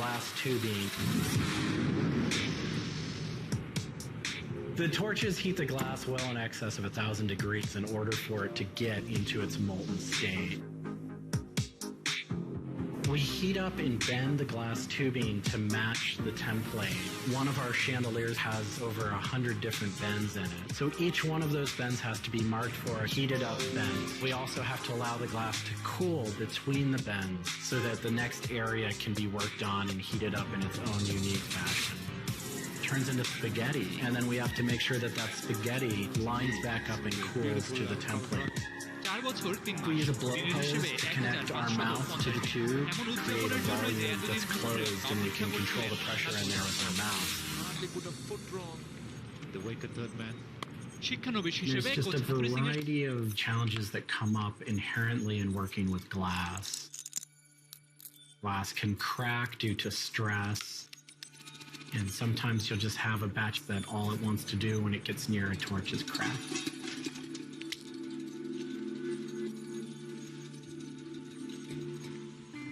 glass tubing. The torches heat the glass well in excess of 1,000 degrees in order for it to get into its molten state. We heat up and bend the glass tubing to match the template. One of our chandeliers has over 100 different bends in it. So each one of those bends has to be marked for a heated up bend. We also have to allow the glass to cool between the bends so that the next area can be worked on and heated up in its own unique fashion. It turns into spaghetti, and then we have to make sure that that spaghetti lines back up and cools to the template. We use a blow hose to connect our mouth to the tube, create a volume that's closed, and we can control the pressure in there with our mouth. There's just a variety of challenges that come up inherently in working with glass. Glass can crack due to stress, and sometimes you'll just have a batch that all it wants to do when it gets near a torch is crack.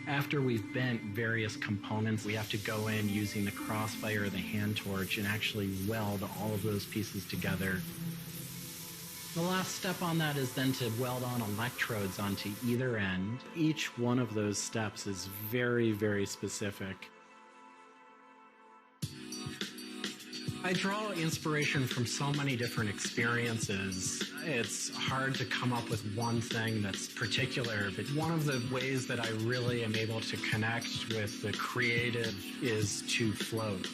After we've bent various components, we have to go in using the crossfire or the hand torch and actually weld all of those pieces together. The last step on that is then to weld on electrodes onto either end. Each one of those steps is very, very specific. I draw inspiration from so many different experiences. It's hard to come up with one thing that's particular, but one of the ways that I really am able to connect with the creative is to float.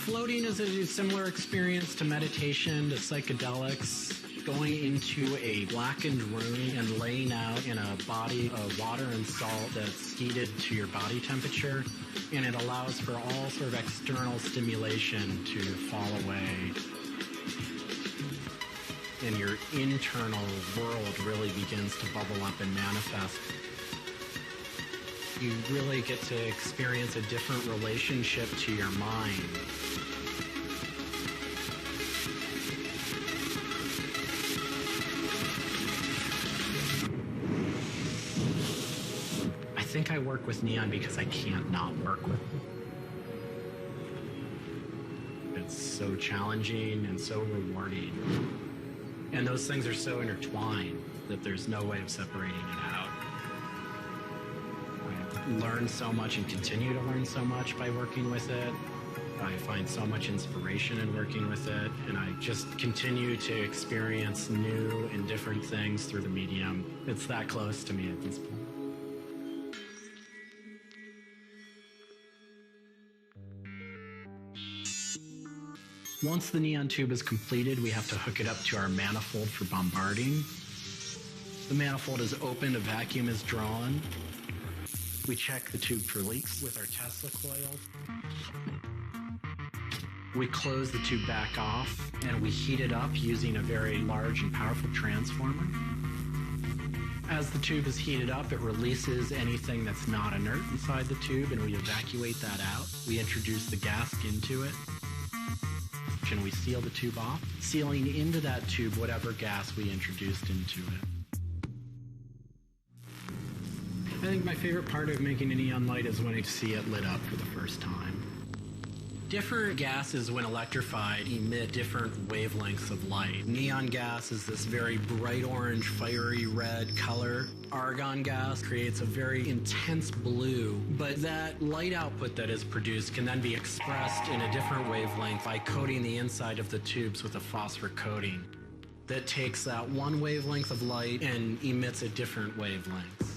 Floating is a similar experience to meditation, to psychedelics. Going into a blackened room and laying out in a body of water and salt that's heated to your body temperature, and it allows for all sort of external stimulation to fall away. And your internal world really begins to bubble up and manifest. You really get to experience a different relationship to your mind. I think I work with neon because I can't not work with it. It's so challenging and so rewarding. And those things are so intertwined that there's no way of separating it out. I learn so much and continue to learn so much by working with it. I find so much inspiration in working with it, and I just continue to experience new and different things through the medium. It's that close to me at this point. Once the neon tube is completed, we have to hook it up to our manifold for bombarding. The manifold is opened, a vacuum is drawn. We check the tube for leaks with our Tesla coils. We close the tube back off, and we heat it up using a very large and powerful transformer. As the tube is heated up, it releases anything that's not inert inside the tube, and we evacuate that out. We introduce the gas into it, and we seal the tube off, sealing into that tube whatever gas we introduced into it. I think my favorite part of making a neon light is when I see it lit up for the first time. Different gases, when electrified, emit different wavelengths of light. Neon gas is this very bright orange, fiery red color. Argon gas creates a very intense blue, but that light output that is produced can then be expressed in a different wavelength by coating the inside of the tubes with a phosphor coating that takes that one wavelength of light and emits a different wavelength.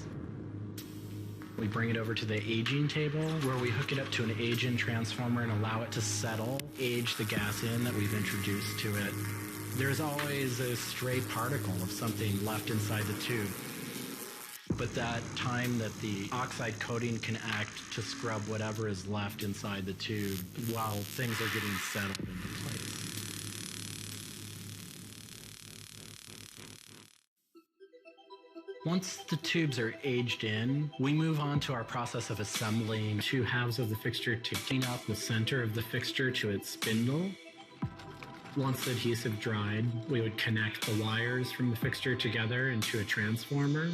We bring it over to the aging table where we hook it up to an age-in transformer and allow it to settle, age the gas in that we've introduced to it. There's always a stray particle of something left inside the tube. But that time that the oxide coating can act to scrub whatever is left inside the tube while things are getting settled into place. Once the tubes are aged in, we move on to our process of assembling two halves of the fixture to clean up the center of the fixture to its spindle. Once the adhesive dried, we would connect the wires from the fixture together into a transformer.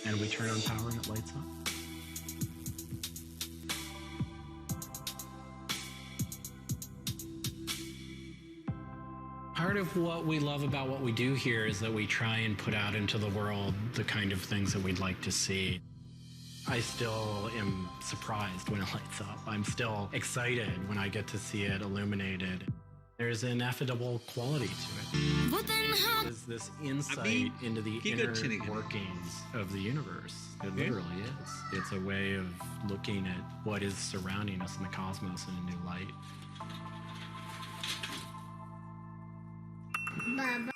and we turn on power and it lights up. Part of what we love about what we do here is that we try and put out into the world the kind of things that we'd like to see. I still am surprised when it lights up. I'm still excited when I get to see it illuminated. There's an ineffable quality to it. There's this insight into the inner workings of the universe. It literally is. It's a way of looking at what is surrounding us in the cosmos in a new light. Baba.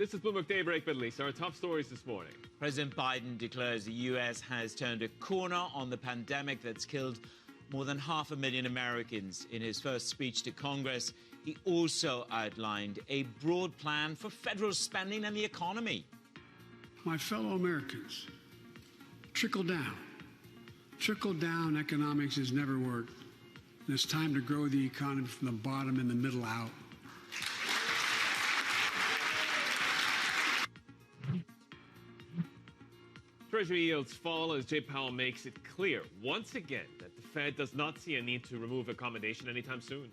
This is Bloomberg Daybreak Middle East. Our top stories this morning. President Biden declares the U.S. has turned a corner on the pandemic that's killed more than 500,000 Americans. In his first speech to Congress, he also outlined a broad plan for federal spending and the economy. My fellow Americans, trickle down. Trickle down economics has never worked. And it's time to grow the economy from the bottom and the middle out. Treasury yields fall as Jay Powell makes it clear once again that the Fed does not see a need to remove accommodation anytime soon.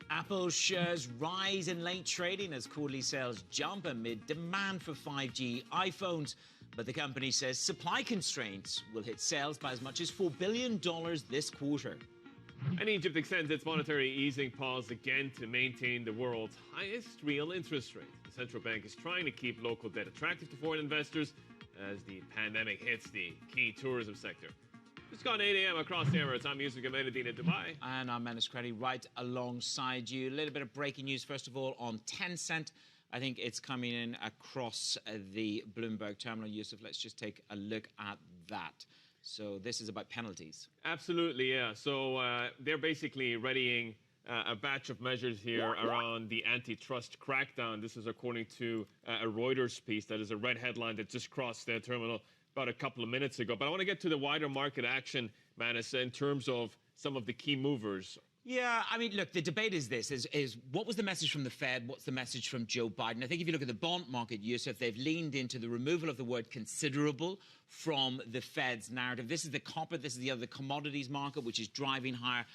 Apple shares rise in late trading as quarterly sales jump amid demand for 5G iPhones. But the company says supply constraints will hit sales by as much as $4 billion this quarter. And Egypt extends its monetary easing pause again to maintain the world's highest real interest rate. The central bank is trying to keep local debt attractive to foreign investors as the pandemic hits the key tourism sector. It's gone 8 a.m. across the Emirates. I'm Yusuf Gamenadine in Dubai. And I'm Menace Creddy right alongside you. A little bit of breaking news, first of all, on Tencent. I think it's coming in across the Bloomberg terminal. Yusuf, let's just take a look at that. So this is about penalties. Absolutely, yeah. So they're basically readying a batch of measures here around the antitrust crackdown. This is according to a Reuters piece. That is a red headline that just crossed their terminal about a couple of minutes ago. But I want to get to the wider market action, Manus, in terms of some of the key movers. Yeah, I mean, look, the debate is this, is what was the message from the Fed? What's the message from Joe Biden? I think if you look at the bond market, Yusuf, they've leaned into the removal of the word considerable from the Fed's narrative. This is the copper, this is the other commodities market, which is driving higher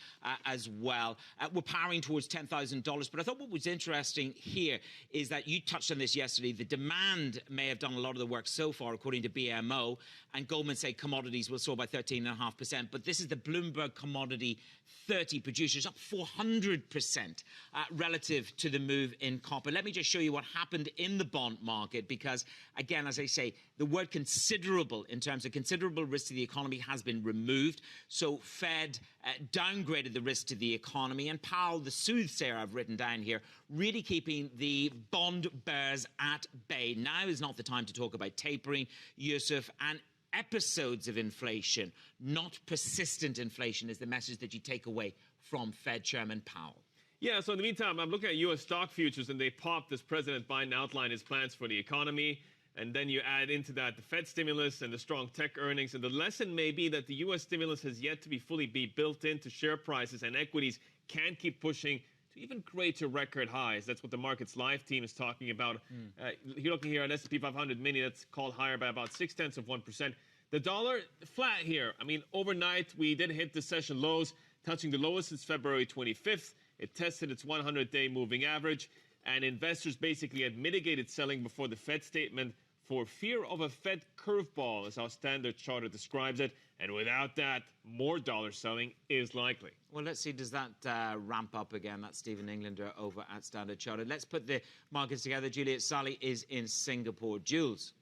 as well. We're powering towards $10,000. But I thought what was interesting here is that you touched on this yesterday. The demand may have done a lot of the work so far, according to BMO, and Goldman say commodities will soar by 13.5%. But this is the Bloomberg Commodity 30 producers, up 400% relative to the move in copper. Let me just show you what happened in the bond market, because, again, as I say, the word considerable, in terms of considerable risk to the economy, has been removed. So Fed downgraded the risk to the economy, and Powell, the soothsayer I've written down here, really keeping the bond bears at bay. Now is not the time to talk about tapering, Yusuf, and episodes of inflation, not persistent inflation, is the message that you take away from Fed Chairman Powell. Yeah, so in the meantime, I'm looking at U.S. stock futures, and they popped as President Biden outlined his plans for the economy. And then you add into that the Fed stimulus and the strong tech earnings. And the lesson may be that the U.S. stimulus has yet to be fully built into share prices, and equities can keep pushing to even greater record highs. That's what the Markets Live team is talking about. You're looking here at S&P 500 mini, that's called higher by about 0.6%. The dollar flat here. I mean, overnight we did hit the session lows, touching the lowest since February 25th. It tested its 100-day moving average, and investors basically had mitigated selling before the Fed statement for fear of a Fed curveball, as our Standard Charter describes it. And without that, more dollar selling is likely. Well, let's see, does that ramp up again? That's Stephen Englander over at Standard Chartered. Let's put the markets together. Juliet Sally is in Singapore. Jules.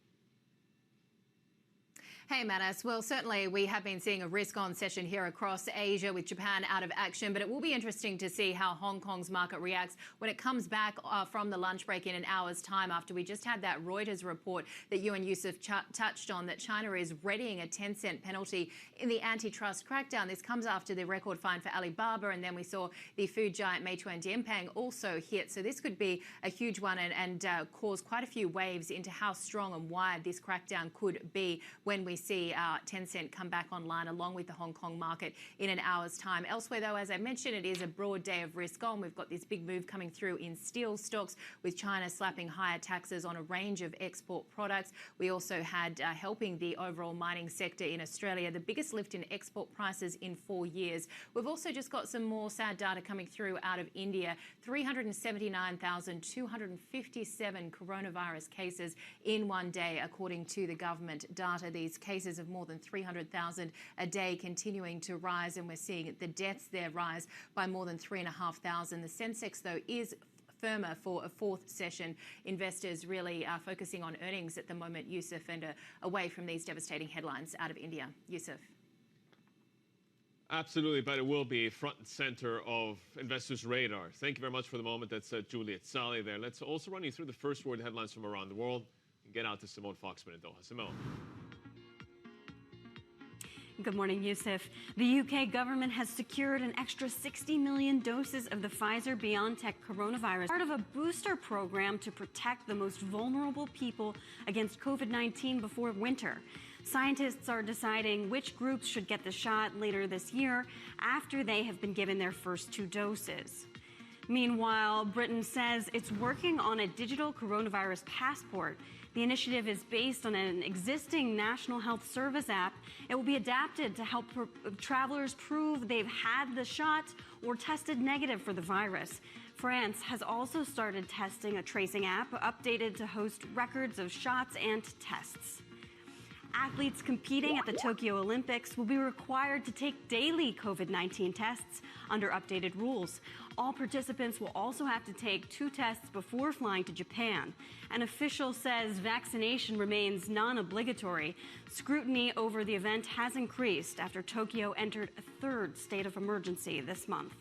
Hey, Manus. Well, certainly we have been seeing a risk-on session here across Asia with Japan out of action, but it will be interesting to see how Hong Kong's market reacts when it comes back from the lunch break in an hour's time, after we just had that Reuters report that you and Yusuf touched on, that China is readying a 10-cent penalty in the antitrust crackdown. This comes after the record fine for Alibaba, and then we saw the food giant Meituan Dianping also hit. So this could be a huge one and cause quite a few waves into how strong and wide this crackdown could be when we see Tencent come back online along with the Hong Kong market in an hour's time. Elsewhere, though, as I mentioned, it is a broad day of risk on. We've got this big move coming through in steel stocks, with China slapping higher taxes on a range of export products. We also had helping the overall mining sector in Australia, the biggest lift in export prices in 4 years. We've also just got some more sad data coming through out of India. 379,257 coronavirus cases in one day, according to the government data. These cases of more than 300,000 a day continuing to rise, and we're seeing the deaths there rise by more than 3,500. The Sensex, though, is firmer for a fourth session. Investors really are focusing on earnings at the moment, Yusuf, and away from these devastating headlines out of India. Yusuf. Absolutely, but it will be front and center of investors' radar. Thank you very much for the moment. That's Juliet Sally there. Let's also run you through the first word headlines from around the world and get out to Simone Foxman in Doha. Simone. Good morning, Yusuf. The UK government has secured an extra 60 million doses of the Pfizer-BioNTech coronavirus, part of a booster program to protect the most vulnerable people against COVID-19 before winter. Scientists are deciding which groups should get the shot later this year after they have been given their first 2 doses. Meanwhile, Britain says it's working on a digital coronavirus passport. The initiative is based on an existing National Health Service app. It will be adapted to help travelers prove they've had the shot or tested negative for the virus. France has also started testing a tracing app updated to host records of shots and tests. Athletes competing at the Tokyo Olympics will be required to take daily COVID-19 tests under updated rules. All participants will also have to take 2 tests before flying to Japan. An official says vaccination remains non-obligatory. Scrutiny over the event has increased after Tokyo entered a 3rd state of emergency this month.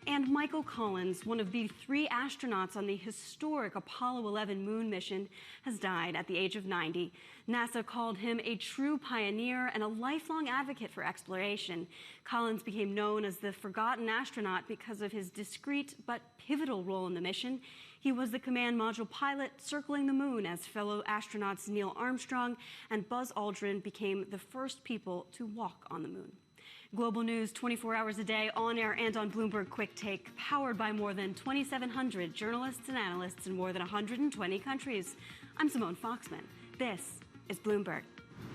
And Michael Collins, one of the 3 astronauts on the historic Apollo 11 moon mission, has died at the age of 90. NASA called him a true pioneer and a lifelong advocate for exploration. Collins became known as the forgotten astronaut because of his discreet but pivotal role in the mission. He was the command module pilot circling the moon as fellow astronauts Neil Armstrong and Buzz Aldrin became the first people to walk on the moon. Global news 24 hours a day, on air and on Bloomberg Quick Take, powered by more than 2,700 journalists and analysts in more than 120 countries. I'm Simone Foxman. This is Bloomberg.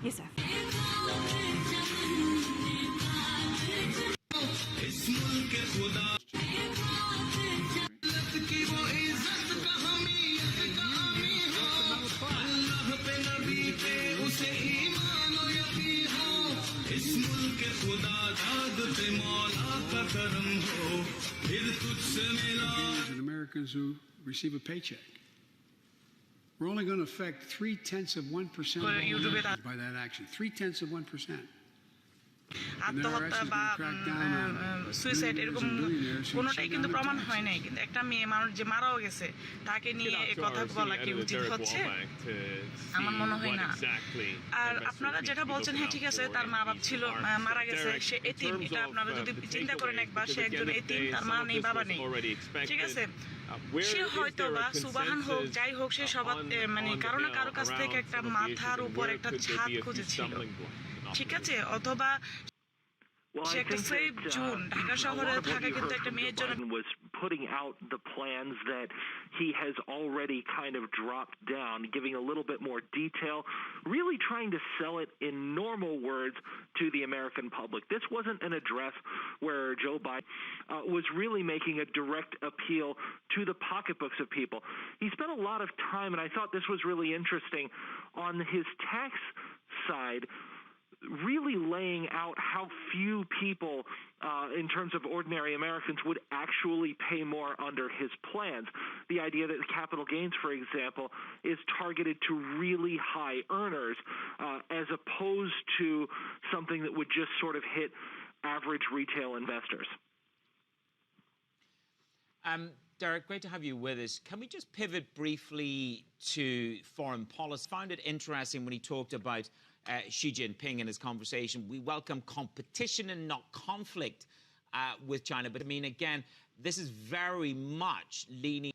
Yusuf. And Americans who receive a paycheck. We're only going to affect 0.3% by that action. 0.3%. আত্মহত্যা বা suicide এরকম কোনোটাই কিন্তু প্রমাণ হয় নাই, কিন্তু একটা মেয়ে মানুষ যে মারাও গেছে তাকে নিয়ে এই কথা বলা কি উচিত হচ্ছে? আমার মনে হয় না। আর আপনারা যেটা বলছেন, হ্যাঁ ঠিক আছে, তার মা বাপ ছিল, মারা গেছে, সে এতিম। এটা আপনারা যদি চিন্তা করেন একবার, সে একজন এতিম, তার মা নেই, বাবা নেই, ঠিক আছে। সে হয়তো বা সুবাহান হোক, যাই হোক, সে সবার মানে কারো না কারো কাছ থেকে একটা মাথার উপর একটা ছাদ খুঁজেছিল, ঠিক আছে। অথবা সে একটা সেফ জোন, ঢাকা শহরে থাকা কিন্তু একটা মেয়ের জন্য was putting out the plans that he has already kind of dropped down, giving a little bit more detail, really trying to sell it in normal words to the American public. This wasn't an address where Joe Biden was really making a direct appeal to the pocketbooks of people. He spent a lot of time, and I thought this was really interesting, on his tax side, really laying out how few people, in terms of ordinary Americans, would actually pay more under his plans. The idea that capital gains, for example, is targeted to really high earners, as opposed to something that would just sort of hit average retail investors. Derek, great to have you with us. Can we just pivot briefly to foreign policy? I found it interesting when he talked about Xi Jinping in his conversation. We welcome competition and not conflict with China. But I mean, again, this is very much leaning,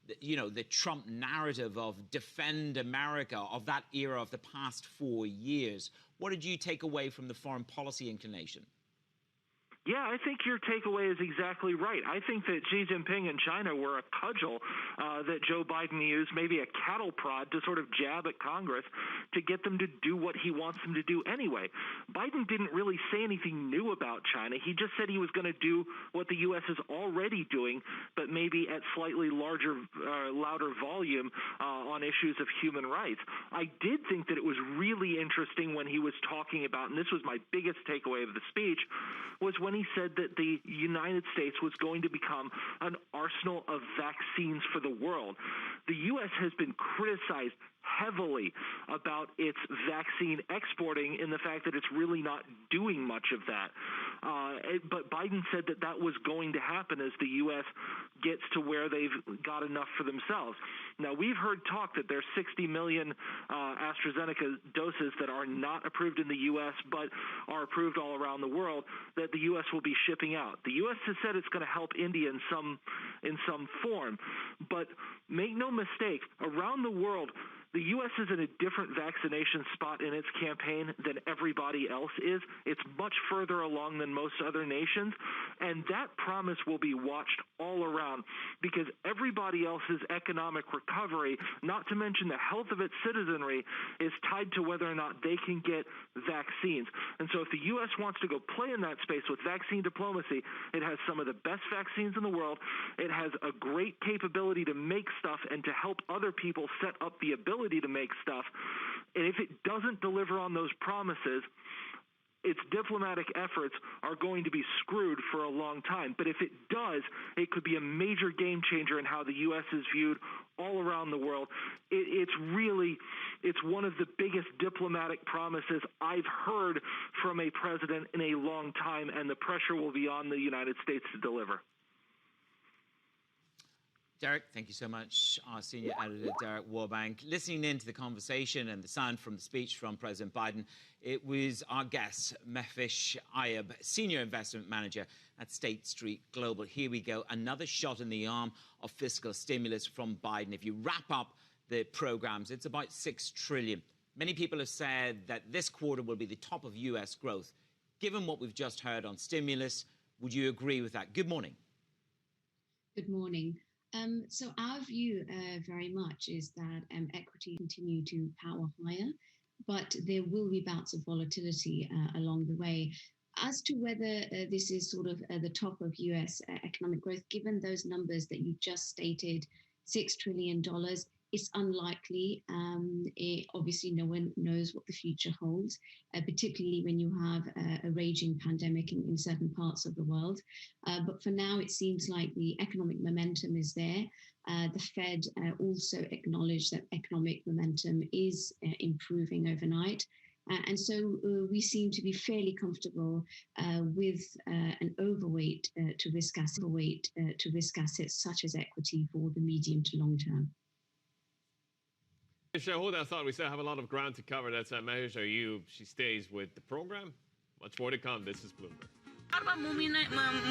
the Trump narrative of defend America, of that era of the past 4 years. What did you take away from the foreign policy inclination? Yeah, I think your takeaway is exactly right. I think that Xi Jinping and China were a cudgel that Joe Biden used, maybe a cattle prod, to sort of jab at Congress to get them to do what he wants them to do anyway. Biden didn't really say anything new about China. He just said he was going to do what the U.S. is already doing, but maybe at slightly larger, louder volume on issues of human rights. I did think that it was really interesting when he was talking about, and this was my biggest takeaway of the speech, was when he said that the United States was going to become an arsenal of vaccines for the world. The U.S. has been criticized heavily about its vaccine exporting, in the fact that it's really not doing much of that. But Biden said that that was going to happen as the U.S. gets to where they've got enough for themselves. Now, we've heard talk that there's 60 million AstraZeneca doses that are not approved in the U.S. but are approved all around the world that the U.S. will be shipping out. The U.S. has said it's going to help India in some form. But make no mistake, around the world, the U.S. is in a different vaccination spot in its campaign than everybody else is. It's much further along than most other nations, and that promise will be watched all around, because everybody else's economic recovery, not to mention the health of its citizenry, is tied to whether or not they can get vaccines. And so if the U.S. wants to go play in that space with vaccine diplomacy, it has some of the best vaccines in the world. It has a great capability to make stuff and to help other people set up the ability to make stuff. And if it doesn't deliver on those promises, its diplomatic efforts are going to be screwed for a long time. But if it does, it could be a major game changer in how the U.S. is viewed all around the world. It's one of the biggest diplomatic promises I've heard from a president in a long time, and the pressure will be on the United States to deliver. Derek, thank you so much. Our senior editor, Derek Warbank. Listening into the conversation and the sound from the speech from President Biden, it was our guest, Mehvish Ayub, senior investment manager at State Street Global. Here we go, another shot in the arm of fiscal stimulus from Biden. If you wrap up the programs, it's about $6 trillion. Many people have said that this quarter will be the top of U.S. growth. Given what we've just heard on stimulus, would you agree with that? Good morning. Good morning. So our view very much is that equity continue to power higher, but there will be bouts of volatility along the way. As to whether this is sort of the top of US economic growth, given those numbers that you just stated, $6 trillion, it's unlikely. Obviously, no one knows what the future holds, particularly when you have a raging pandemic in certain parts of the world. But for now, it seems like the economic momentum is there. The Fed also acknowledged that economic momentum is improving overnight. And so we seem to be fairly comfortable with an overweight to risk assets such as equity for the medium to long term. Hold that thought. We still have a lot of ground to cover. That's Mehvish Ayub. She stays with the program. Much more to come. This is Bloomberg.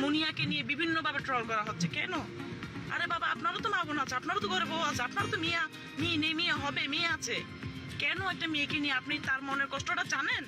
মুনিয়াকে নিয়ে বিভিন্নভাবে troll করা হচ্ছে কেন? আরে বাবা, আপনারও তো মা বোন আছে, আপনারও তো ঘরে বউ আছে, আপনারও তো মেয়ে হবে, মেয়ে আছে। কেন একটা মেয়েকে নিয়ে আপনি তার মনের কষ্টটা জানেন?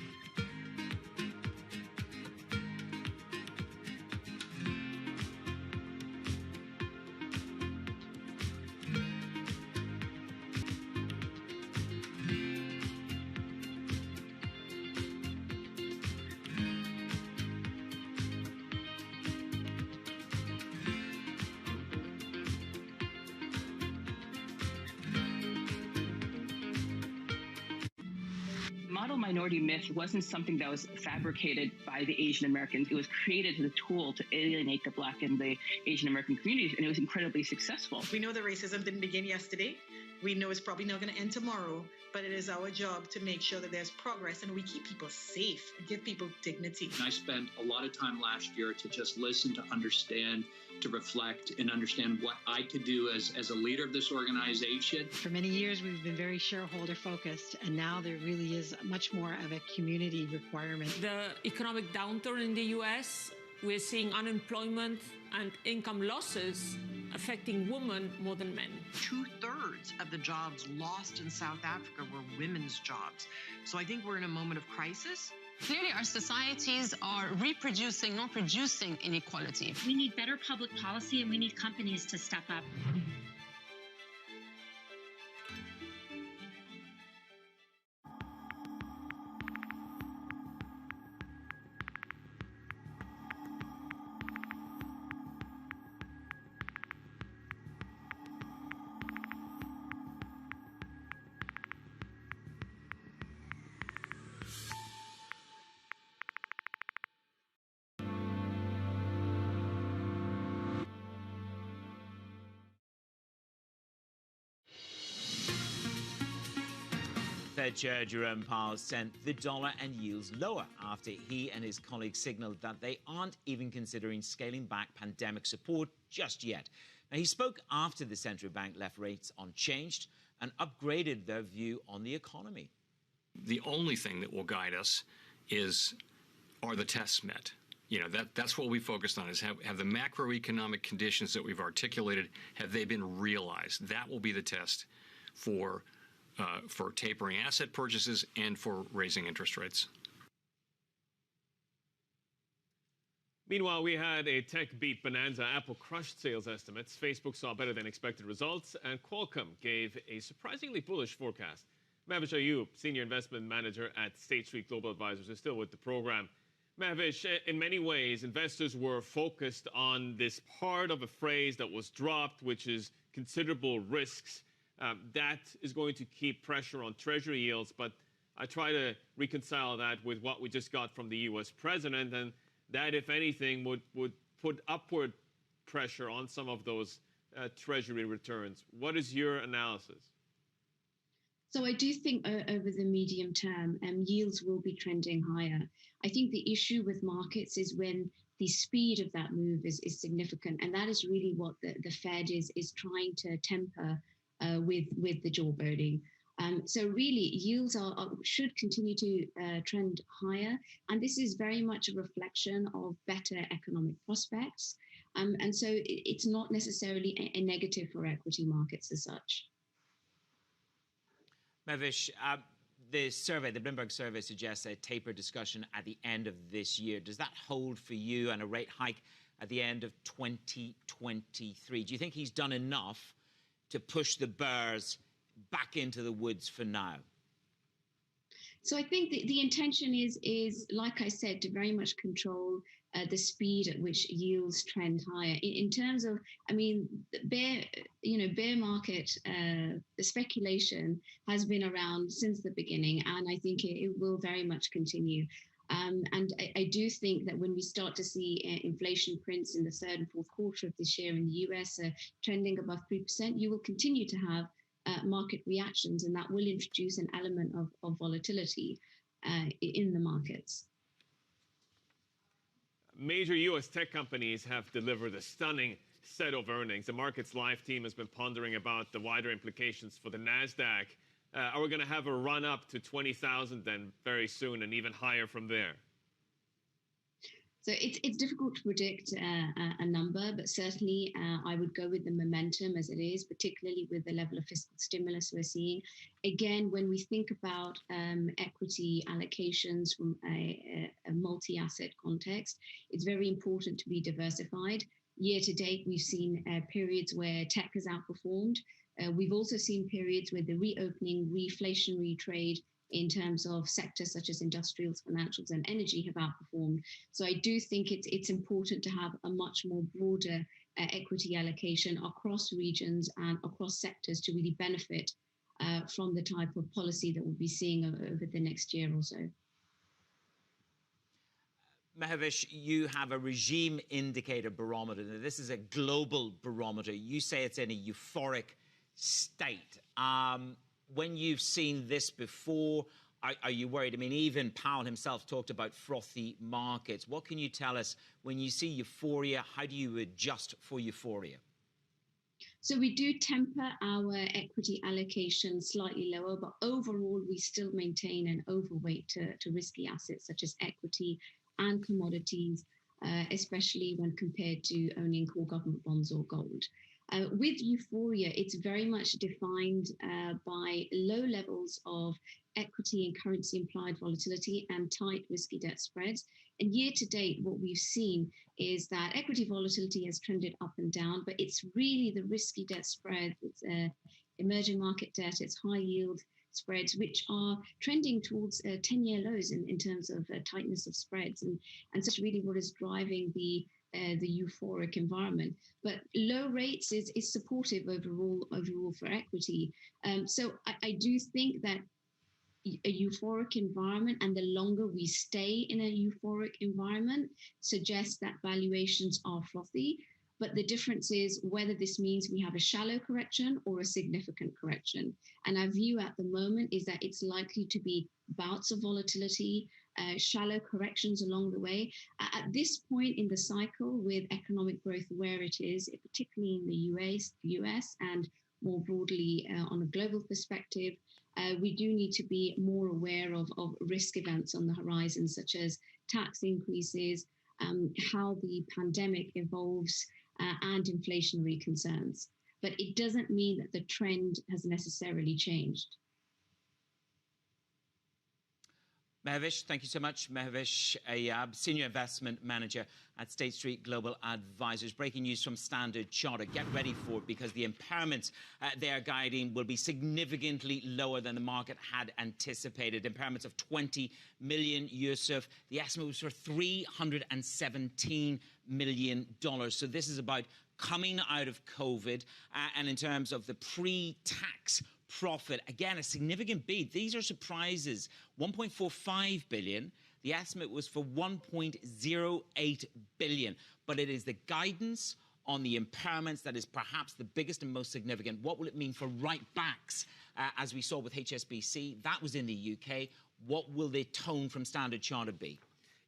Model minority myth wasn't something that was fabricated by the Asian Americans. It was created as a tool to alienate the Black and the Asian American communities, and it was incredibly successful. We know that racism didn't begin yesterday. We know it's probably not going to end tomorrow, but it is our job to make sure that there's progress and we keep people safe, give people dignity. I spent a lot of time last year to just listen, to understand, to reflect, and understand what I could do as a leader of this organization. For many years, we've been very shareholder focused, and now there really is much more of a community requirement. The economic downturn in the U.S., we're seeing unemployment and income losses affecting women more than men. 2/3 of the jobs lost in South Africa were women's jobs. So I think we're in a moment of crisis. Clearly, our societies are reproducing, not producing inequality. We need better public policy and we need companies to step up. Fed Chair Jerome Powell sent the dollar and yields lower after he and his colleagues signaled that they aren't even considering scaling back pandemic support just yet. Now, he spoke after the central bank left rates unchanged and upgraded their view on the economy. The only thing that will guide us are the tests met? You know, that's what we focused on, is have the macroeconomic conditions that we've articulated, have they been realized? That will be the test for tapering asset purchases and for raising interest rates. Meanwhile, we had a tech beat bonanza. Apple crushed sales estimates. Facebook saw better than expected results, and Qualcomm gave a surprisingly bullish forecast. Mehvish Ayub, senior investment manager at State Street Global Advisors, is still with the program. Mehvish, in many ways, investors were focused on this part of a phrase that was dropped, which is considerable risks. That is going to keep pressure on Treasury yields, but I try to reconcile that with what we just got from the U.S. president, and that, if anything, would put upward pressure on some of those Treasury returns. What is your analysis? So I do think over the medium term, yields will be trending higher. I think the issue with markets is when the speed of that move is significant. And that is really what the Fed is trying to temper with the jawboning. So really, yields should continue to trend higher. And this is very much a reflection of better economic prospects. And so it's not necessarily a negative for equity markets as such. Mehvish, the Bloomberg survey suggests a taper discussion at the end of this year. Does that hold for you, and a rate hike at the end of 2023? Do you think he's done enough to push the bears back into the woods for now? So I think the intention is, like I said, to very much control the speed at which yields trend higher. In terms of, I mean, bear market speculation has been around since the beginning, and I think it will very much continue. And I do think that when we start to see inflation prints in the third and fourth quarter of this year in the US trending above 3%, you will continue to have market reactions, and that will introduce an element of volatility in the markets. Major U.S. tech companies have delivered a stunning set of earnings. The Markets Live team has been pondering about the wider implications for the NASDAQ. Are we going to have a run up to 20,000 then very soon, and even higher from there? So it's difficult to predict a number, but certainly I would go with the momentum as it is, particularly with the level of fiscal stimulus we're seeing. Again, when we think about equity allocations from a multi-asset context, it's very important to be diversified. Year to date, we've seen periods where tech has outperformed. We've also seen periods where the reopening, reflationary trade in terms of sectors such as industrials, financials, and energy have outperformed. So I do think it's important to have a much more broader equity allocation across regions and across sectors to really benefit from the type of policy that we'll be seeing over the next year or so. Mehvish, you have a regime indicator barometer. Now, this is a global barometer. You say it's in a euphoric state. When you've seen this before, are you worried? I mean, even Powell himself talked about frothy markets. What can you tell us when you see euphoria? How do you adjust for euphoria? So we do temper our equity allocation slightly lower, but overall we still maintain an overweight to risky assets such as equity and commodities, especially when compared to owning core government bonds or gold. With euphoria, it's very much defined by low levels of equity and currency implied volatility and tight risky debt spreads. And year to date, what we've seen is that equity volatility has trended up and down, but it's really the risky debt spread, it's emerging market debt, it's high yield spreads, which are trending towards 10-year lows in terms of tightness of spreads. And so that's really what is driving the euphoric environment. But low rates is supportive overall for equity. So I do think that a euphoric environment, and the longer we stay in a euphoric environment, suggests that valuations are frothy. But the difference is whether this means we have a shallow correction or a significant correction. And our view at the moment is that it's likely to be bouts of volatility, shallow corrections along the way. At this point in the cycle, with economic growth where it is, particularly in the US and more broadly on a global perspective, we do need to be more aware of risk events on the horizon, such as tax increases, how the pandemic evolves, and inflationary concerns. But it doesn't mean that the trend has necessarily changed. Mehvish, thank you so much. Mehvish Ayab, Senior Investment Manager at State Street Global Advisors. Breaking news from Standard Chartered. Get ready for it, because the impairments they are guiding will be significantly lower than the market had anticipated. Impairments of 20 million, Yusuf. The estimate was for $317 million. So this is about coming out of COVID, and in terms of the pre-tax profit, again, a significant beat. These are surprises. 1.45 billion. The estimate was for 1.08 billion. But it is the guidance on the impairments that is perhaps the biggest and most significant. What will it mean for write-backs, as we saw with HSBC? That was in the UK. What will the tone from Standard Chartered be?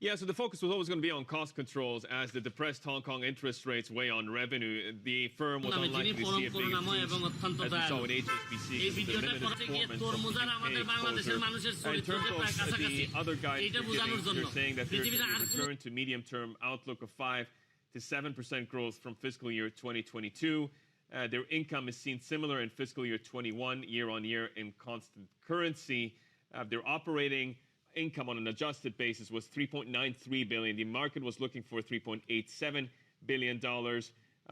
Yeah, so the focus was always going to be on cost controls as the depressed Hong Kong interest rates weigh on revenue. The firm was unlikely to see a big increase, as we saw with HSBC, because of the limited performance of the exposure. In terms of the other guys they're saying that there's a return to medium-term outlook of 5 to 7% growth from fiscal year 2022. Their income is seen similar in fiscal year 21, year-on-year in constant currency. Their operating income on an adjusted basis was $3.93 billion. The market was looking for $3.87 billion.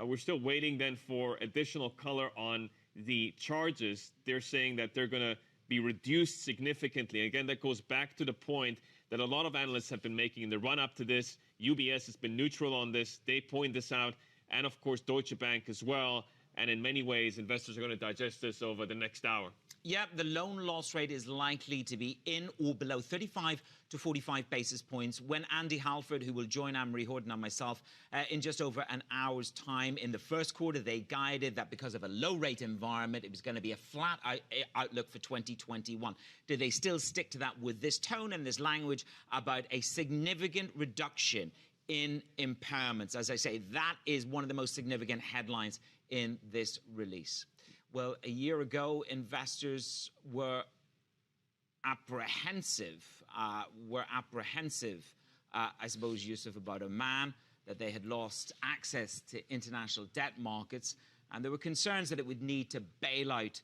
We're still waiting then for additional color on the charges. They're saying that they're going to be reduced significantly. Again, that goes back to the point that a lot of analysts have been making in the run-up to this. UBS has been neutral on this. They point this out. And, of course, Deutsche Bank as well. And in many ways, investors are going to digest this over the next hour. Yeah, the loan loss rate is likely to be in or below 35 to 45 basis points when Andy Halford, who will join Anne-Marie Horton and myself in just over an hour's time. In the first quarter, they guided that because of a low-rate environment, it was going to be a flat outlook for 2021. Do they still stick to that with this tone and this language about a significant reduction in impairments? As I say, that is one of the most significant headlines in this release. Well, a year ago, investors were apprehensive, I suppose, Yusuf, about Oman, that they had lost access to international debt markets, and there were concerns that it would need to bail out.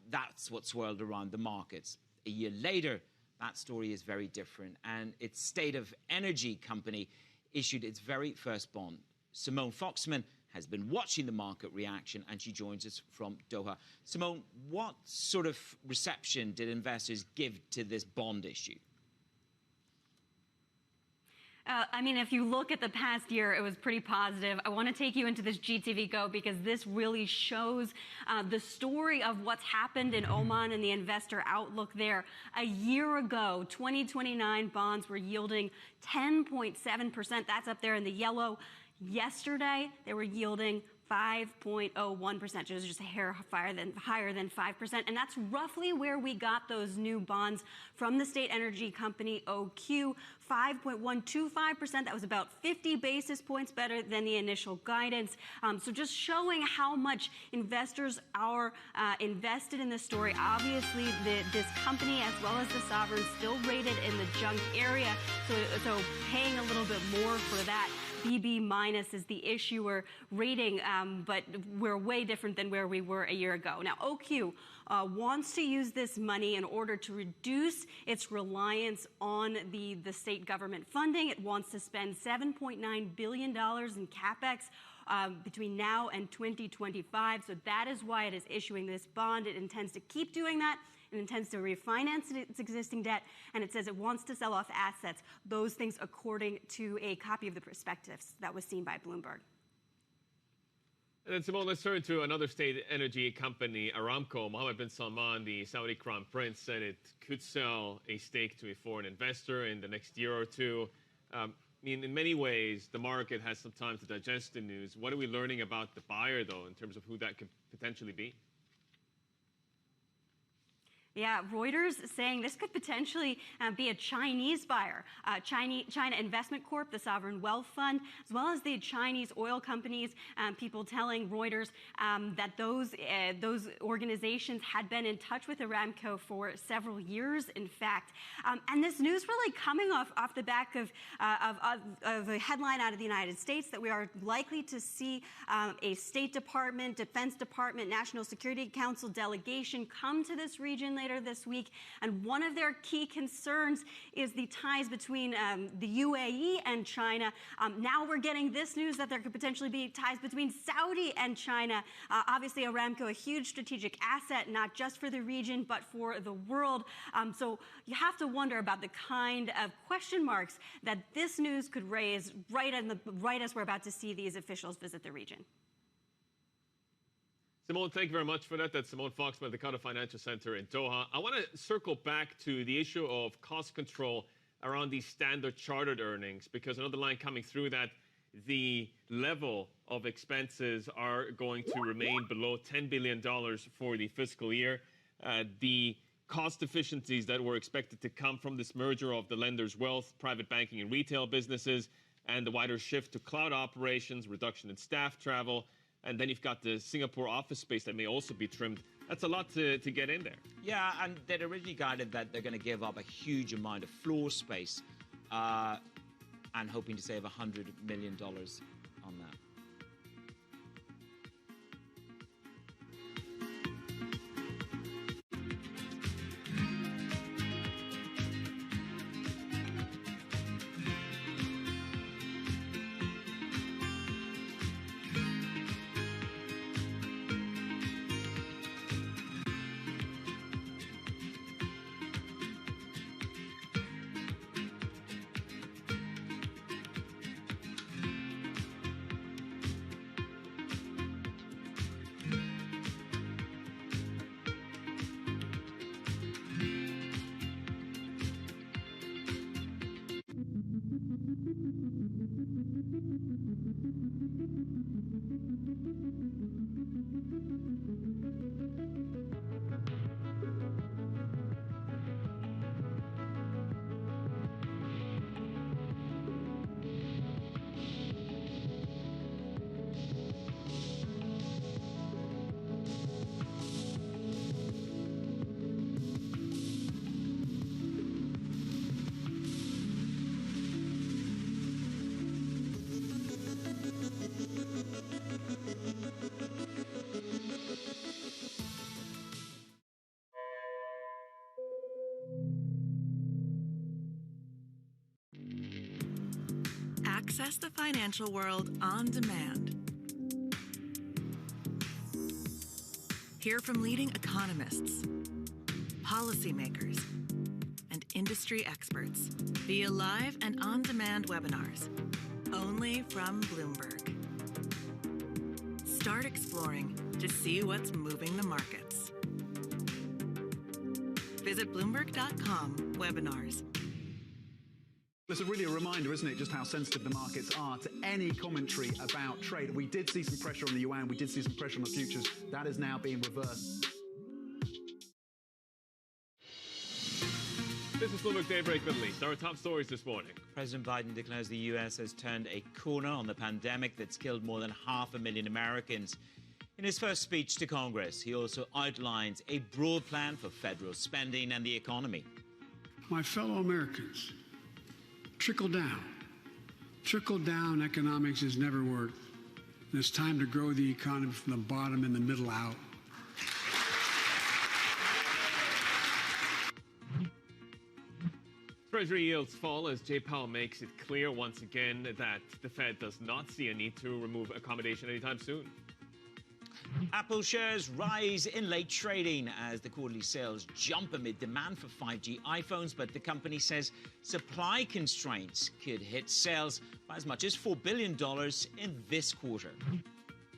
That's what swirled around the markets. A year later, that story is very different, and its State of Energy company issued its very first bond. Simone Foxman has been watching the market reaction, and she joins us from Doha. Simone, what sort of reception did investors give to this bond issue? I mean, if you look at the past year, it was pretty positive. I want to take you into this GTV Go because this really shows the story of what's happened in Oman and the investor outlook there. A year ago, 2029 bonds were yielding 10.7%. That's up there in the yellow. Yesterday, they were yielding 5.01%, which is just a hair higher than 5%. And that's roughly where we got those new bonds from the state energy company OQ, 5.125%. That was about 50 basis points better than the initial guidance. So just showing how much investors are invested in this story. Obviously, this company, as well as the sovereign, still rated in the junk area. So paying a little bit more for that. BB minus is the issuer rating, but we're way different than where we were a year ago. Now, OQ wants to use this money in order to reduce its reliance on the state government funding. It wants to spend $7.9 billion in CapEx between now and 2025. So that is why it is issuing this bond. It intends to keep doing that. It intends to refinance its existing debt, and it says it wants to sell off assets. Those things according to a copy of the prospectus that was seen by Bloomberg. And then, Simone, let's turn to another state energy company, Aramco. Mohammed bin Salman, the Saudi Crown Prince, said it could sell a stake to a foreign investor in the next year or two. I mean, in many ways, the market has some time to digest the news. What are we learning about the buyer, though, in terms of who that could potentially be? Yeah, Reuters saying this could potentially be a Chinese buyer. China Investment Corp, the sovereign wealth fund, as well as the Chinese oil companies. People telling Reuters that those organizations had been in touch with Aramco for several years, in fact. And this news really coming off the back of a headline out of the United States that we are likely to see a State Department, Defense Department, National Security Council delegation come to this region later this week, and one of their key concerns is the ties between the UAE and China. Now we're getting this news that there could potentially be ties between Saudi and China. Obviously, Aramco, a huge strategic asset, not just for the region, but for the world. So you have to wonder about the kind of question marks that this news could raise right as we're about to see these officials visit the region. Simone, thank you very much for that. That's Simone Foxman at the Qatar Financial Center in Doha. I want to circle back to the issue of cost control around these Standard Chartered earnings, because another line coming through that the level of expenses are going to remain below $10 billion for the fiscal year. The cost efficiencies that were expected to come from this merger of the lender's wealth, private banking and retail businesses, and the wider shift to cloud operations, reduction in staff travel, and then you've got the Singapore office space that may also be trimmed. That's a lot to get in there. Yeah, and they'd originally guided that they're going to give up a huge amount of floor space and hoping to save $100 million on that. Access the financial world on demand. Hear from leading economists, policymakers, and industry experts via live and on-demand webinars, only from Bloomberg. Start exploring to see what's moving the markets. Visit Bloomberg.com/webinars. It's really a reminder, isn't it, just how sensitive the markets are to any commentary about trade. We did see some pressure on the yuan, we did see some pressure on the futures. That is now being reversed. This is Bloomberg Daybreak Middle East. Our top stories this morning. President Biden declares the U.S. has turned a corner on the pandemic that's killed more than 500,000 Americans. In his first speech to Congress, he also outlines a broad plan for federal spending and the economy. My fellow Americans, trickle down. Trickle down economics has never worked. And it's time to grow the economy from the bottom and the middle out. Treasury yields fall as Jay Powell makes it clear once again that the Fed does not see a need to remove accommodation anytime soon. Apple shares rise in late trading as the quarterly sales jump amid demand for 5G iPhones, but the company says supply constraints could hit sales by as much as $4 billion in this quarter.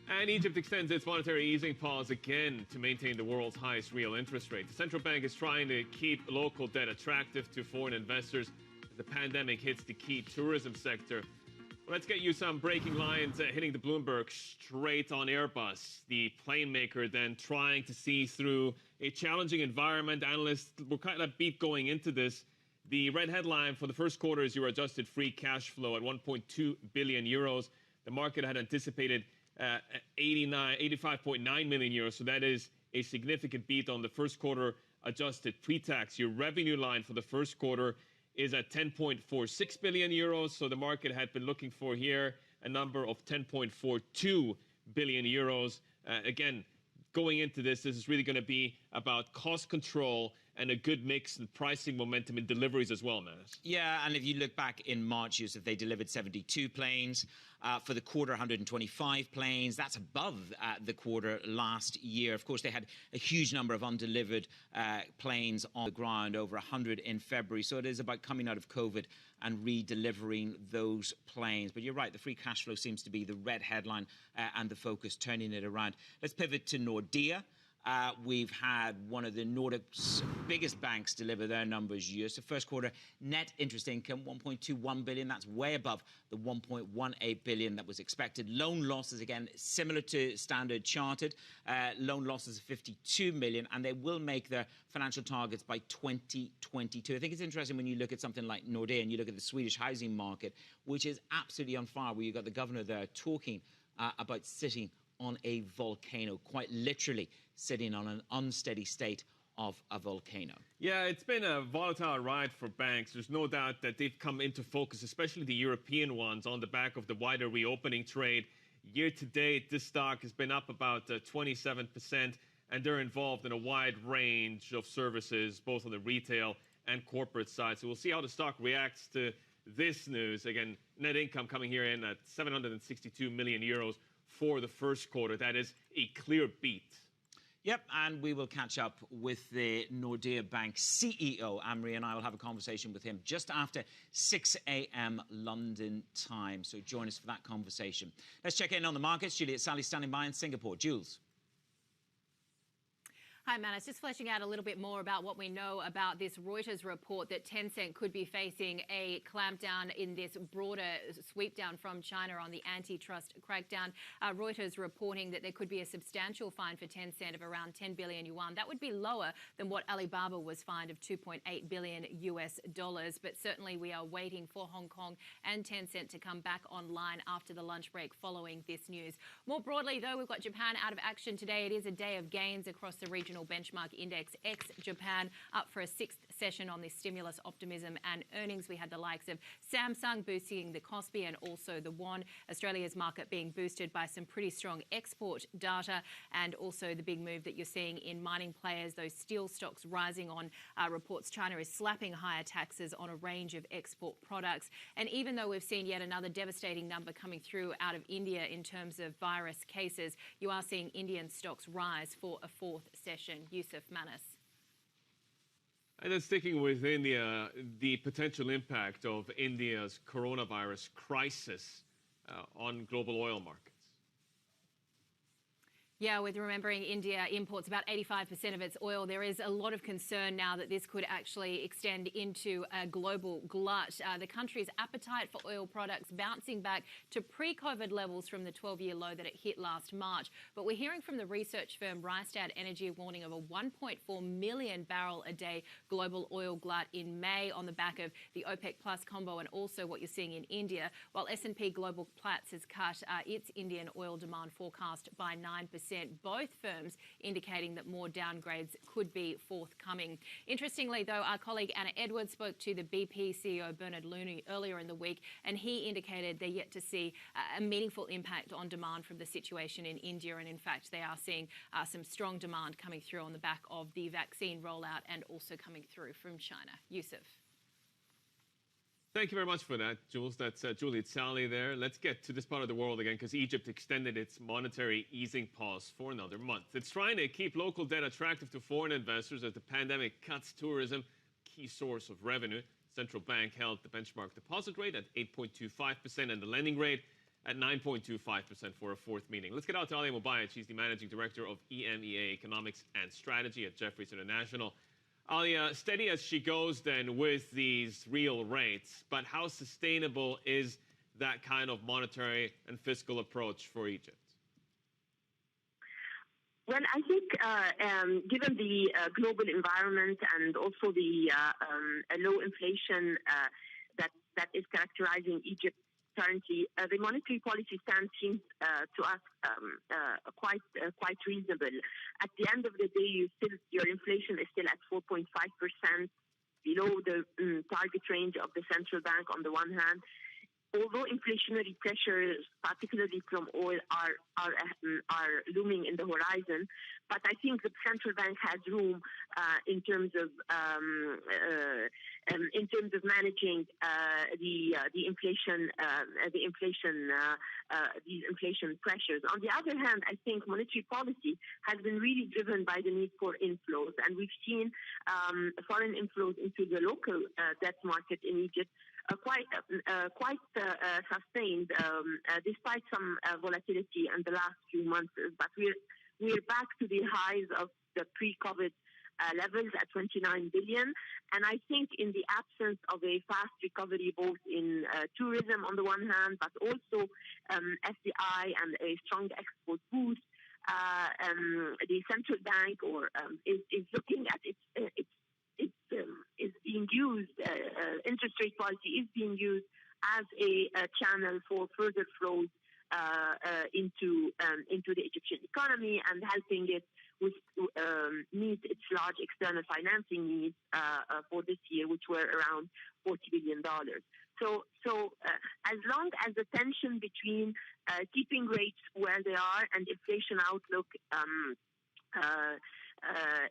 And Egypt extends its monetary easing pause again to maintain the world's highest real interest rate. The central bank is trying to keep local debt attractive to foreign investors as the pandemic hits the key tourism sector. Well, let's get you some breaking lines hitting the Bloomberg straight on Airbus. The plane maker then trying to see through a challenging environment. Analysts were kind of upbeat going into this. The red headline for the first quarter is your adjusted free cash flow at 1.2 billion euros. The market had anticipated 85.9 million euros. So that is a significant beat on the first quarter adjusted pre-tax. Your revenue line for the first quarter is at 10.46 billion euros. So the market had been looking for here a number of 10.42 billion euros. Again, going into this is really going to be about cost control and a good mix and pricing momentum in deliveries as well, Manas. Yeah, and if you look back in March, Yusuf, they delivered 72 planes. For the quarter, 125 planes. That's above the quarter last year. Of course, they had a huge number of undelivered planes on the ground, over 100 in February. So it is about coming out of COVID and redelivering those planes. But you're right, the free cash flow seems to be the red headline and the focus, turning it around. Let's pivot to Nordea. We've had one of the Nordic's biggest banks deliver their numbers year. So first quarter net interest income, 1.21 billion. That's way above the 1.18 billion that was expected. Loan losses, again, similar to Standard Chartered. Loan losses of 52 million, and they will make their financial targets by 2022. I think it's interesting when you look at something like Nordea and you look at the Swedish housing market, which is absolutely on fire, where you've got the governor there talking about sitting on a volcano, quite literally sitting on an unsteady state of a volcano. Yeah, it's been a volatile ride for banks. There's no doubt that they've come into focus, especially the European ones, on the back of the wider reopening trade. Year to date, this stock has been up about 27%, and they're involved in a wide range of services, both on the retail and corporate side. So we'll see how the stock reacts to this news. Again, net income coming here in at 762 million euros for the first quarter. That is a clear beat. Yep, and we will catch up with the Nordea Bank CEO, Amri, and I will have a conversation with him just after 6 a.m. London time. So join us for that conversation. Let's check in on the markets. Juliet Sally standing by in Singapore. Jules. Hi, Manus. Just fleshing out a little bit more about what we know about this Reuters report that Tencent could be facing a clampdown in this broader sweep down from China on the antitrust crackdown. Reuters reporting that there could be a substantial fine for Tencent of around 10 billion yuan. That would be lower than what Alibaba was fined of $2.8 billion US. But certainly we are waiting for Hong Kong and Tencent to come back online after the lunch break following this news. More broadly, though, we've got Japan out of action today. It is a day of gains across the regional benchmark index ex-Japan, up for a sixth session on this stimulus optimism and earnings. We had the likes of Samsung boosting the Kospi and also the won. Australia's market being boosted by some pretty strong export data, and also the big move that you're seeing in mining players, those steel stocks rising on reports China is slapping higher taxes on a range of export products. And even though we've seen yet another devastating number coming through out of India in terms of virus cases, you are seeing Indian stocks rise for a fourth session. Yusuf Manas. And then sticking with India, the potential impact of India's coronavirus crisis on global oil markets. Yeah, with remembering India imports about 85% of its oil, there is a lot of concern now that this could actually extend into a global glut. The country's appetite for oil products bouncing back to pre-COVID levels from the 12-year low that it hit last March. But we're hearing from the research firm Rystad Energy warning of a 1.4 million barrel a day global oil glut in May on the back of the OPEC Plus combo and also what you're seeing in India, while S&P Global Platts has cut its Indian oil demand forecast by 9%. Both firms indicating that more downgrades could be forthcoming. Interestingly, though, our colleague Anna Edwards spoke to the BP CEO Bernard Looney earlier in the week, and he indicated they're yet to see a meaningful impact on demand from the situation in India. And in fact, they are seeing some strong demand coming through on the back of the vaccine rollout and also coming through from China. Yusuf. Thank you very much for that, Jules. That's Juliet Sally there. Let's get to this part of the world again, because Egypt extended its monetary easing pause for another month. It's trying to keep local debt attractive to foreign investors as the pandemic cuts tourism, key source of revenue. Central bank held the benchmark deposit rate at 8.25% and the lending rate at 9.25% for a fourth meeting. Let's get out to Alia Mubayat. She's the Managing Director of EMEA Economics and Strategy at Jefferies International. Alia, steady as she goes then with these real rates, but how sustainable is that kind of monetary and fiscal approach for Egypt? Well, I think given the global environment and also the low inflation that is characterizing Egypt currently, the monetary policy stance seems to us quite reasonable. At the end of the day, your inflation is still at 4.5%, below the target range of the central bank on the one hand. Although inflationary pressures, particularly from oil, are looming in the horizon, but I think the central bank has room in terms of managing these inflation pressures. On the other hand, I think monetary policy has been really driven by the need for inflows, and we've seen foreign inflows into the local debt market in Egypt quite sustained, despite some volatility in the last few months. But we're back to the highs of the pre-COVID levels at 29 billion. And I think in the absence of a fast recovery, both in tourism on the one hand, but also FDI and a strong export boost, the central bank is looking at is being used. Interest rate policy is being used as a channel for further flows into the Egyptian economy and helping it meet its large external financing needs for this year, which were around $40 billion. So as long as the tension between keeping rates where they are and inflation outlook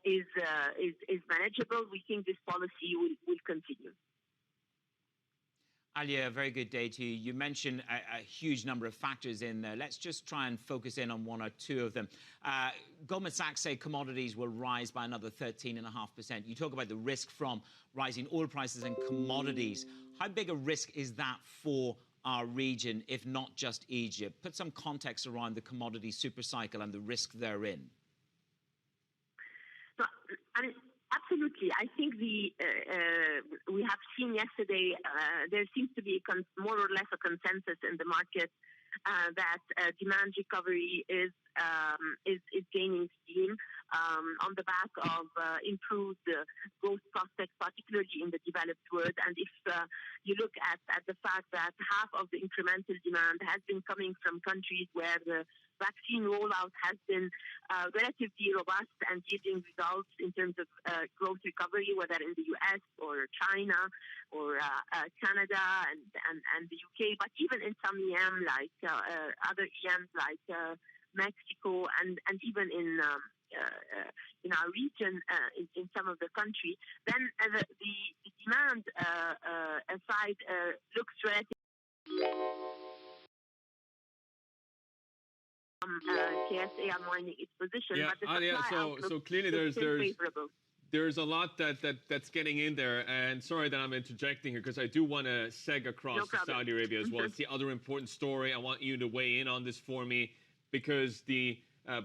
is manageable, we think this policy will continue. Alia, a very good day to you. You mentioned a huge number of factors in there. Let's just try and focus in on one or two of them. Goldman Sachs say commodities will rise by another 13.5%. You talk about the risk from rising oil prices and commodities. How big a risk is that for our region, if not just Egypt? Put some context around the commodity supercycle and the risk therein. Absolutely. I think we have seen yesterday there seems to be more or less a consensus in the market that demand recovery is gaining steam on the back of improved growth prospects, particularly in the developed world. And if you look at the fact that half of the incremental demand has been coming from countries where the vaccine rollout has been relatively robust and yielding results in terms of growth recovery, whether in the US or China or Canada and the UK, but even in some EM like other EMs like Mexico and even in our region, in some of the countries, then the demand side looks relatively. KSA unwinding its position, yeah, but the supply so clearly there's a lot that's getting in there, and sorry that I'm interjecting here because I do want to seg across to Saudi Arabia as well. It's the other important story. I want you to weigh in on this for me because the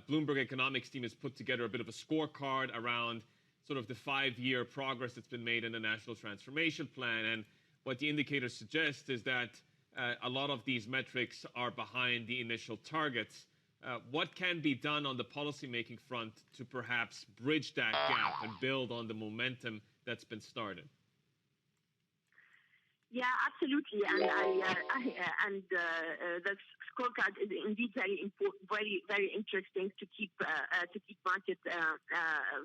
Bloomberg economics team has put together a bit of a scorecard around sort of the 5-year progress that's been made in the National Transformation Plan, and what the indicators suggest is that a lot of these metrics are behind the initial targets. What can be done on the policymaking front to perhaps bridge that gap and build on the momentum that's been started? Yeah, absolutely, and the scorecard is indeed very important, very interesting to keep markets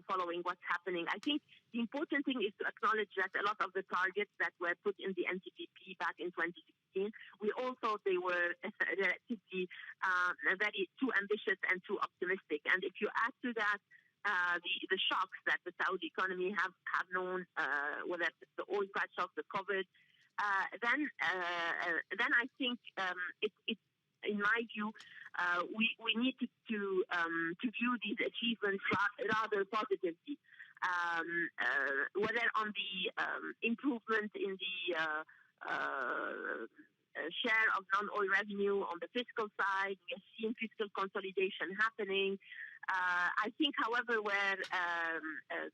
following what's happening. I think the important thing is to acknowledge that a lot of the targets that were put in the NTPP back in 2016, we all thought they were relatively very too ambitious and too optimistic. And if you add to that the shocks that the Saudi economy have known, whether it's the oil price shock, the COVID. Then I think it's in my view we need to view these achievements rather positively. Whether on the improvement in the share of non-oil revenue on the fiscal side, we are seeing fiscal consolidation happening. I think, however, where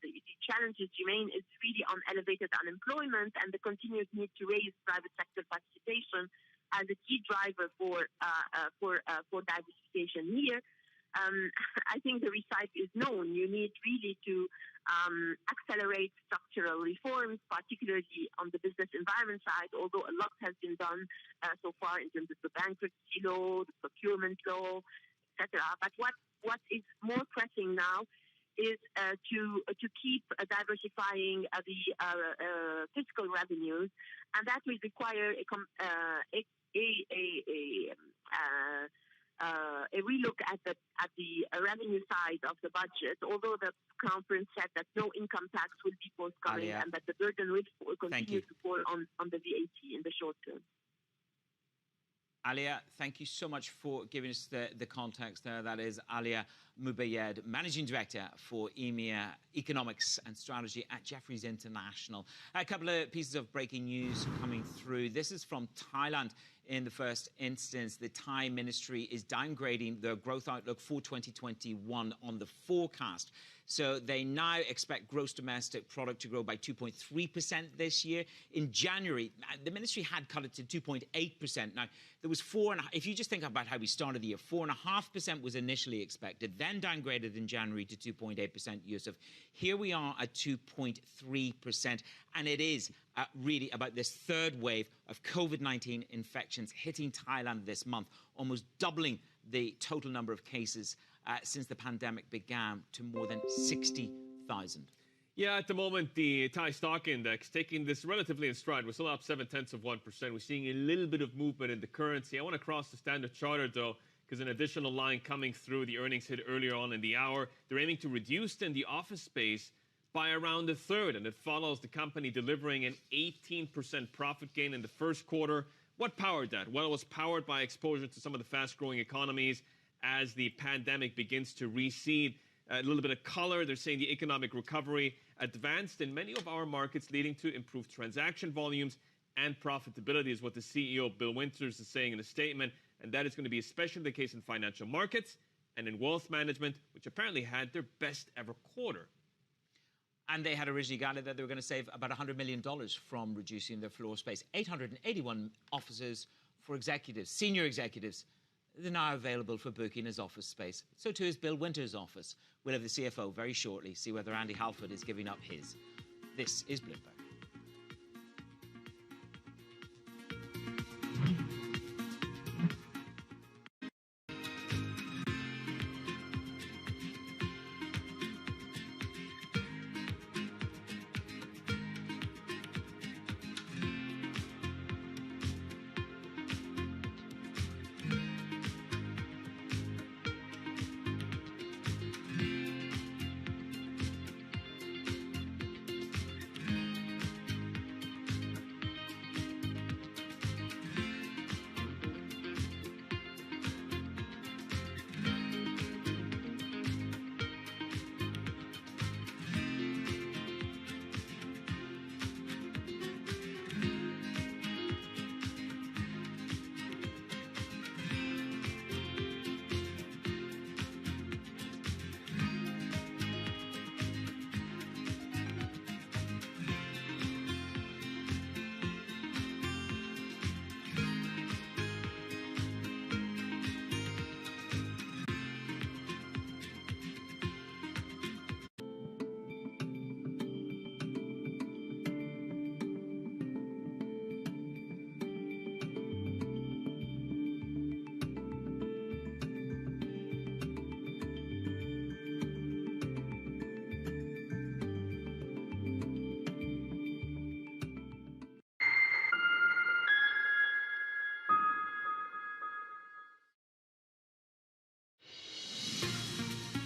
the challenges remain is really on elevated unemployment and the continued need to raise private sector participation as a key driver for diversification here. I think the recipe is known. You need really to accelerate structural reforms, particularly on the business environment side, although a lot has been done so far in terms of the bankruptcy law, the procurement law, etc. But what is more pressing now is to keep diversifying the fiscal revenues, and that will require a relook at the revenue side of the budget. Although the conference said that no income tax will be forthcoming and that the burden will continue to fall on the VAT in the short term. Alia, thank you so much for giving us the context there. That is Alia Mubayed, Managing Director for EMEA Economics and Strategy at Jefferies International. A couple of pieces of breaking news coming through. This is from Thailand. in the first instance. The Thai ministry is downgrading their growth outlook for 2021 on the forecast. So they now expect gross domestic product to grow by 2.3% this year. In January, the ministry had cut it to 2.8%. Now, there was if you just think about how we started the year, 4.5% was initially expected, then downgraded in January to 2.8%, Yusuf. Here we are at 2.3%, and it is really about this third wave of COVID-19 infections hitting Thailand this month, almost doubling the total number of cases since the pandemic began to more than 60,000. Yeah, at the moment, the Thai stock index taking this relatively in stride. We're still up 0.7%. We're seeing a little bit of movement in the currency. I want to cross the Standard Chartered, though, because an additional line coming through. The earnings hit earlier on in the hour. They're aiming to reduce then the office space by around a third, and it follows the company delivering an 18% profit gain in the first quarter. What powered that? Well, it was powered by exposure to some of the fast-growing economies as the pandemic begins to recede. A little bit of color, they're saying the economic recovery advanced in many of our markets, leading to improved transaction volumes and profitability, is what the CEO, Bill Winters, is saying in a statement. And that is going to be especially the case in financial markets and in wealth management, which apparently had their best ever quarter. And they had originally guided that they were going to save about $100 million from reducing their floor space. 881 offices for executives, senior executives. They're now available for booking as office space. So too is Bill Winters' office. We'll have the CFO very shortly, see whether Andy Halford is giving up his. This is Bloomberg.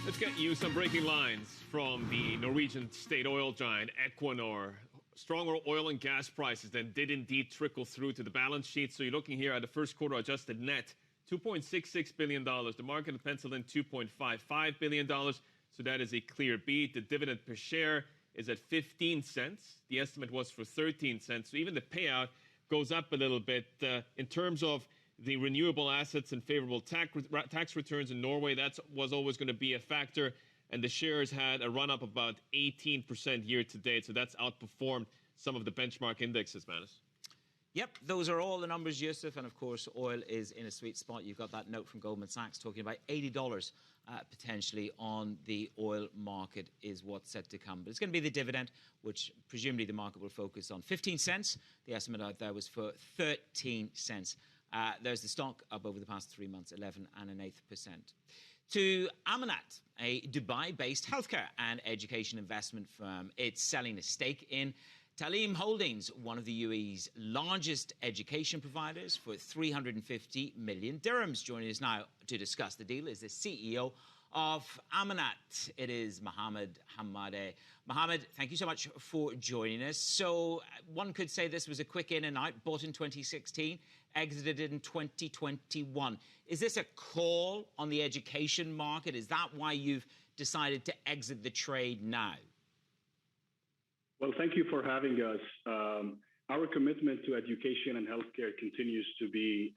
Let's get you some breaking lines from the Norwegian state oil giant Equinor. Stronger oil and gas prices then did indeed trickle through to the balance sheet. So you're looking here at the first quarter adjusted net, $2.66 billion. The market had penciled in $2.55 billion. So that is a clear beat. The dividend per share is at 15 cents. The estimate was for 13 cents. So even the payout goes up a little bit. In terms of the renewable assets and favorable tax returns in Norway, that was always going to be a factor. And the shares had a run-up of about 18% year-to-date. So that's outperformed some of the benchmark indexes, Manus. Yep, those are all the numbers, Yusuf. And, of course, oil is in a sweet spot. You've got that note from Goldman Sachs talking about $80 potentially on the oil market is what's set to come. But it's going to be the dividend, which presumably the market will focus on. 15 cents. The estimate out there was for 13 cents. There's the stock up over the past 3 months, 11.125%. To Amanat, a Dubai-based healthcare and education investment firm. It's selling a stake in Talim Holdings, one of the UAE's largest education providers, for 350 million dirhams. Joining us now to discuss the deal is the CEO of Amanat. It is Mohammed Hamadeh. Mohammed, thank you so much for joining us. So one could say this was a quick in and out, bought in 2016, exited in 2021. Is this a call on the education market? Is that why you've decided to exit the trade now? Well, thank you for having us. Our commitment to education and healthcare continues to be,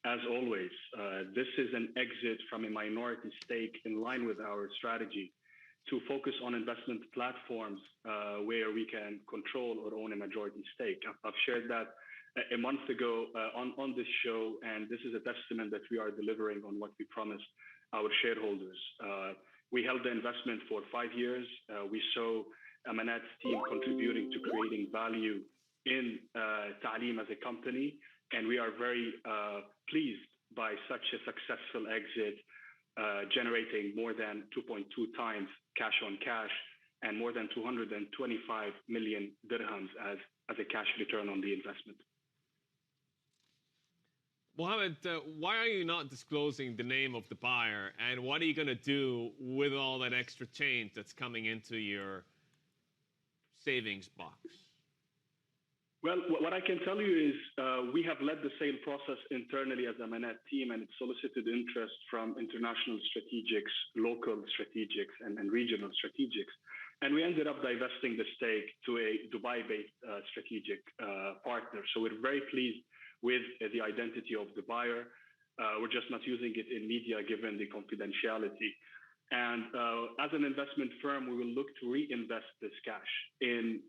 as always, this is an exit from a minority stake in line with our strategy to focus on investment platforms where we can control or own a majority stake. I've shared that a month ago on this show, and this is a testament that we are delivering on what we promised our shareholders. We held the investment for 5 years. We saw Amanat's team contributing to creating value in Ta'aleem as a company, and we are very pleased by such a successful exit, generating more than 2.2 times cash on cash and more than 225 million dirhams as a cash return on the investment. Mohammed, why are you not disclosing the name of the buyer, and what are you going to do with all that extra change that's coming into your savings box? Well, what I can tell you is we have led the sale process internally as Amanat team, and it solicited interest from international strategics, local strategics, and regional strategics. And we ended up divesting the stake to a Dubai-based strategic partner. So we're very pleased with the identity of the buyer. We're just not using it in media given the confidentiality. And as an investment firm, we will look to reinvest this cash in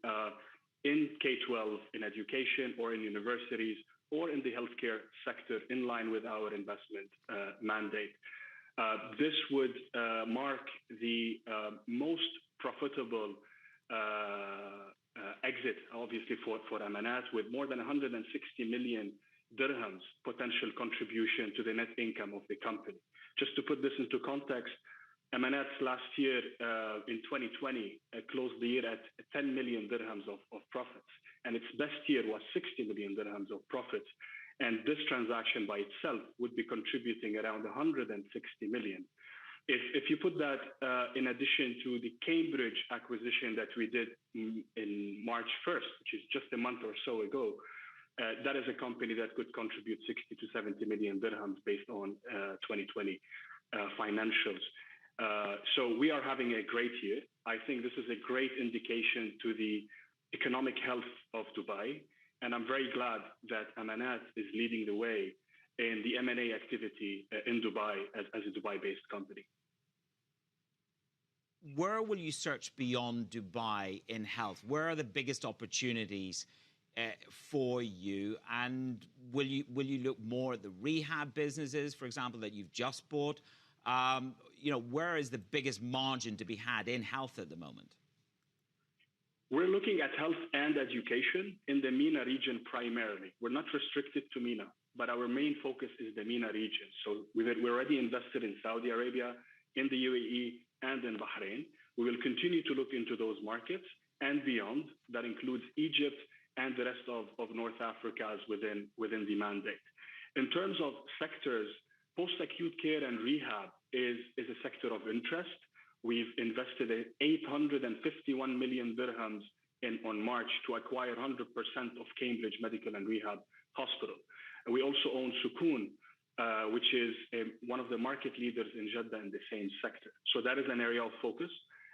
K-12, in education, or in universities, or in the healthcare sector in line with our investment mandate. This would mark the most profitable exit, obviously, for Amanat, with more than 160 million dirhams potential contribution to the net income of the company. Just to put this into context, Amanat's last year in 2020 closed the year at 10 million dirhams of profits, and its best year was 60 million dirhams of profits. And this transaction by itself would be contributing around 160 million. If you put that in addition to the Cambridge acquisition that we did in March 1st, which is just a month or so ago, that is a company that could contribute 60 to 70 million dirhams based on 2020 financials. So we are having a great year. I think this is a great indication to the economic health of Dubai, and I'm very glad that Amanat is leading the way in the M&A activity in Dubai as a Dubai-based company. Where will you search beyond Dubai in health? Where are the biggest opportunities for you? And will you look more at the rehab businesses, for example, that you've just bought? Where is the biggest margin to be had in health at the moment? We're looking at health and education in the MENA region primarily. We're not restricted to MENA, but our main focus is the MENA region. So we're already invested in Saudi Arabia, in the UAE, and in Bahrain. We will continue to look into those markets and beyond. That includes Egypt and the rest of North Africa as within the mandate. In terms of sectors, post-acute care and rehab is a sector of interest. We've invested 851 million dirhams on March to acquire 100% of Cambridge Medical and Rehab Hospital. And we also own Sukoon, which is one of the market leaders in Jeddah in the same sector. So that is an area of focus.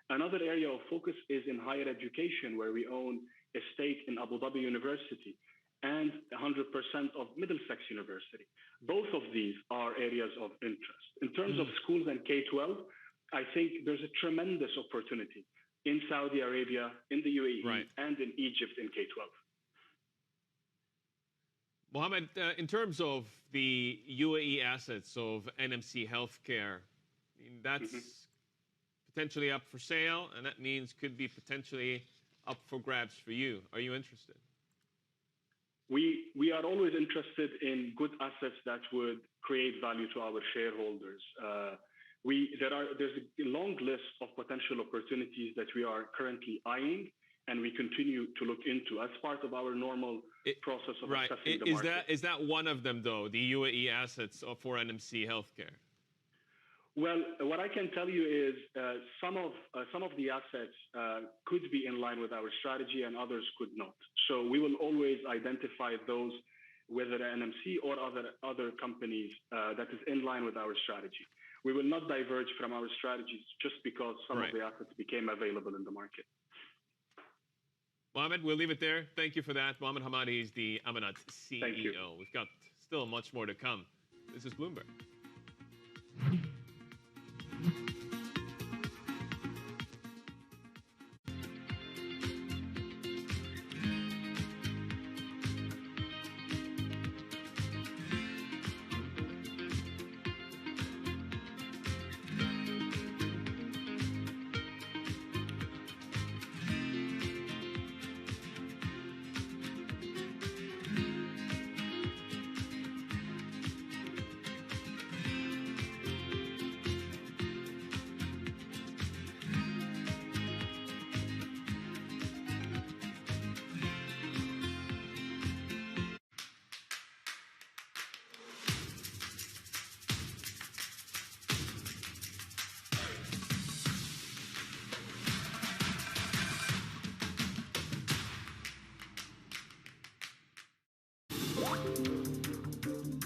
Another area of focus is in higher education, where we own a stake in Abu Dhabi University and 100% of Middlesex University. Both of these are areas of interest. In terms of schools and K-12, I think there's a tremendous opportunity in Saudi Arabia, in the UAE, and in Egypt in K-12. Mohammed, in terms of the UAE assets of NMC Healthcare, that's potentially up for sale, and that means could be potentially up for grabs for you. Are you interested? We are always interested in good assets that would create value to our shareholders. There's a long list of potential opportunities that we are currently eyeing, and we continue to look into as part of our normal process of assessing the market. Is that one of them, though, the UAE assets for NMC Healthcare? Well, what I can tell you is some of the assets could be in line with our strategy and others could not. So we will always identify those, whether NMC or other companies, that is in line with our strategy. We will not diverge from our strategies just because some of the assets became available in the market. Mohammed, we'll leave it there. Thank you for that. Mohammed Hamadi is the Amanat CEO. Thank you. We've got still much more to come. This is Bloomberg.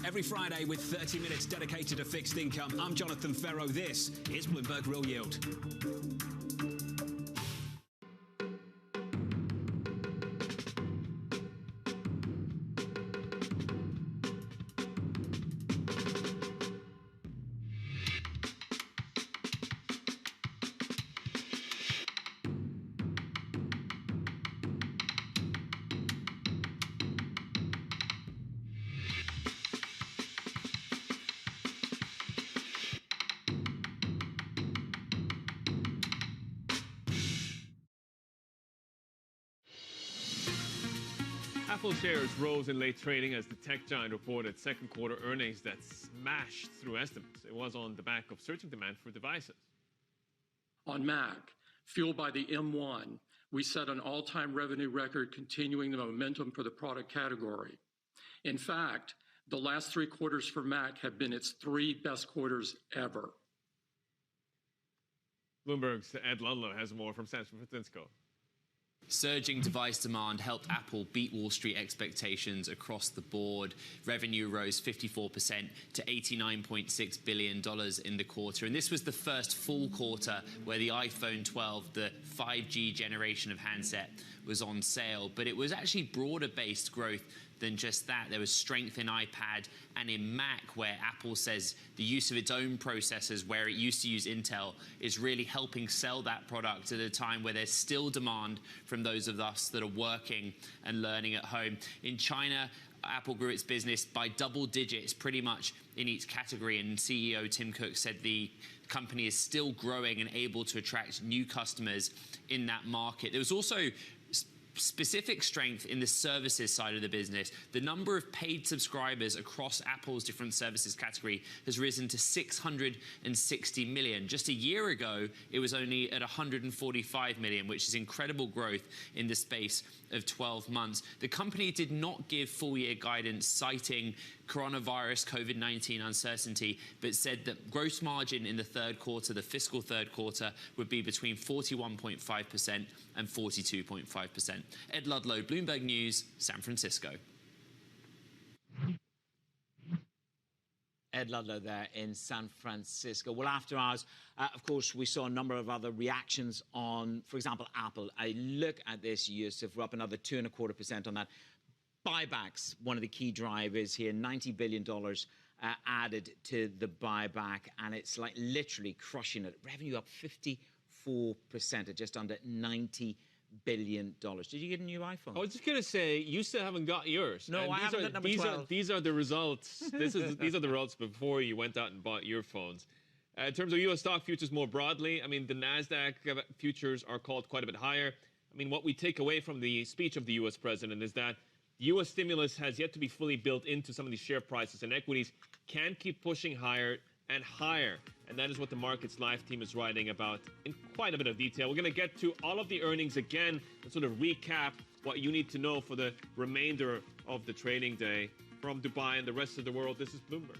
Every Friday with 30 minutes dedicated to fixed income, I'm Jonathan Ferro. This is Bloomberg Real Yield. Apple shares rose in late trading as the tech giant reported second quarter earnings that smashed through estimates. It was on the back of surging demand for devices. On Mac, fueled by the M1, we set an all-time revenue record, continuing the momentum for the product category. In fact, the last 3 quarters for Mac have been its 3 best quarters ever. Bloomberg's Ed Ludlow has more from San Francisco. Surging device demand helped Apple beat Wall Street expectations across the board. Revenue rose 54% to $89.6 billion in the quarter. And this was the first full quarter where the iPhone 12, the 5G generation of handset, was on sale. But it was actually broader-based growth than just that. There was strength in iPad and in Mac, where Apple says the use of its own processors, where it used to use Intel, is really helping sell that product at a time where there's still demand from those of us that are working and learning at home. In China, Apple grew its business by double digits pretty much in each category, and CEO Tim Cook said the company is still growing and able to attract new customers in that market. There was also specific strength in the services side of the business. The number of paid subscribers across Apple's different services category has risen to 660 million. Just a year ago, it was only at 145 million, which is incredible growth in the space of 12 months. The company did not give full-year guidance, citing coronavirus COVID-19 uncertainty, but said that gross margin in the third quarter, the fiscal third quarter, would be between 41.5% and 42.5%. Ed Ludlow, Bloomberg News, San Francisco. Ed Ludlow there in San Francisco. Well, after hours, of course, we saw a number of other reactions on, for example, Apple. I look at this, Yusuf, we're up another 2.25% on that. Buybacks, one of the key drivers here, $90 billion added to the buyback, and it's like literally crushing it. Revenue up 54% at just under $90 billion. Did you get a new iPhone? I was just going to say, you still haven't got yours. No, I haven't got number 12. These are the results. These are the results before you went out and bought your phones. In terms of U.S. stock futures more broadly, I mean, the NASDAQ futures are called quite a bit higher. I mean, what we take away from the speech of the U.S. president is that U.S. stimulus has yet to be fully built into some of these share prices, and equities can keep pushing higher and higher. And that is what the Markets Live team is writing about in quite a bit of detail. We're going to get to all of the earnings again and sort of recap what you need to know for the remainder of the trading day. From Dubai and the rest of the world, this is Bloomberg.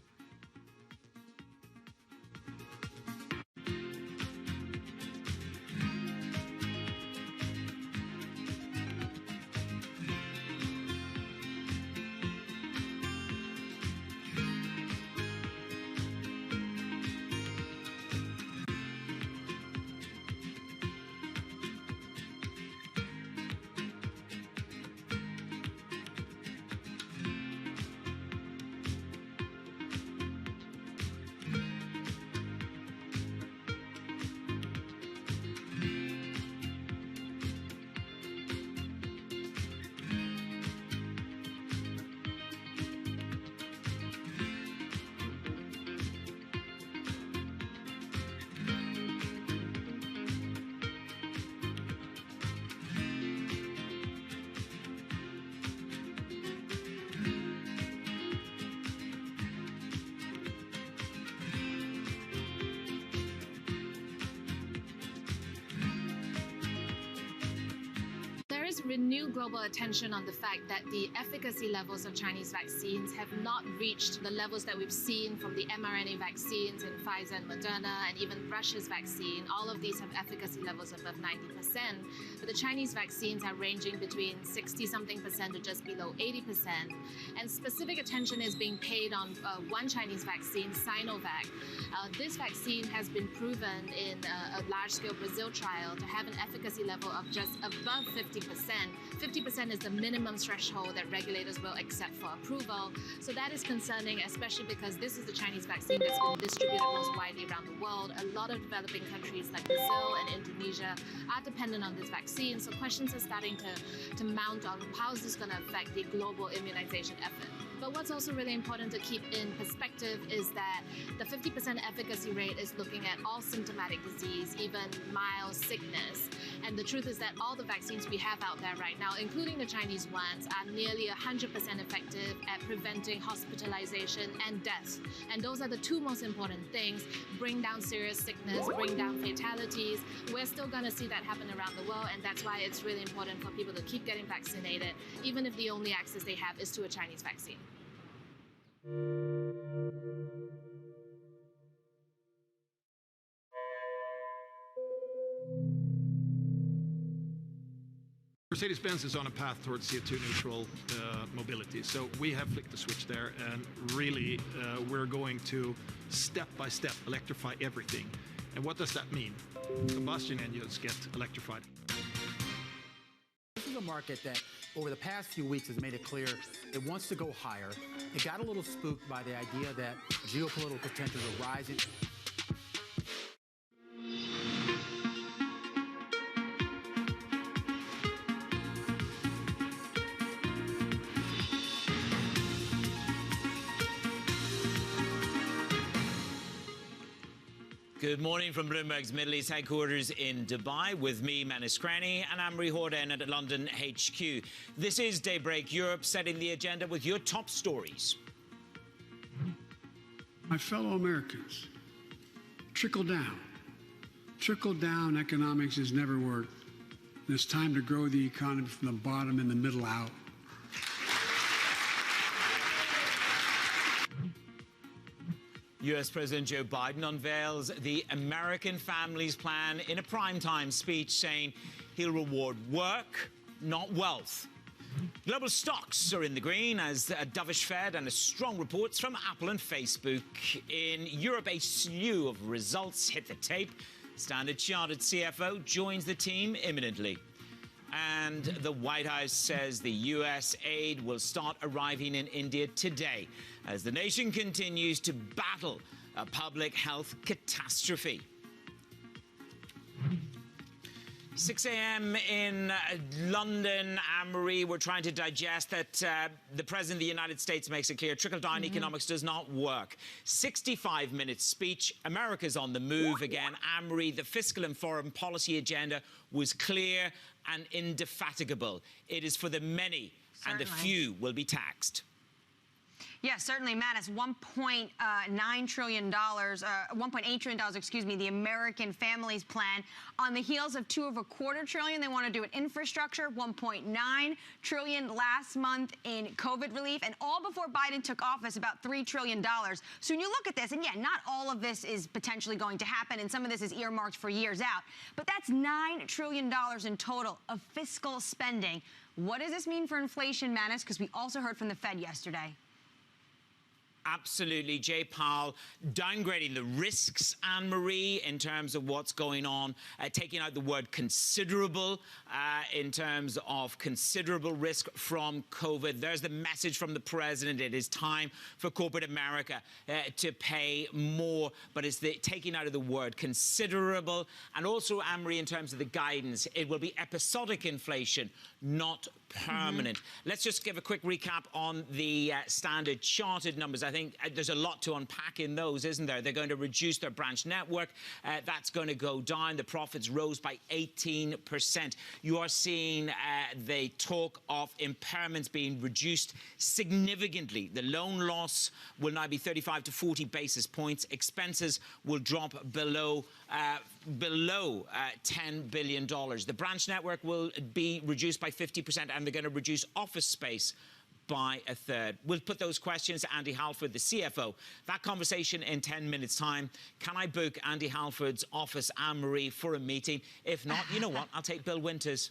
is renewed global attention on the fact that the efficacy levels of Chinese vaccines have not reached the levels that we've seen from the mRNA vaccines in Pfizer and Moderna, and even Russia's vaccine. All of these have efficacy levels above 90%, but the Chinese vaccines are ranging between 60-something% to just below 80%. And specific attention is being paid on one Chinese vaccine, Sinovac. This vaccine has been proven in a large-scale Brazil trial to have an efficacy level of just above 50%. 50% is the minimum threshold that regulators will accept for approval. So that is concerning, especially because this is the Chinese vaccine that's been distributed most widely around the world. A lot of developing countries like Brazil and Indonesia are dependent on this vaccine. So questions are starting to mount on how is this going to affect the global immunization effort. But what's also really important to keep in perspective is that the 50% efficacy rate is looking at all symptomatic disease, even mild sickness. And the truth is that all the vaccines we have out there right now, including the Chinese ones, are nearly 100% effective at preventing hospitalization and death. And those are the two most important things: bring down serious sickness, bring down fatalities. We're still going to see that happen around the world, and that's why it's really important for people to keep getting vaccinated, even if the only access they have is to a Chinese vaccine. Mercedes-Benz is on a path towards CO2 neutral mobility. So we have flicked the switch there, and really we're going to step by step electrify everything. And what does that mean? Combustion engines get electrified. This is a market that over the past few weeks has made it clear it wants to go higher. It got a little spooked by the idea that geopolitical tensions are rising. Good morning from Bloomberg's Middle East headquarters in Dubai, with me, Manus Krani, and Anne-Marie Horden at London HQ. This is Daybreak Europe, setting the agenda with your top stories. My fellow Americans, trickle down. Trickle down economics has never worked. And it's time to grow the economy from the bottom and the middle out. U.S. President Joe Biden unveils the American Families Plan in a primetime speech, saying he'll reward work, not wealth. Global stocks are in the green as a dovish Fed and strong reports from Apple and Facebook. In Europe, a slew of results hit the tape. Standard Chartered CFO joins the team imminently. And the White House says the U.S. aid will start arriving in India today as the nation continues to battle a public health catastrophe. 6 a.m. in London, Anne-Marie, we're trying to digest that the President of the United States makes it clear trickle-down economics does not work. 65-minute speech, America's on the move again. Anne-Marie, the fiscal and foreign policy agenda was clear and indefatigable. It is for the many, and the few will be taxed. Yes, certainly, Manus. $1.9 trillion, $1.8 trillion, excuse me, the American Families Plan. On the heels of $2.25 trillion, they want to do an infrastructure, $1.9 trillion last month in COVID relief, and all before Biden took office, about $3 trillion. So when you look at this, and yeah, not all of this is potentially going to happen, and some of this is earmarked for years out, but that's $9 trillion in total of fiscal spending. What does this mean for inflation, Manus? Because we also heard from the Fed yesterday. Absolutely. Jay Powell downgrading the risks, Anne-Marie, in terms of what's going on, taking out the word considerable in terms of considerable risk from COVID. There's the message from the president. It is time for corporate America to pay more, but it's the taking out of the word considerable. And also, Anne-Marie, in terms of the guidance, it will be episodic inflation, not permanent. Let's just give a quick recap on the Standard Chartered numbers. I think there's a lot to unpack in those, isn't there? They're going to reduce their branch network. That's going to go down. The profits rose by 18%. You are seeing the talk of impairments being reduced significantly. The loan loss will now be 35 to 40 basis points. Expenses will drop below $10 billion. The branch network will be reduced by 50%, and they're going to reduce office space by a third. We'll put those questions to Andy Halford, the CFO. That conversation in 10 minutes' time. Can I book Andy Halford's office, Anne-Marie, for a meeting? If not, you know what? I'll take Bill Winters.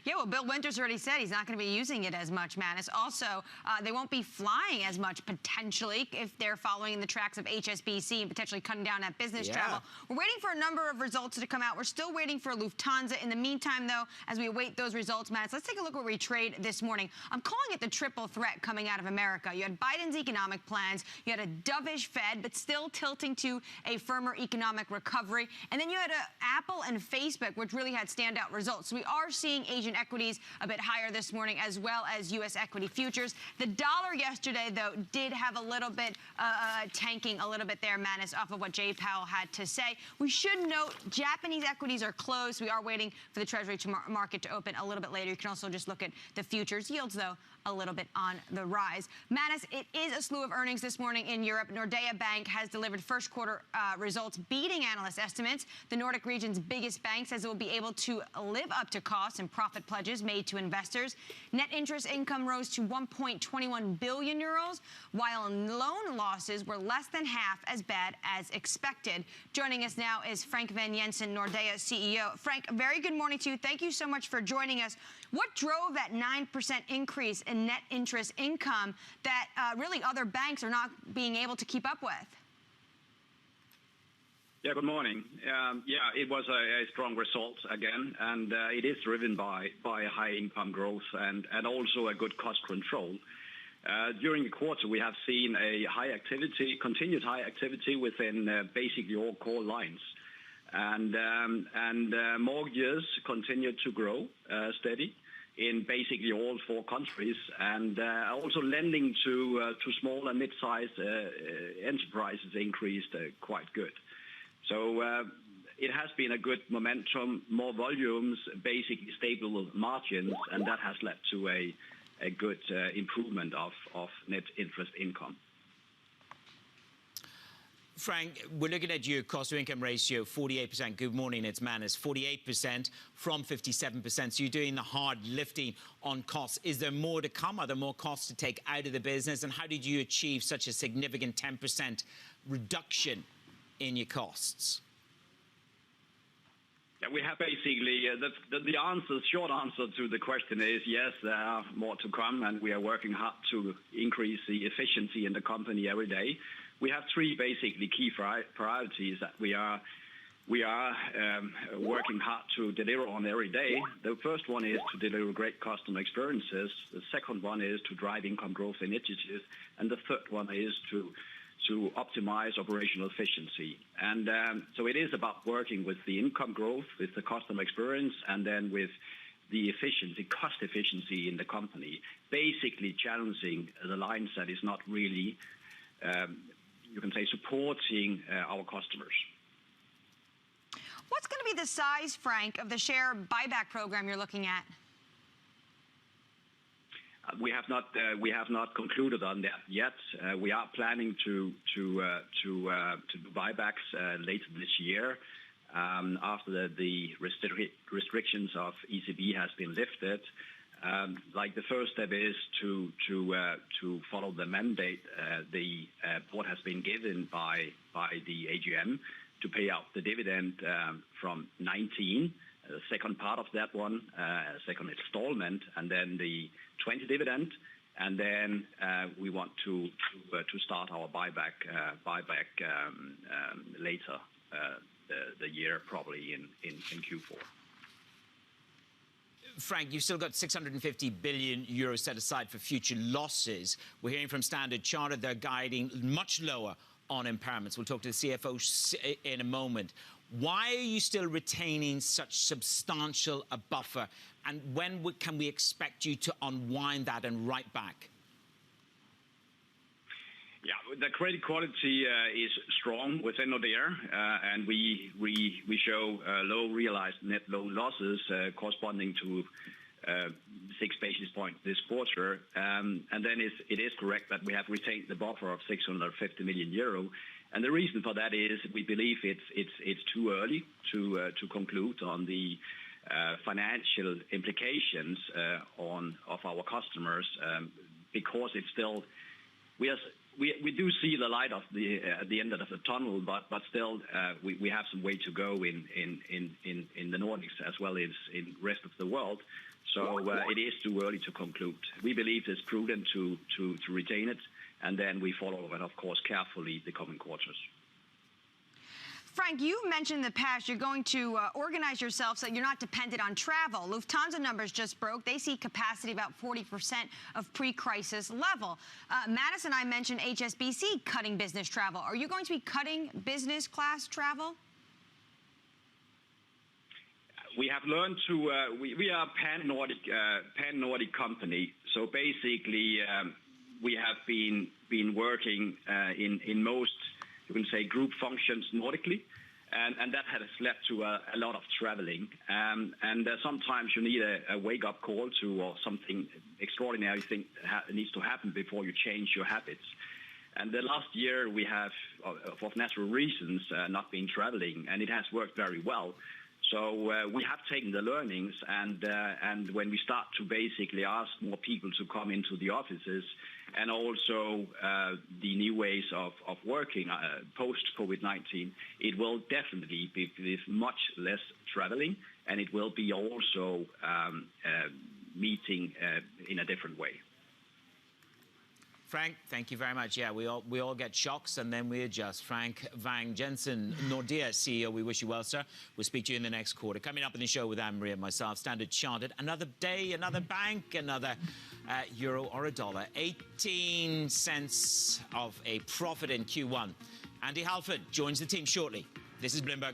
Yeah, well, Bill Winters already said he's not going to be using it as much, Manus. Also, they won't be flying as much, potentially, if they're following in the tracks of HSBC and potentially cutting down that business travel. We're waiting for a number of results to come out. We're still waiting for Lufthansa. In the meantime, though, as we await those results, Manus, let's take a look at where we trade this morning. I'm calling it the triple threat coming out of America. You had Biden's economic plans. You had a dovish Fed, but still tilting to a firmer economic recovery. And then you had Apple and Facebook, which really had standout results. So we are seeing Asian equities a bit higher this morning, as well as U.S. equity futures. The dollar yesterday, though, did have a little bit tanking a little bit there, Manus, off of what Jay Powell had to say. We should note Japanese equities are closed. We are waiting for the Treasury market to open a little bit later. You can also just look at the futures yields, though, a little bit on the rise. Manus, it is a slew of earnings this morning in Europe. Nordea Bank has delivered first quarter results beating analyst estimates. The Nordic region's biggest bank says it will be able to live up to costs and profit pledges made to investors. Net interest income rose to 1.21 billion euros, while loan losses were less than half as bad as expected. Joining us now is Frank van Jensen, Nordea CEO. Frank, a very good morning to you. Thank you so much for joining us. What drove that 9% increase in net interest income that really other banks are not being able to keep up with? Yeah, good morning. It was a strong result again, and it is driven by high income growth and also a good cost control. During the quarter, we have seen a continued high activity within basically all core lines. And mortgages continued to grow steady in basically all four countries, and also lending to small and mid-sized enterprises increased quite good. So it has been a good momentum, more volumes, basically stable margins, and that has led to a good improvement of net interest income. Frank, we're looking at your cost-to-income ratio, 48%. Good morning, it's Manus. 48% from 57%. So you're doing the hard lifting on costs. Is there more to come? Are there more costs to take out of the business? And how did you achieve such a significant 10% reduction in your costs? Yeah, we have basically, the short answer to the question is yes, there are more to come, and we are working hard to increase the efficiency in the company every day. We have three basically key priorities that we are working hard to deliver on every day. The first one is to deliver great customer experiences. The second one is to drive income growth initiatives. And the third one is to optimize operational efficiency. And so it is about working with the income growth, with the customer experience, and then with the efficiency, cost efficiency in the company, basically challenging the lines that is not really you can say, supporting our customers. What's going to be the size, Frank, of the share buyback program you're looking at? We have not concluded on that yet. We are planning to do buybacks later this year after the restrictions of ECB has been lifted. Like the first step is to follow the mandate what has been given by the AGM to pay out the dividend from 19, the second part of that one, second installment, and then the 20 dividend, and then we want to start our buyback later the year, probably in Q4. Frank, you've still got 650 billion euros set aside for future losses. We're hearing from Standard Chartered they're guiding much lower on impairments. We'll talk to the CFO in a moment. Why are you still retaining such substantial a buffer? And when can we expect you to unwind that and write back? Yeah, the credit quality is strong within Nordea, and we show low realized net loan losses corresponding to 6 basis points this quarter. And then it is correct that we have retained the buffer of 650 million euro. And the reason for that is we believe it's too early to conclude on the financial implications of our customers because it's still we do see the light of at the end of the tunnel, but still we have some way to go in the Nordics as well as in the rest of the world. So it is too early to conclude. We believe it's prudent to retain it, and then we follow it, of course, carefully the coming quarters. Frank, you mentioned in the past you're going to organize yourself so that you're not dependent on travel. Lufthansa numbers just broke. They see capacity about 40% of pre-crisis level. Mattis and I mentioned HSBC cutting business travel. Are you going to be cutting business class travel? We have learned to, we are a pan-Nordic company. So basically, we have been working in most, you can say, group functions Nordically, and that has led to a lot of traveling. And sometimes you need a wake-up call or something extraordinary needs to happen before you change your habits. And the last year we have, for natural reasons, not been traveling, and it has worked very well. So we have taken the learnings, and when we start to basically ask more people to come into the offices, and also the new ways of working post-COVID-19, it will definitely be with much less traveling, and it will be also meeting in a different way. Frank, thank you very much. Yeah, we all get shocks and then we adjust. Frank Vang Jensen, Nordea CEO, we wish you well, sir. We'll speak to you in the next quarter. Coming up in the show with Anne-Marie and myself, Standard Chartered, another day, another bank, another euro or a dollar. 18 cents of a profit in Q1. Andy Halford joins the team shortly. This is Bloomberg.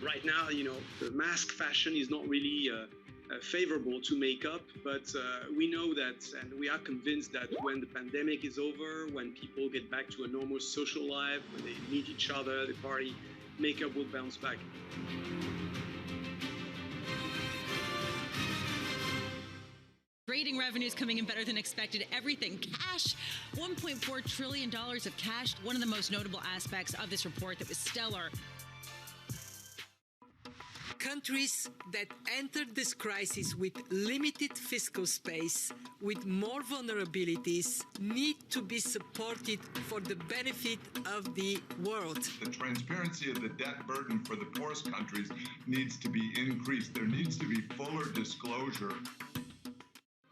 Right now, you know, the mask fashion is not really favorable to makeup, but we know that, and we are convinced that when the pandemic is over, when people get back to a normal social life, when they meet each other, they party, makeup will bounce back. Trading revenues coming in better than expected. Everything cash, $1.4 trillion of cash. One of the most notable aspects of this report that was stellar. Countries that entered this crisis with limited fiscal space, with more vulnerabilities, need to be supported for the benefit of the world. The transparency of the debt burden for the poorest countries needs to be increased. There needs to be fuller disclosure.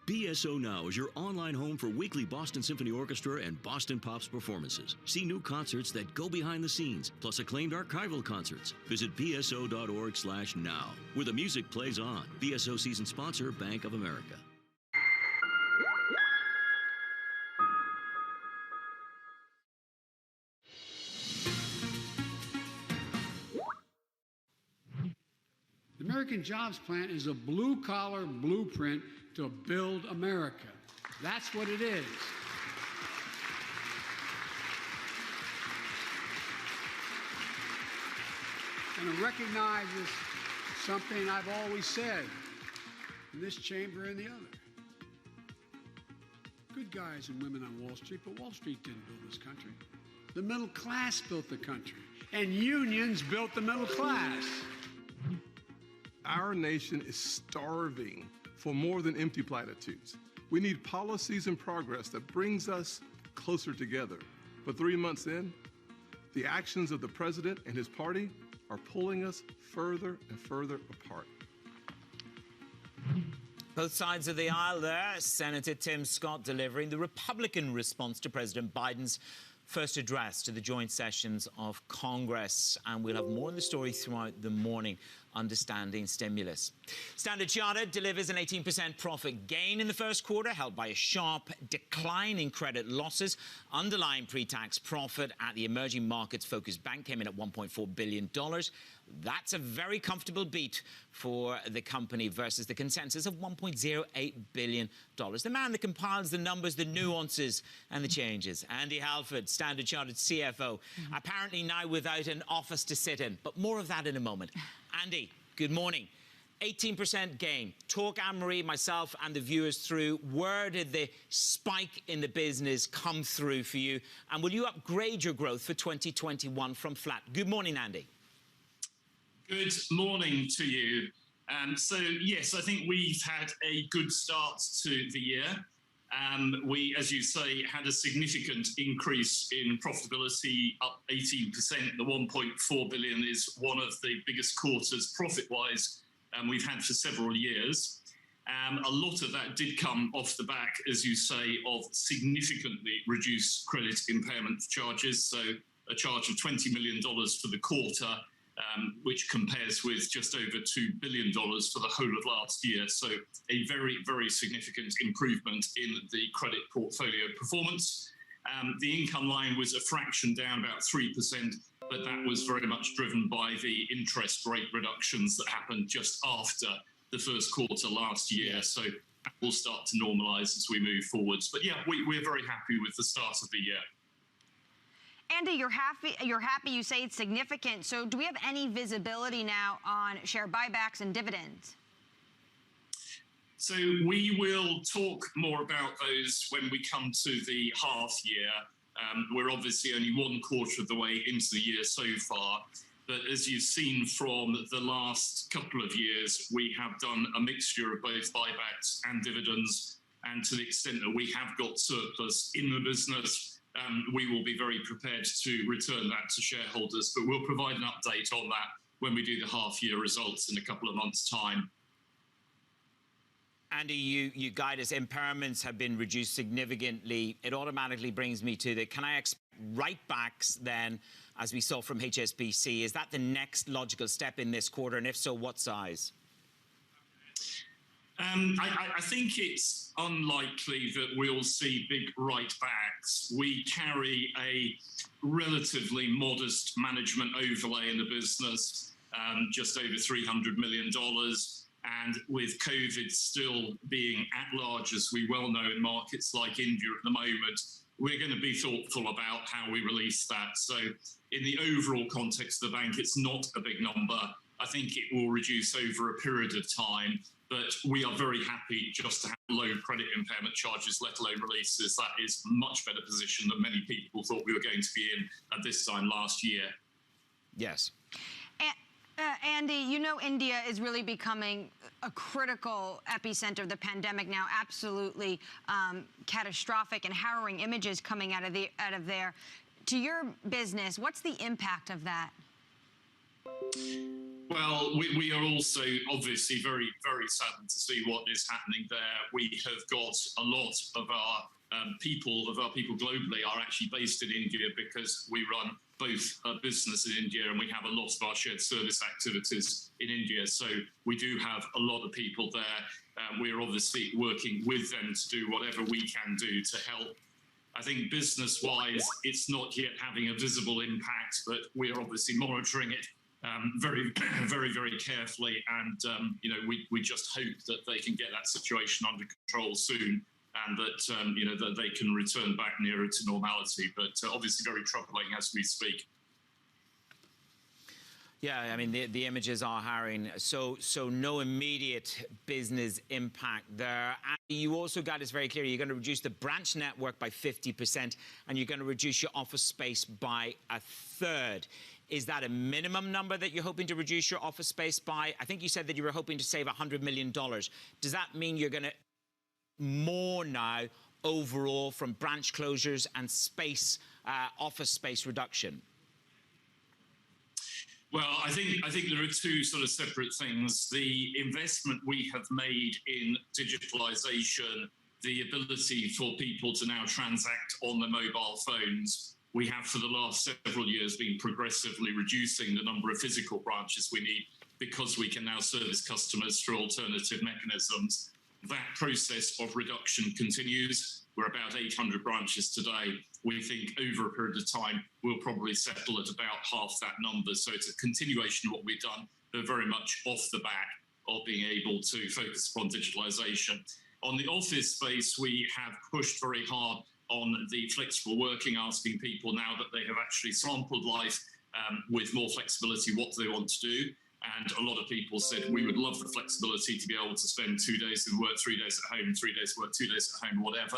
BSO Now is your online home for weekly Boston Symphony Orchestra and Boston Pops performances. See new concerts that go behind the scenes, plus acclaimed archival concerts. Visit bso.org/now, where the music plays on. BSO season sponsor, Bank of America. The American Jobs Plan is a blue-collar blueprint to build America. That's what it is. And it recognizes something I've always said. in this chamber and the other. Good guys and women on Wall Street, but Wall Street didn't build this country. The middle class built the country, and unions built the middle class. Our nation is starving for more than empty platitudes. We need policies and progress that brings us closer together. But 3 months in, the actions of the president and his party are pulling us further and further apart. Both sides of the aisle there. Senator Tim Scott delivering the Republican response to President Biden's first address to the joint sessions of Congress. And we'll have more on the story throughout the morning, understanding stimulus. Standard Chartered delivers an 18% profit gain in the first quarter, helped by a sharp decline in credit losses. Underlying pre-tax profit at the emerging markets-focused bank came in at $1.4 billion. That's a very comfortable beat for the company versus the consensus of $1.08 billion. The man that compiles the numbers, the nuances and the changes. Andy Halford, Standard Chartered CFO, apparently now without an office to sit in. But more of that in a moment. Andy, good morning. 18% gain. Talk Anne-Marie, myself and the viewers through where did the spike in the business come through for you? And will you upgrade your growth for 2021 from flat? Good morning, Andy. Good morning to you. So, yes, I think we've had a good start to the year. We, as you say, had a significant increase in profitability, up 18%. The $1.4 billion is one of the biggest quarters profit-wise we've had for several years. A lot of that did come off the back, as you say, of significantly reduced credit impairment charges. So a charge of $20 million for the quarter, which compares with just over $2 billion for the whole of last year. So a very, very significant improvement in the credit portfolio performance. The income line was a fraction down, about 3%, but that was very much driven by the interest rate reductions that happened just after the first quarter last year. So that will start to normalise as we move forwards. But yeah, we're very happy with the start of the year. Andy, you're happy. You say it's significant. So do we have any visibility now on share buybacks and dividends? So we will talk more about those when we come to the half year. We're obviously only one quarter of the way into the year so far. But as you've seen from the last couple of years, we have done a mixture of both buybacks and dividends. And to the extent that we have got surplus in the business, we will be very prepared to return that to shareholders. But we'll provide an update on that when we do the half-year results in a couple of months' time. Andy, you guide us. Impairments have been reduced significantly. It automatically brings me to can I expect write-backs then, as we saw from HSBC? Is that the next logical step in this quarter? And if so, what size? I think it's unlikely that we'll see big write-backs. We carry a relatively modest management overlay in the business, just over $300 million. And with COVID still being at large, as we well know in markets like India at the moment, we're going to be thoughtful about how we release that. So in the overall context of the bank, it's not a big number. I think it will reduce over a period of time. But we are very happy just to have low credit impairment charges, let alone releases. That is a much better position than many people thought we were going to be in at this time last year. Yes. Andy, you know India is really becoming a critical epicenter of the pandemic now, absolutely catastrophic and harrowing images coming out of there. To your business, what's the impact of that? Well, we are also obviously very, very saddened to see what is happening there. We have got a lot of our people globally are actually based in India because we run both a business in India and we have a lot of our shared service activities in India. So we do have a lot of people there. We're obviously working with them to do whatever we can do to help. I think business-wise, it's not yet having a visible impact, but we're obviously monitoring it very, very, very carefully. And, we just hope that they can get that situation under control soon and that, that they can return back nearer to normality. But obviously very troubling as we speak. Yeah, I mean, the images are harrowing. So no immediate business impact there. And you also got this very clear. You're going to reduce the branch network by 50%, and you're going to reduce your office space by a third. Is that a minimum number that you're hoping to reduce your office space by? I think you said that you were hoping to save $100 million. Does that mean you're going to more now overall from branch closures and space, office space reduction? Well, I think there are two sort of separate things. The investment we have made in digitalization, the ability for people to now transact on their mobile phones. We have for the last several years been progressively reducing the number of physical branches we need because we can now service customers through alternative mechanisms. That process of reduction continues. We're about 800 branches today. We think over a period of time, we'll probably settle at about half that number. So it's a continuation of what we've done, but very much off the back of being able to focus upon digitalization. On the office space, we have pushed very hard on the flexible working, asking people now that they have actually sampled life with more flexibility, what do they want to do? And a lot of people said, we would love the flexibility to be able to spend 2 days in work, 3 days at home, 3 days work, 2 days at home, whatever.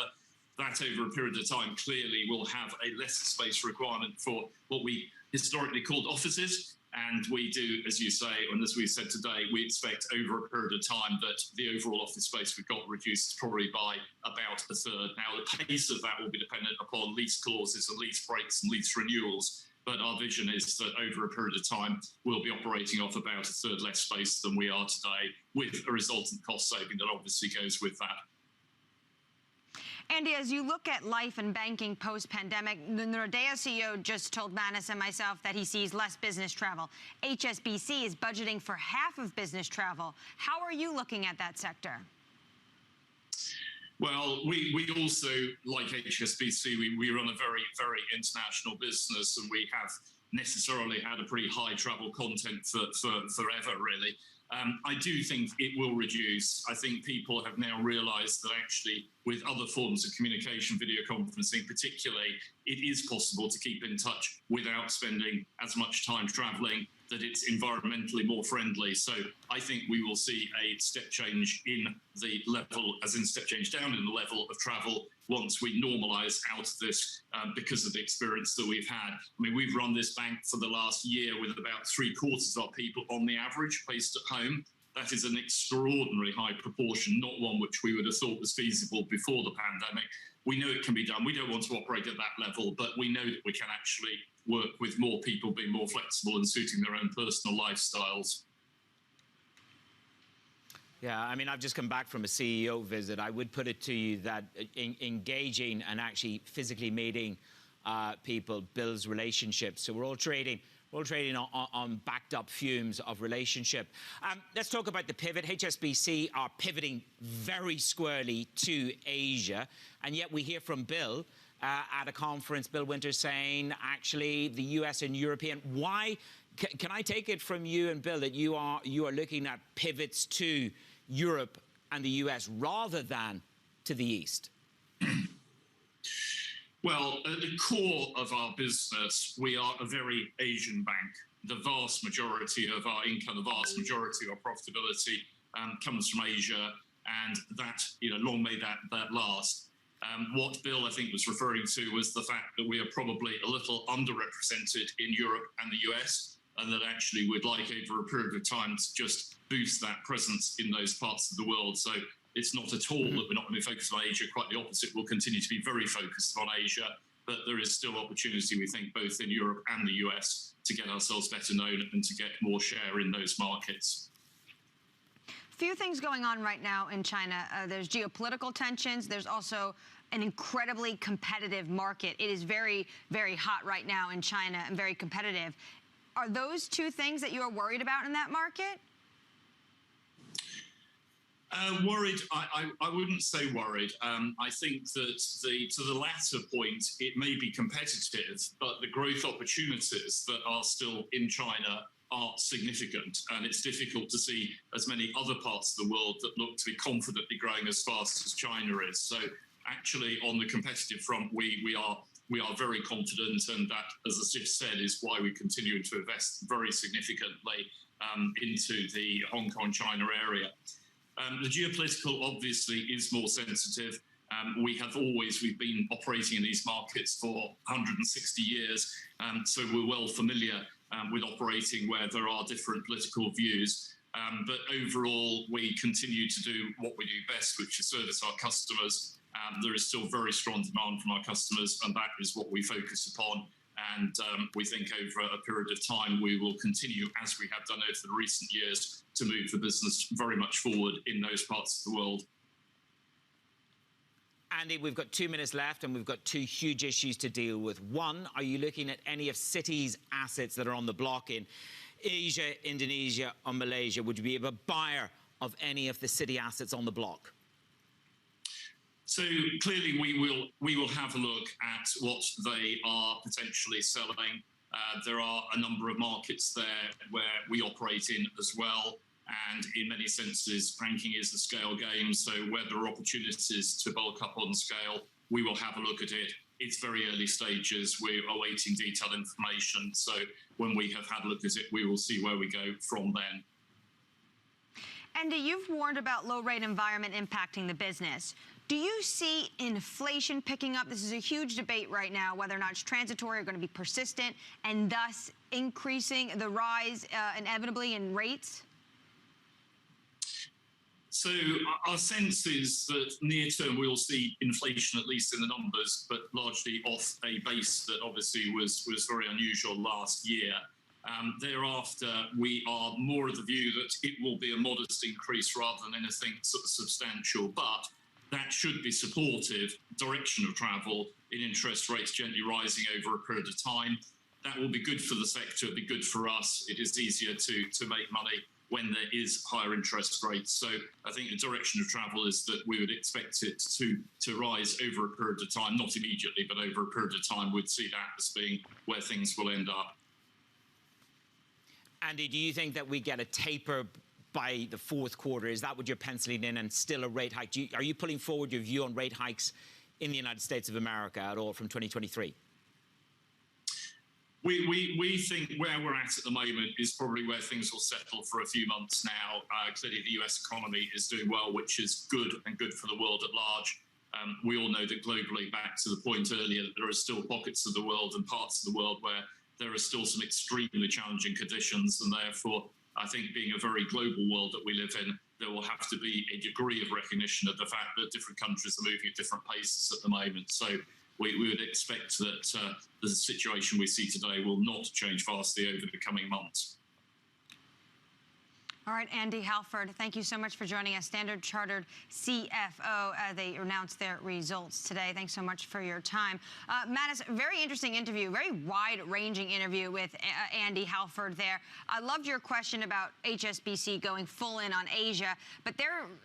That over a period of time clearly will have a less space requirement for what we historically called offices. And we do, as you say, and as we said today, we expect over a period of time that the overall office space we've got reduced probably by about a third. Now, the pace of that will be dependent upon lease clauses and lease breaks and lease renewals. But our vision is that over a period of time, we'll be operating off about a third less space than we are today, with a resultant cost saving that obviously goes with that. Andy, as you look at life and banking post-pandemic, the Nordea CEO just told Manus and myself that he sees less business travel. HSBC is budgeting for half of business travel. How are you looking at that sector? Well, we also, like HSBC, we run a very, very international business, and we have necessarily had a pretty high travel content for forever, really. I do think it will reduce. I think people have now realized that actually with other forms of communication, video conferencing particularly, it is possible to keep in touch without spending as much time traveling, that it's environmentally more friendly. So I think we will see a step change in the level, as in step change down in the level of travel once we normalise out of this because of the experience that we've had. I mean, we've run this bank for the last year with about 3/4 of our people on the average based at home. That is an extraordinarily high proportion, not one which we would have thought was feasible before the pandemic. We know it can be done. We don't want to operate at that level, but we know that we can actually work with more people being more flexible and suiting their own personal lifestyles. Yeah, I mean, I've just come back from a CEO visit. I would put it to you that engaging and actually physically meeting people builds relationships. So we're all trading on backed up fumes of relationship. Let's talk about the pivot. HSBC are pivoting very squarely to Asia, and yet we hear from Bill at a conference, Bill Winters, saying actually the US and European. Why? Can I take it from you and Bill that you are looking at pivots to Europe and the US rather than to the East? Well, at the core of our business, we are a very Asian bank. The vast majority of our income, the vast majority of our profitability comes from Asia, and that, long may that last. What Bill, I think, was referring to was the fact that we are probably a little underrepresented in Europe and the US, and that actually we'd like over a period of time to just boost that presence in those parts of the world. So it's not at all that we're not going to be focused on Asia. Quite the opposite. We'll continue to be very focused on Asia, but there is still opportunity, we think, both in Europe and the US to get ourselves better known and to get more share in those markets. Few things going on right now in China. There's geopolitical tensions. There's also an incredibly competitive market. It is very, very hot right now in China and very competitive. Are those two things that you are worried about in that market? Worried, I wouldn't say worried. I think that to the latter point, it may be competitive, but the growth opportunities that are still in China are significant, and it's difficult to see as many other parts of the world that look to be confidently growing as fast as China is. So actually, on the competitive front, we are we are very confident, and that, as I just said, is why we continue to invest very significantly into the Hong Kong-China area. The geopolitical obviously is more sensitive. We've been operating in these markets for 160 years, so we're well familiar with operating where there are different political views. But overall, we continue to do what we do best, which is service our customers. There is still very strong demand from our customers, and that is what we focus upon. And we think over a period of time, we will continue, as we have done over the recent years, to move the business very much forward in those parts of the world. Andy, we've got 2 minutes left, and we've got two huge issues to deal with. One, are you looking at any of Citi's assets that are on the block in Asia, Indonesia, or Malaysia? Would you be a buyer of any of the Citi assets on the block? So clearly, we will have a look at what they are potentially selling. There are a number of markets there where we operate in as well, and in many senses, banking is a scale game. So where there are opportunities to bulk up on scale, we will have a look at it. It's very early stages. We're awaiting detailed information. So when we have had a look at it, we will see where we go from then. Andy, you've warned about low-rate environment impacting the business. Do you see inflation picking up? This is a huge debate right now, whether or not it's transitory or going to be persistent, and thus increasing the rise inevitably in rates? So our sense is that near term we'll see inflation, at least in the numbers, but largely off a base that obviously was very unusual last year. Thereafter, we are more of the view that it will be a modest increase rather than anything sort of substantial, but that should be supportive direction of travel in interest rates gently rising over a period of time. That will be good for the sector, it'll be good for us. It is easier to make money when there is higher interest rates. So I think the direction of travel is that we would expect it to rise over a period of time, not immediately, but over a period of time. We'd see that as being where things will end up. Andy, do you think that we get a taper by the fourth quarter? Is that what you're penciling in, and still a rate hike? Are you pulling forward your view on rate hikes in the United States of America at all from 2023? We think where we're at the moment is probably where things will settle for a few months now. Clearly, the US economy is doing well, which is good and good for the world at large. We all know that globally, back to the point earlier, that there are still pockets of the world and parts of the world where there are still some extremely challenging conditions, and therefore, I think being a very global world that we live in, there will have to be a degree of recognition of the fact that different countries are moving at different paces at the moment. So we would expect that the situation we see today will not change vastly over the coming months. All right, Andy Halford, thank you so much for joining us. Standard Chartered CFO, they announced their results today. Thanks so much for your time. Mattis, very interesting interview, very wide-ranging interview with Andy Halford there. I loved your question about HSBC going full in on Asia, but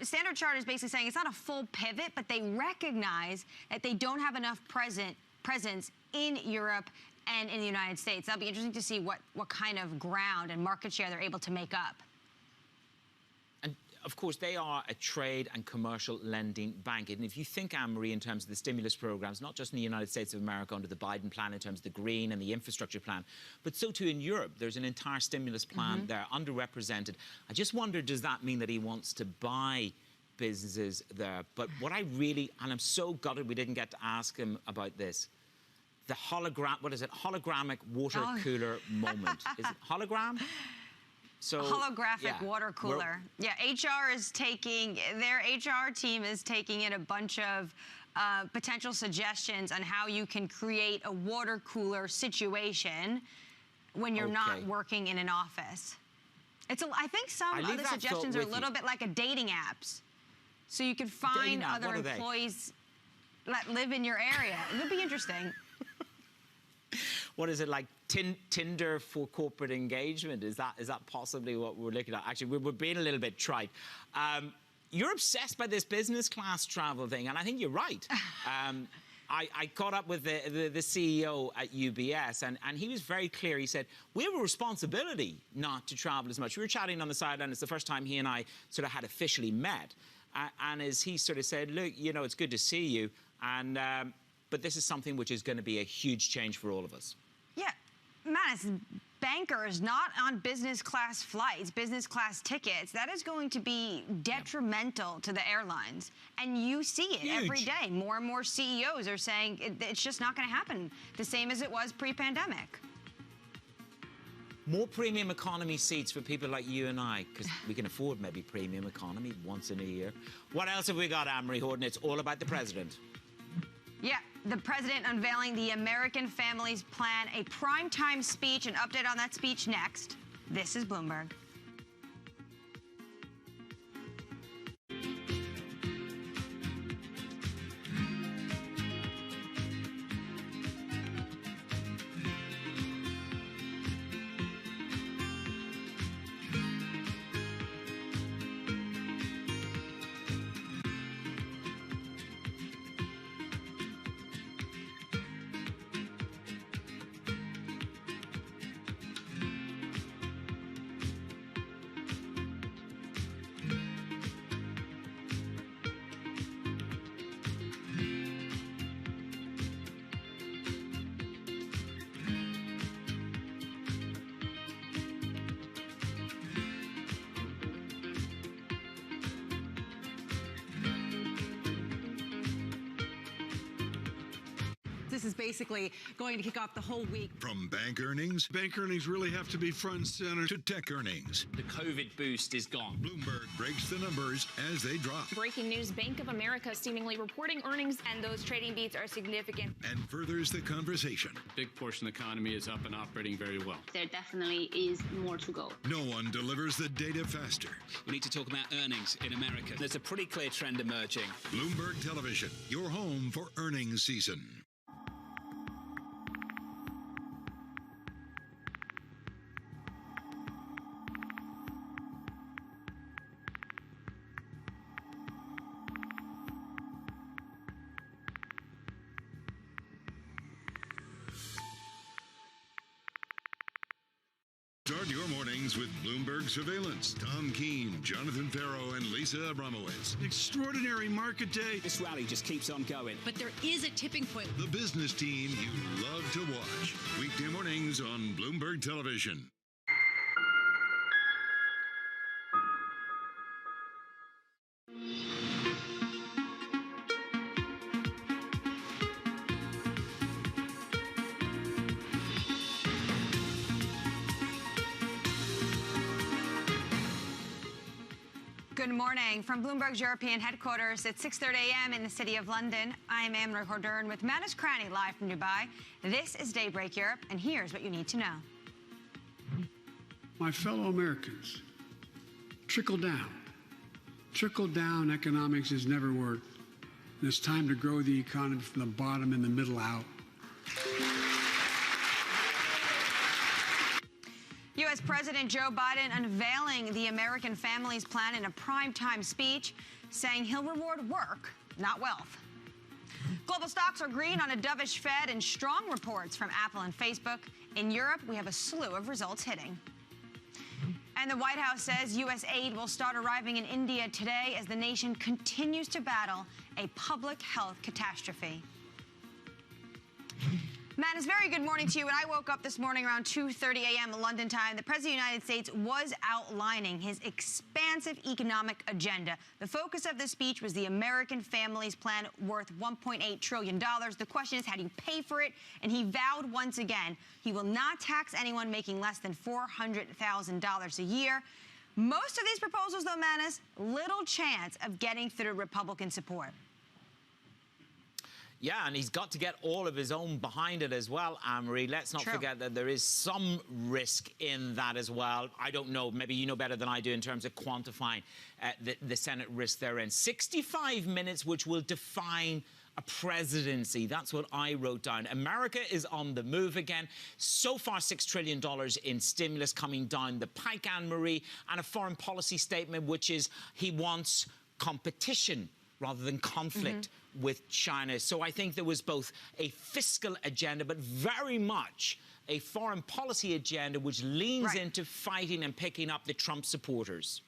Standard Chartered is basically saying it's not a full pivot, but they recognize that they don't have enough presence in Europe and in the United States. That'll be interesting to see what kind of ground and market share they're able to make up. Of course, they are a trade and commercial lending bank. And if you think, Anne-Marie, in terms of the stimulus programs, not just in the United States of America under the Biden plan in terms of the green and the infrastructure plan, but so too in Europe. There's an entire stimulus plan there, underrepresented. I just wonder, does that mean that he wants to buy businesses there? But what I really, and I'm so gutted we didn't get to ask him about this, the hologramic water cooler moment. Is it hologram? So, holographic water cooler. Yeah, their HR team is taking in a bunch of potential suggestions on how you can create a water cooler situation when you're not working in an office. I think some of the suggestions are a little bit like a dating apps. So you could find other employees that live in your area. It would be interesting. What is it, like Tinder for corporate engagement? Is that possibly what we're looking at? Actually, we're being a little bit trite. You're obsessed by this business class travel thing, and I think you're right. I caught up with the CEO at UBS, and he was very clear. He said, we have a responsibility not to travel as much. We were chatting on the sideline. It's the first time he and I sort of had officially met. And as he sort of said, look, it's good to see you. but this is something which is going to be a huge change for all of us. Yeah, Manus, bankers not on business class flights, business class tickets, that is going to be detrimental to the airlines. And you see it every day. More and more CEOs are saying it's just not going to happen the same as it was pre-pandemic. More premium economy seats for people like you and I, because we can afford maybe premium economy once in a year. What else have we got, Anne-Marie Horton? It's all about the president. Yeah, the president unveiling the American Families Plan, a primetime speech, an update on that speech next. This is Bloomberg. This is basically going to kick off the whole week. From bank earnings really have to be front and center, to tech earnings. The COVID boost is gone. Bloomberg breaks the numbers as they drop. Breaking news, Bank of America seemingly reporting earnings, and those trading beats are significant. And furthers the conversation. Big portion of the economy is up and operating very well. There definitely is more to go. No one delivers the data faster. We need to talk about earnings in America. There's a pretty clear trend emerging. Bloomberg Television, your home for earnings season. Start your mornings with Bloomberg Surveillance. Tom Keene, Jonathan Farrow, and Lisa Abramowitz. Extraordinary market day. This rally just keeps on going. But there is a tipping point. The business team you love to watch. Weekday mornings on Bloomberg Television. Good morning from Bloomberg's European headquarters at 6:30 a.m. in the city of London. I'm Anne-Marie Horton with Manus Cranny live from Dubai. This is Daybreak Europe, and here's what you need to know. My fellow Americans, trickle down. Trickle down economics has never worked. And it's time to grow the economy from the bottom and the middle out. U.S. President Joe Biden unveiling the American Families Plan in a primetime speech, saying he'll reward work, not wealth. Global stocks are green on a dovish Fed and strong reports from Apple and Facebook. In Europe, we have a slew of results hitting. And the White House says U.S. aid will start arriving in India today as the nation continues to battle a public health catastrophe. Manus, very good morning to you. When I woke up this morning around 2:30 a.m. London time, the President of the United States was outlining his expansive economic agenda. The focus of the speech was the American Families Plan worth $1.8 trillion. The question is, how do you pay for it? And he vowed once again he will not tax anyone making less than $400,000 a year. Most of these proposals, though, Manus, little chance of getting through Republican support. Yeah, and he's got to get all of his own behind it as well, Anne-Marie. Let's not forget that there is some risk in that as well. I don't know, maybe you know better than I do in terms of quantifying the Senate risk therein. 65 minutes, which will define a presidency. That's what I wrote down. America is on the move again. So far, $6 trillion in stimulus coming down the pike, Anne-Marie, and a foreign policy statement, which is he wants competition rather than conflict with China. So I think there was both a fiscal agenda, but very much a foreign policy agenda which leans into fighting and picking up the Trump supporters.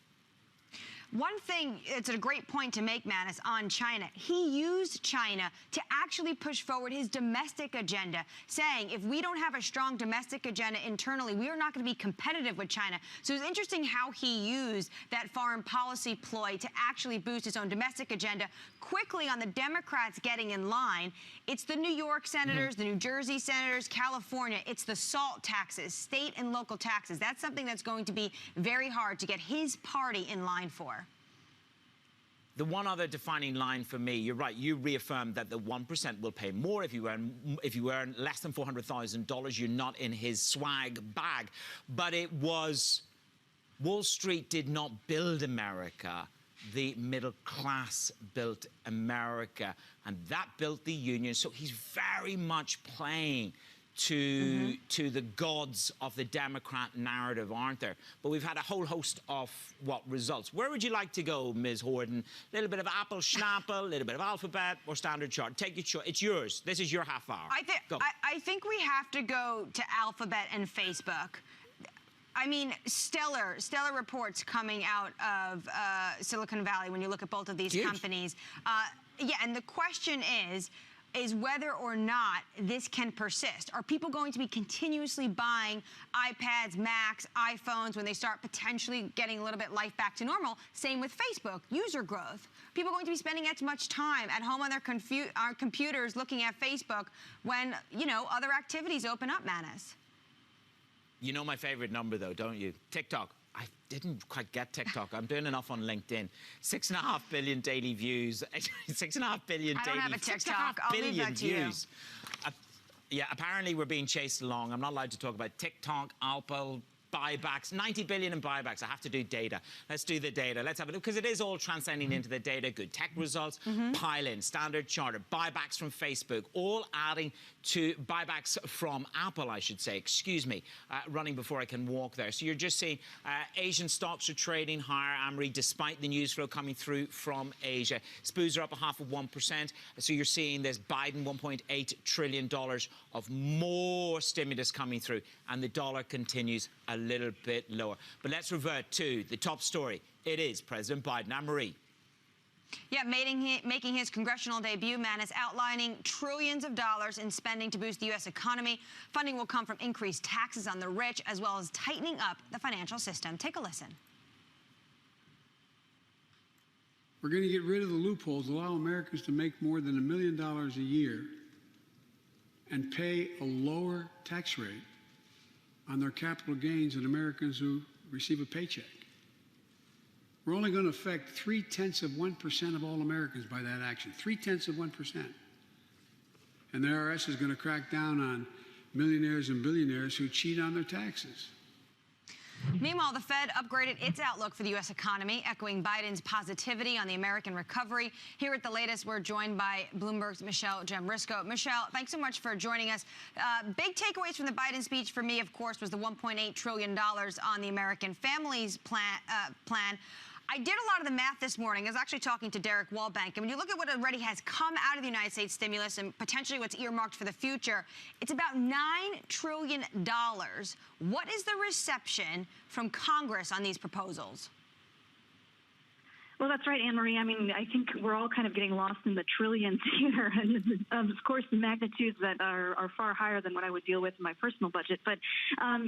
One thing, it's a great point to make, Manus, on China. He used China to actually push forward his domestic agenda, saying if we don't have a strong domestic agenda internally, we are not going to be competitive with China. So it's interesting how he used that foreign policy ploy to actually boost his own domestic agenda. Quickly on the Democrats getting in line, it's the New York senators, the New Jersey senators, California. It's the SALT taxes, state and local taxes. That's something that's going to be very hard to get his party in line for. The one other defining line for me, you're right, you reaffirmed that the 1% will pay more if you earn less than $400,000. You're not in his swag bag. But it was Wall Street did not build America. The middle class built America, and that built the union. So he's very much playing to the gods of the Democrat narrative, aren't there? But we've had a whole host of, results. Where would you like to go, Ms. Horton? A little bit of Apple Schnapple, a little bit of Alphabet, or Standard Chart? Take your choice. It's yours. This is your half hour. I think we have to go to Alphabet and Facebook. I mean, stellar reports coming out of Silicon Valley when you look at both of these companies. Yeah, and the question is whether or not this can persist. Are people going to be continuously buying iPads, Macs, iPhones when they start potentially getting a little bit life back to normal? Same with Facebook, user growth. People are going to be spending as much time at home on their computers looking at Facebook when, other activities open up, Manus. You know my favorite number, though, don't you? TikTok. I didn't quite get TikTok. I'm doing enough on LinkedIn. 6.5 billion daily views. 6.5 billion daily views. I don't have a TikTok. I'll leave that to you. Yeah, apparently we're being chased along. I'm not allowed to talk about TikTok, Apple, buybacks, 90 billion in buybacks. I have to do data. Let's do the data. Let's have a look, because it is all transcending into the data. Good tech results, pile-in, Standard Chartered, buybacks from Facebook, all adding to buybacks from Apple, I should say, excuse me, running before I can walk there. So you're just seeing Asian stocks are trading higher, Amory, despite the news flow coming through from Asia. SPOOs are up 0.5%. So you're seeing this Biden $1.8 trillion of more stimulus coming through, and the dollar continues a little bit lower. But let's revert to the top story. It is President Biden. Anne-Marie. Yeah, making his congressional debut, Manus, outlining trillions of dollars in spending to boost the U.S. economy. Funding will come from increased taxes on the rich, as well as tightening up the financial system. Take a listen. We're going to get rid of the loopholes, allow Americans to make more than $1 million a year and pay a lower tax rate on their capital gains than Americans who receive a paycheck. We're only going to affect 0.3% of all Americans by that action, 0.3%. And the IRS is going to crack down on millionaires and billionaires who cheat on their taxes. Meanwhile, the Fed upgraded its outlook for the U.S. economy, echoing Biden's positivity on the American recovery. Here at the latest, we're joined by Bloomberg's Michelle Jamrisco. Michelle, thanks so much for joining us. Big takeaways from the Biden speech for me, of course, was the $1.8 trillion on the American Families Plan. I did a lot of the math this morning. I was actually talking to Derek Wallbank. And when you look at what already has come out of the United States stimulus and potentially what's earmarked for the future, it's about $9 trillion. What is the reception from Congress on these proposals? Well, that's right, Anne-Marie. I mean, I think we're all kind of getting lost in the trillions here. And, of course, the magnitudes that are far higher than what I would deal with in my personal budget. But,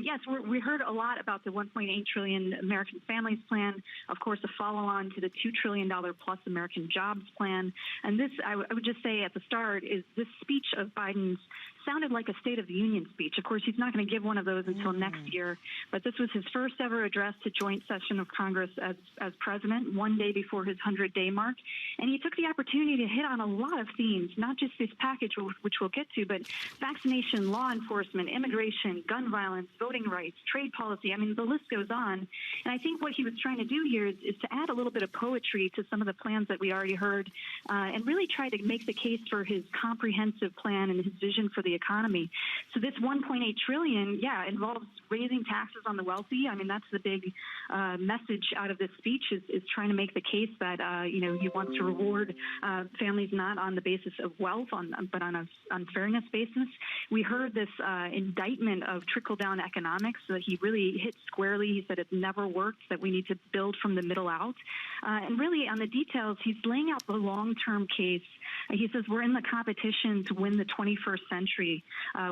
yes, we heard a lot about the $1.8 trillion American Families Plan, of course, a follow-on to the $2 trillion plus American Jobs Plan. And this, I would just say at the start, is this speech of Biden's sounded like a State of the Union speech. Of course, he's not going to give one of those until next year, but this was his first ever address to joint session of Congress as president, one day before his 100-day mark. And he took the opportunity to hit on a lot of themes, not just this package, which we'll get to, but vaccination, law enforcement, immigration, gun violence, voting rights, trade policy. I mean, the list goes on. And I think what he was trying to do here is to add a little bit of poetry to some of the plans that we already heard, and really try to make the case for his comprehensive plan and his vision for the economy. So this $1.8 trillion, involves raising taxes on the wealthy. I mean, that's the big message out of this speech is trying to make the case that, he wants to reward families not on the basis of wealth, but on a fairness basis. We heard this indictment of trickle-down economics that he really hit squarely. He said it's never worked, that we need to build from the middle out. And really, on the details, he's laying out the long-term case. He says we're in the competition to win the 21st century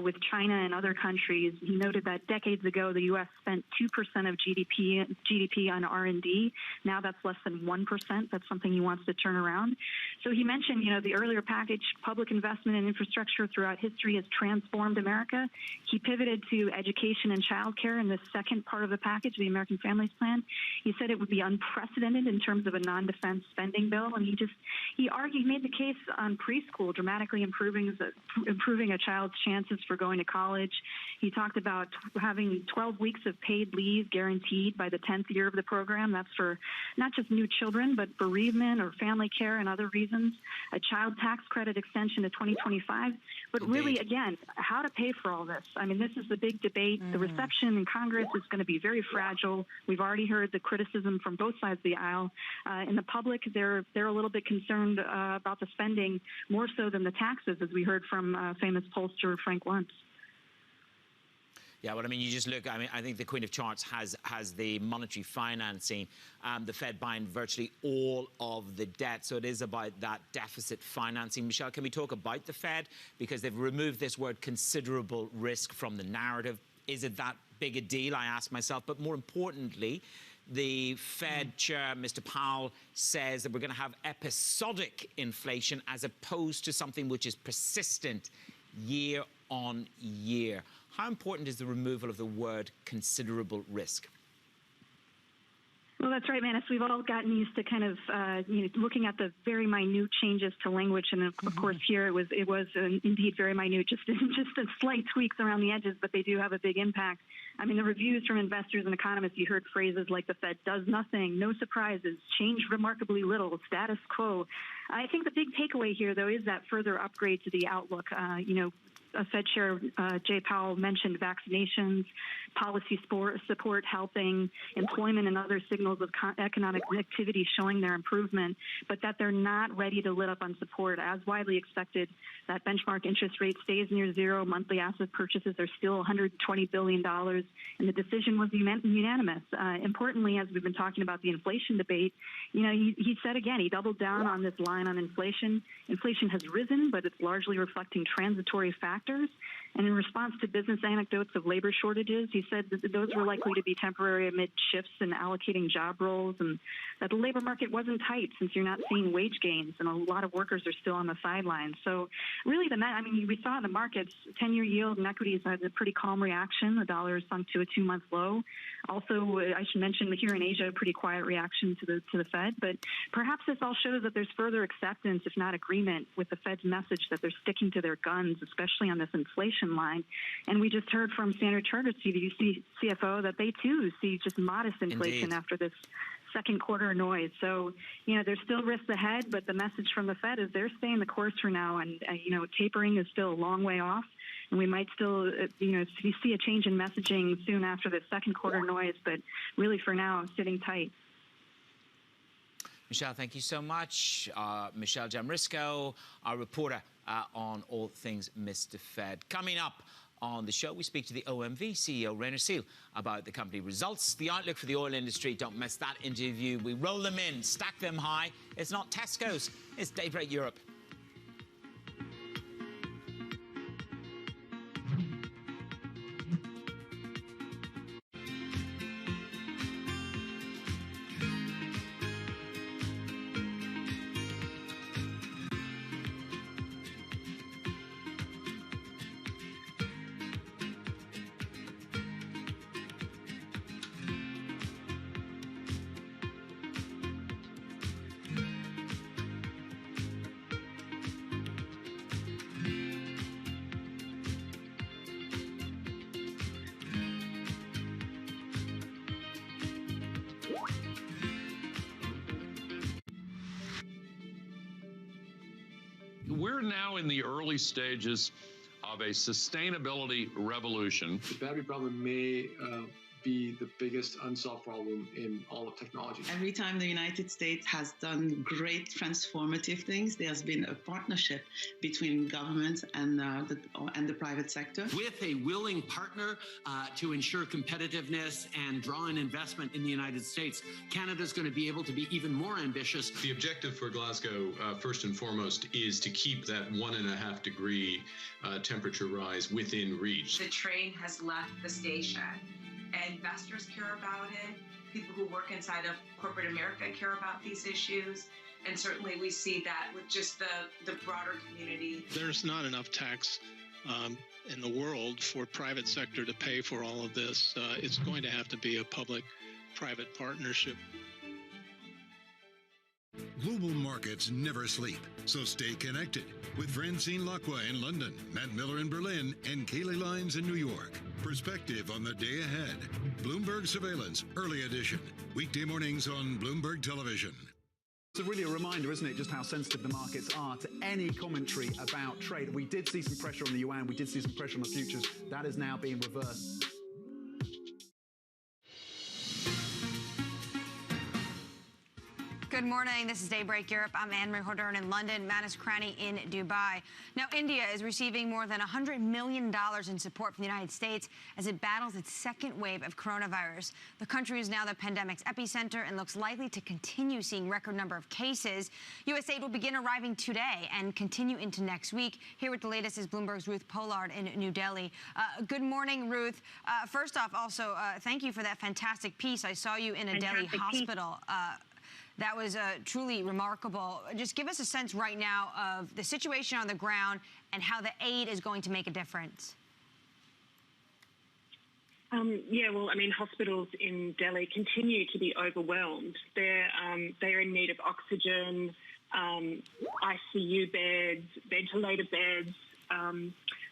with China and other countries. He noted that decades ago, the U.S. spent 2% of GDP on R&D. Now that's less than 1%. That's something he wants to turn around. So he mentioned, the earlier package, public investment in infrastructure throughout history has transformed America. He pivoted to education and childcare in the second part of the package, the American Families Plan. He said it would be unprecedented in terms of a non-defense spending bill, and he made the case on preschool, dramatically improving a child's chances for going to college. He talked about having 12 weeks of paid leave guaranteed by the 10th year of the program. That's for not just new children, but bereavement or family care and other reasons. A child tax credit extension to 2025. But really, again, how to pay for all this? I mean, this is the big debate. The reception in Congress is going to be very fragile. We've already heard the criticism from both sides of the aisle. In the public, they're a little bit concerned about the spending more so than the taxes, as we heard from famous pollster Frank Luntz. Yeah, well, I mean, you just look, I think the Queen of Charts has the monetary financing, the Fed buying virtually all of the debt. So it is about that deficit financing. Michelle, can we talk about the Fed? Because they've removed this word considerable risk from the narrative. Is it that big a deal, I ask myself? But more importantly, the Fed chair, Mr. Powell, says that we're going to have episodic inflation as opposed to something which is persistent year on year. How important is the removal of the word considerable risk? Well, that's right, Manus. We've all gotten used to kind of looking at the very minute changes to language, and of course here it was indeed very minute, just a slight tweaks around the edges, but they do have a big impact. I mean, the reviews from investors and economists, you heard phrases like the Fed does nothing, no surprises, change remarkably little, status quo. I think the big takeaway here, though, is that further upgrade to the outlook. Fed Chair Jay Powell mentioned vaccinations, policy support helping, employment and other signals of economic activity showing their improvement, but that they're not ready to let up on support. As widely expected, that benchmark interest rate stays near zero. Monthly asset purchases are still $120 billion, and the decision was unanimous. Importantly, as we've been talking about the inflation debate, he said again, he doubled down on this line on inflation. Inflation has risen, but it's largely reflecting transitory factors. And in response to business anecdotes of labor shortages, he said that those were likely to be temporary amid shifts in allocating job roles, and that the labor market wasn't tight since you're not seeing wage gains, and a lot of workers are still on the sidelines. So really, we saw in the markets, 10-year yield and equities had a pretty calm reaction. The dollar sunk to a 2-month low. Also, I should mention here in Asia, a pretty quiet reaction to the Fed. But perhaps this all shows that there's further acceptance, if not agreement, with the Fed's message that they're sticking to their guns, especially on this inflation line. And we just heard from Standard Chartered CFO that they too see just modest inflation after this second quarter noise. So, there's still risks ahead, but the message from the Fed is they're staying the course for now. And, tapering is still a long way off. And we might still, see a change in messaging soon after the second quarter noise, but really for now, sitting tight. Michelle, thank you so much. Michelle Jamrisco, our reporter on all things Mr. Fed. Coming up on the show, we speak to the OMV CEO, Rainer Seele, about the company results, the outlook for the oil industry. Don't miss that interview. We roll them in, stack them high. It's not Tesco's, it's Daybreak Europe. We're now in the early stages of a sustainability revolution. The battery problem may be the biggest unsolved problem in all of technology. Every time the United States has done great transformative things, there's been a partnership between government and the private sector. With a willing partner to ensure competitiveness and draw in investment in the United States, Canada's going to be able to be even more ambitious. The objective for Glasgow, first and foremost, is to keep that 1.5 degree temperature rise within reach. The train has left the station. Investors care about it. People who work inside of corporate America care about these issues. And certainly we see that with just the broader community. There's not enough tax in the world for private sector to pay for all of this. It's going to have to be a public-private partnership. Global markets never sleep, so stay connected with Francine Lacqua in London, Matt Miller in Berlin, and Kaylee Lyons in New York. Perspective on the day ahead. Bloomberg Surveillance, Early Edition. Weekday mornings on Bloomberg Television. It's really a reminder, isn't it, just how sensitive the markets are to any commentary about trade. We did see some pressure on the yuan. We did see some pressure on the futures. That is now being reversed. Good morning. This is Daybreak Europe. I'm Anne-Marie Hodern in London, Manus Cranny in Dubai. Now, India is receiving more than $100 million in support from the United States as it battles its second wave of coronavirus. The country is now the pandemic's epicenter and looks likely to continue seeing record number of cases. U.S. aid will begin arriving today and continue into next week. Here with the latest is Bloomberg's Ruth Pollard in New Delhi. Good morning, Ruth. First off, also, thank you for that fantastic piece. I saw you in a Delhi hospital. That was truly remarkable. Just give us a sense right now of the situation on the ground and how the aid is going to make a difference. Yeah, well, I mean, hospitals in Delhi continue to be overwhelmed. They're in need of oxygen, ICU beds, ventilator beds.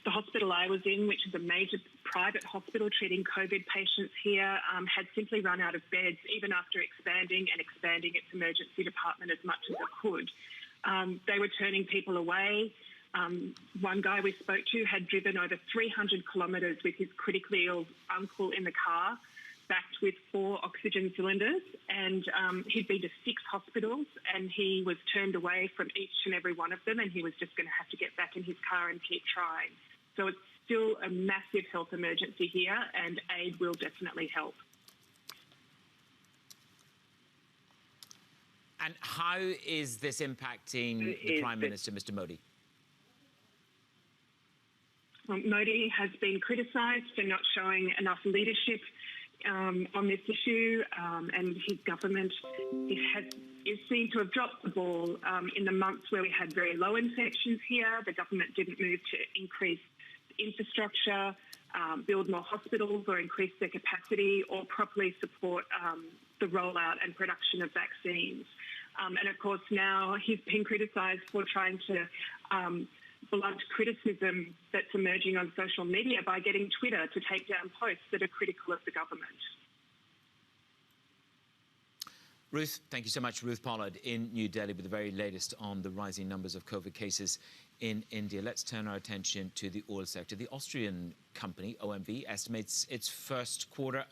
The hospital I was in, which is a major private hospital treating COVID patients here, had simply run out of beds even after expanding its emergency department as much as it could. They were turning people away. One guy we spoke to had driven over 300 kilometres with his critically ill uncle in the car, backed with 4 oxygen cylinders, and he'd been to 6 hospitals, and he was turned away from each and every one of them, and he was just going to have to get back in his car and keep trying. So it's still a massive health emergency here, and aid will definitely help. And how is this impacting the Prime Minister, Mr. Modi? Modi has been criticised for not showing enough leadership on this issue, and his government is seen to have dropped the ball in the months where we had very low infections here. The government didn't move to increase infrastructure, build more hospitals or increase their capacity, or properly support the rollout and production of vaccines. And of course now he's been criticised for trying to blunt criticism that's emerging on social media by getting Twitter to take down posts that are critical of the government. Ruth, thank you so much. Ruth Pollard in New Delhi with the very latest on the rising numbers of COVID cases in India. Let's turn our attention to the oil sector. The Austrian company, OMV, estimates its first quarter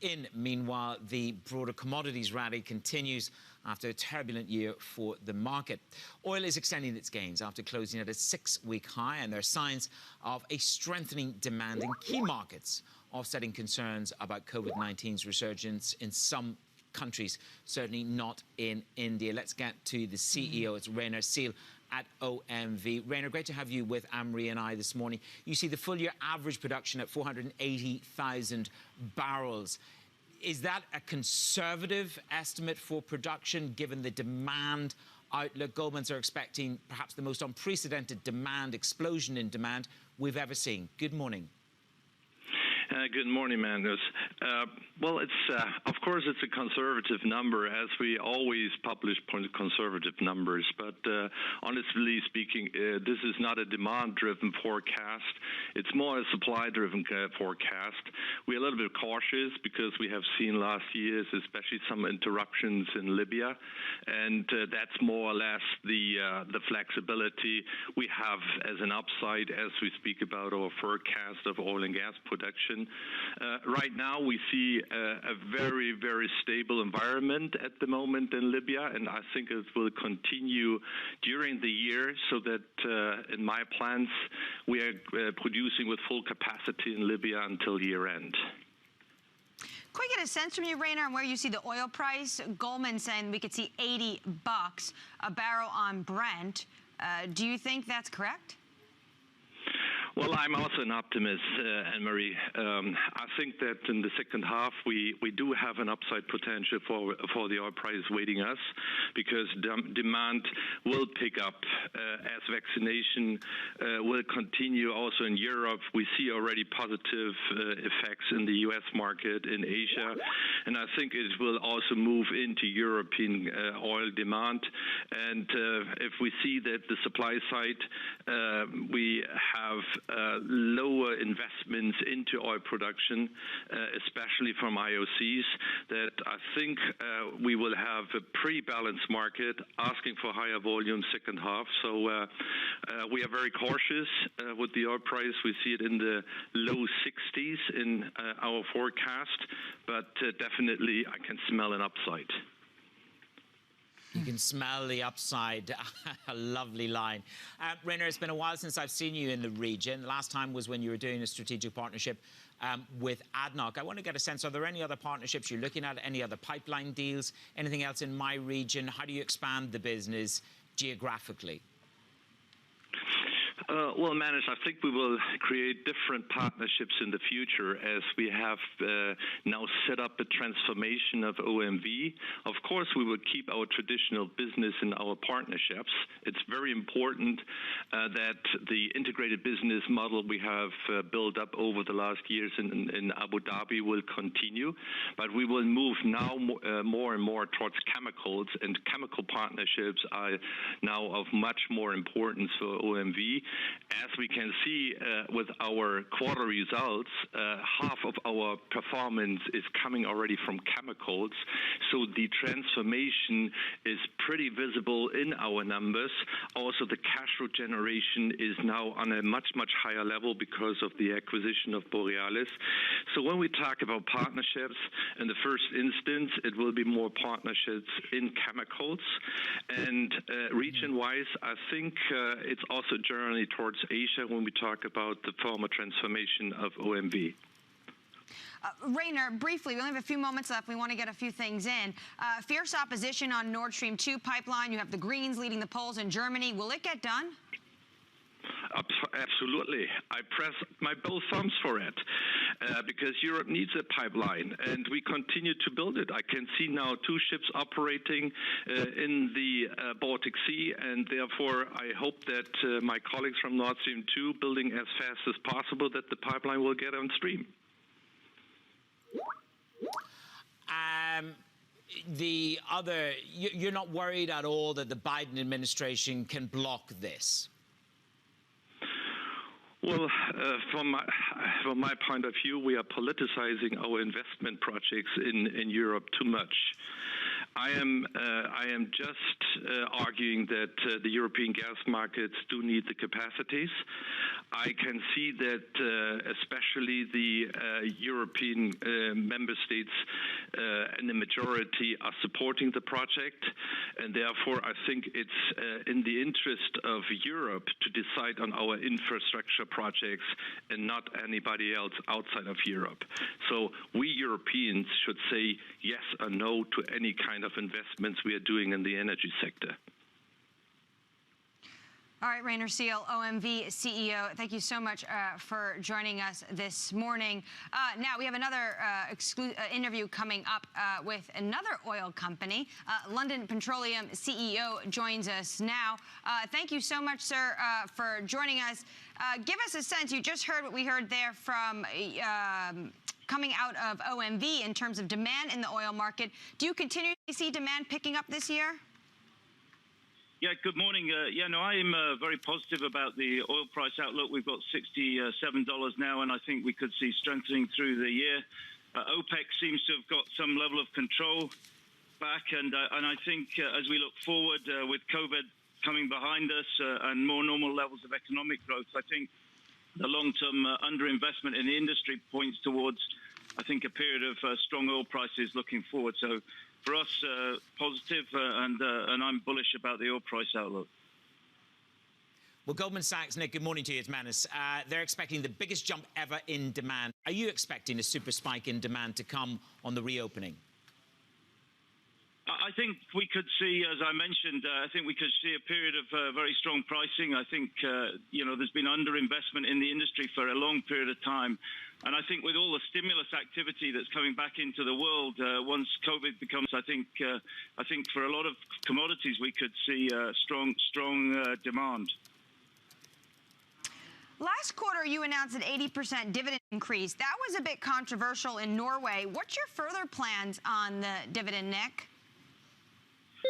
in. Meanwhile, the broader commodities rally continues after a turbulent year for the market. Oil is extending its gains after closing at a 6-week high, and there are signs of a strengthening demand in key markets, offsetting concerns about COVID-19's resurgence in some countries, certainly not in India. Let's get to the CEO. It's Rainer Seele at OMV. Rainer, great to have you with Anne-Marie and I this morning. You see the full-year average production at 480,000 barrels. Is that a conservative estimate for production, given the demand outlook? Goldman's are expecting perhaps the most unprecedented demand explosion in demand we've ever seen. Good morning. Good morning, Magnus. Well, of course, it's a conservative number, as we always publish conservative numbers. But honestly speaking, this is not a demand-driven forecast. It's more a supply-driven forecast. We're a little bit cautious because we have seen last year, especially some interruptions in Libya, and that's more or less the flexibility we have as an upside as we speak about our forecast of oil and gas production. Right now, we see a very, very stable environment at the moment in Libya, and I think it will continue during the year, so that in my plans, we are producing with full capacity in Libya until year end. Could we get a sense from you, Rainer, on where you see the oil price? Goldman saying we could see $80 a barrel on Brent. Do you think that's correct? Well, I'm also an optimist, Anne-Marie. I think that in the second half, we do have an upside potential for the oil price waiting us, because demand will pick up as vaccination will continue also in Europe. We see already positive effects in the U.S. market, in Asia, and I think it will also move into European oil demand. And if we see that the supply side, we have lower investments into oil production, especially from IOCs, that I think we will have a pretty balanced market asking for higher volume second half. So we are very cautious with the oil price. We see it in the low 60s in our forecast, but definitely I can smell an upside. You can smell the upside. A lovely line. Rainer, it's been a while since I've seen you in the region. The last time was when you were doing a strategic partnership with ADNOC. I want to get a sense, are there any other partnerships you're looking at, any other pipeline deals, anything else in my region? How do you expand the business geographically? Well, Manish, I think we will create different partnerships in the future as we have now set up a transformation of OMV. Of course, we will keep our traditional business in our partnerships. It's very important that the integrated business model we have built up over the last years in Abu Dhabi will continue, but we will move now more and more towards chemicals, and chemical partnerships are now of much more importance for OMV. As we can see with our quarter results, half of our performance is coming already from chemicals. So the transformation is pretty visible in our numbers. Also, the cash flow generation is now on a much, much higher level because of the acquisition of Borealis. So when we talk about partnerships, in the first instance, it will be more partnerships in chemicals. And region-wise, I think it's also generally towards Asia when we talk about the former transformation of OMV. Rainer, briefly, we only have a few moments left. We want to get a few things in. Fierce opposition on Nord Stream 2 pipeline. You have the Greens leading the polls in Germany. Will it get done? Absolutely. I press my both thumbs for it because Europe needs a pipeline, and we continue to build it. I can see now 2 ships operating in the Baltic Sea, and therefore I hope that my colleagues from Nord Stream 2 building as fast as possible that the pipeline will get on stream. You're not worried at all that the Biden administration can block this? Well, from my point of view, we are politicizing our investment projects in Europe too much. I am just arguing that the European gas markets do need the capacities. I can see that especially the European member states and the majority are supporting the project, and therefore I think it's in the interest of Europe to decide on our infrastructure projects and not anybody else outside of Europe. So we Europeans should say yes or no to any kind of investments we are doing in the energy sector. All right, Rainer Seal, OMV CEO, thank you so much for joining us this morning. Now, we have another interview coming up with another oil company. London Petroleum CEO joins us now. Thank you so much, sir, for joining us. Give us a sense. You just heard what we heard there from coming out of OMV in terms of demand in the oil market. Do you continue to see demand picking up this year? Yeah, good morning. I am very positive about the oil price outlook. We've got $67 now, and I think we could see strengthening through the year. OPEC seems to have got some level of control back, and I think as we look forward with COVID coming behind us and more normal levels of economic growth, I think the long-term underinvestment in the industry points towards, I think, a period of strong oil prices looking forward. So for us, positive, and I'm bullish about the oil price outlook. Well, Goldman Sachs, Nick, good morning to you. It's Manus. They're expecting the biggest jump ever in demand. Are you expecting a super spike in demand to come on the reopening? I think we could see, as I mentioned, I think we could see a period of very strong pricing. I think, there's been underinvestment in the industry for a long period of time. And I think with all the stimulus activity that's coming back into the world, once COVID becomes, I think for a lot of commodities, we could see strong demand. Last quarter, you announced an 80% dividend increase. That was a bit controversial in Norway. What's your further plans on the dividend, Nick?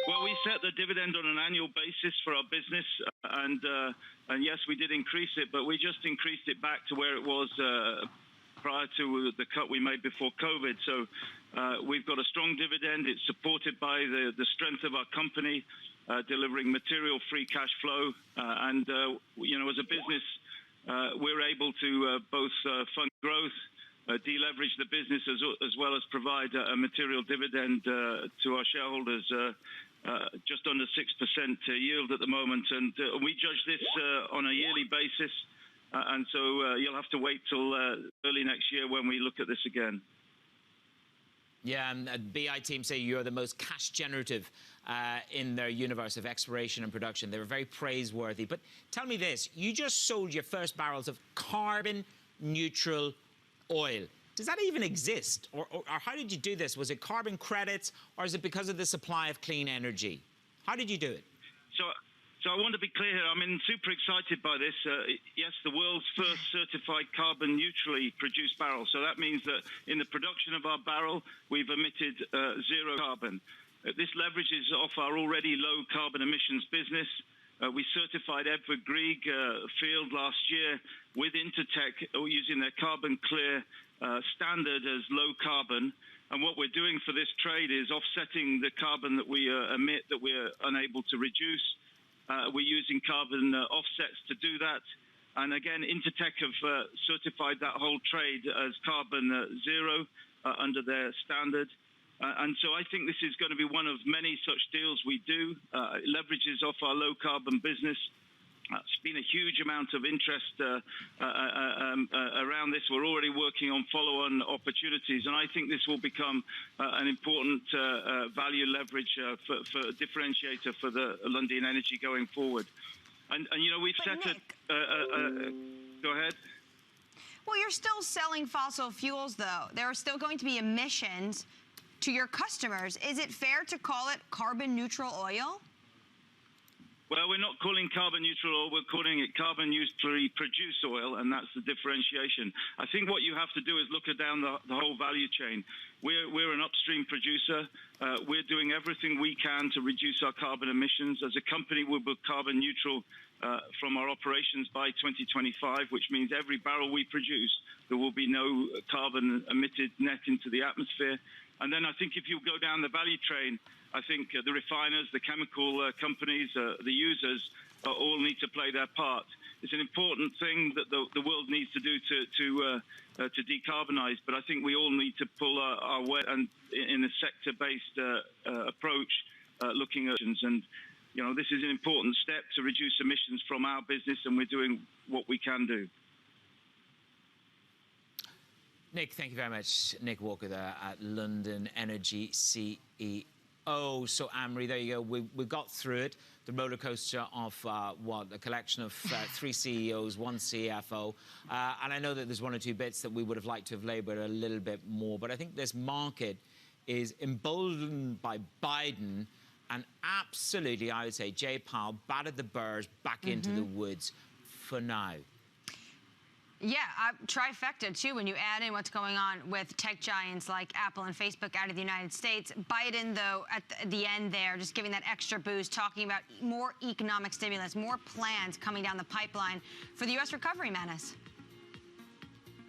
Well, we set the dividend on an annual basis for our business, and yes, we did increase it, but we just increased it back to where it was prior to the cut we made before COVID. So we've got a strong dividend. It's supported by the strength of our company, delivering material free cash flow, and as a business, we're able to both fund growth, deleverage the business, as well as provide a material dividend to our shareholders, just under 6% yield at the moment. And we judge this on a yearly basis, and so you'll have to wait till early next year when we look at this again. Yeah, and the BI team say you're the most cash generative in their universe of exploration and production. They were very praiseworthy. But tell me this, you just sold your first barrels of carbon neutral oil. Does that even exist? Or how did you do this? Was it carbon credits, or is it because of the supply of clean energy? How did you do it? So I want to be clear here. I'm super excited by this. Yes, the world's first certified carbon neutrally produced barrel. So that means that in the production of our barrel, we've emitted zero carbon. This leverages off our already low carbon emissions business. We certified Edvard Grieg field last year with Intertek using their carbon clear standard as low carbon. And what we're doing for this trade is offsetting the carbon that we emit that we're unable to reduce. We're using carbon offsets to do that. And again, Intertek have certified that whole trade as carbon zero under their standard. And so I think this is going to be one of many such deals we do. It leverages off our low carbon business. It's been a huge amount of interest around this. We're already working on follow-on opportunities, and I think this will become an important value leverage for differentiator for the Lundin Energy going forward. And we've set a... go ahead. Well, you're still selling fossil fuels, though. There are still going to be emissions to your customers. Is it fair to call it carbon neutral oil? Well, we're not calling carbon neutral oil, we're calling it carbon neutrally produced oil, and that's the differentiation. I think what you have to do is look down the whole value chain. We're an upstream producer. We're doing everything we can to reduce our carbon emissions. As a company, we'll be carbon neutral from our operations by 2025, which means every barrel we produce, there will be no carbon emitted net into the atmosphere. And then I think if you go down the value chain, I think the refiners, the chemical companies, the users all need to play their part. It's an important thing that the world needs to do to decarbonize, but I think we all need to pull our weight and in a sector-based approach, looking at emissions. And this is an important step to reduce emissions from our business, and we're doing what we can do. Nick, thank you very much. Nick Walker there at Lundin Energy CEO. Oh, so Amory, there you go. We got through it. The roller coaster of a collection of 3 CEOs, 1 CFO. And I know that there's 1 or 2 bits that we would have liked to have laboured a little bit more. But I think this market is emboldened by Biden. And absolutely, I would say, Jay Powell battered the Burrs back into the woods for now. Yeah, trifecta, too, when you add in what's going on with tech giants like Apple and Facebook out of the United States. Biden, though, at the end there, just giving that extra boost, talking about more economic stimulus, more plans coming down the pipeline for the U.S. recovery, Manus.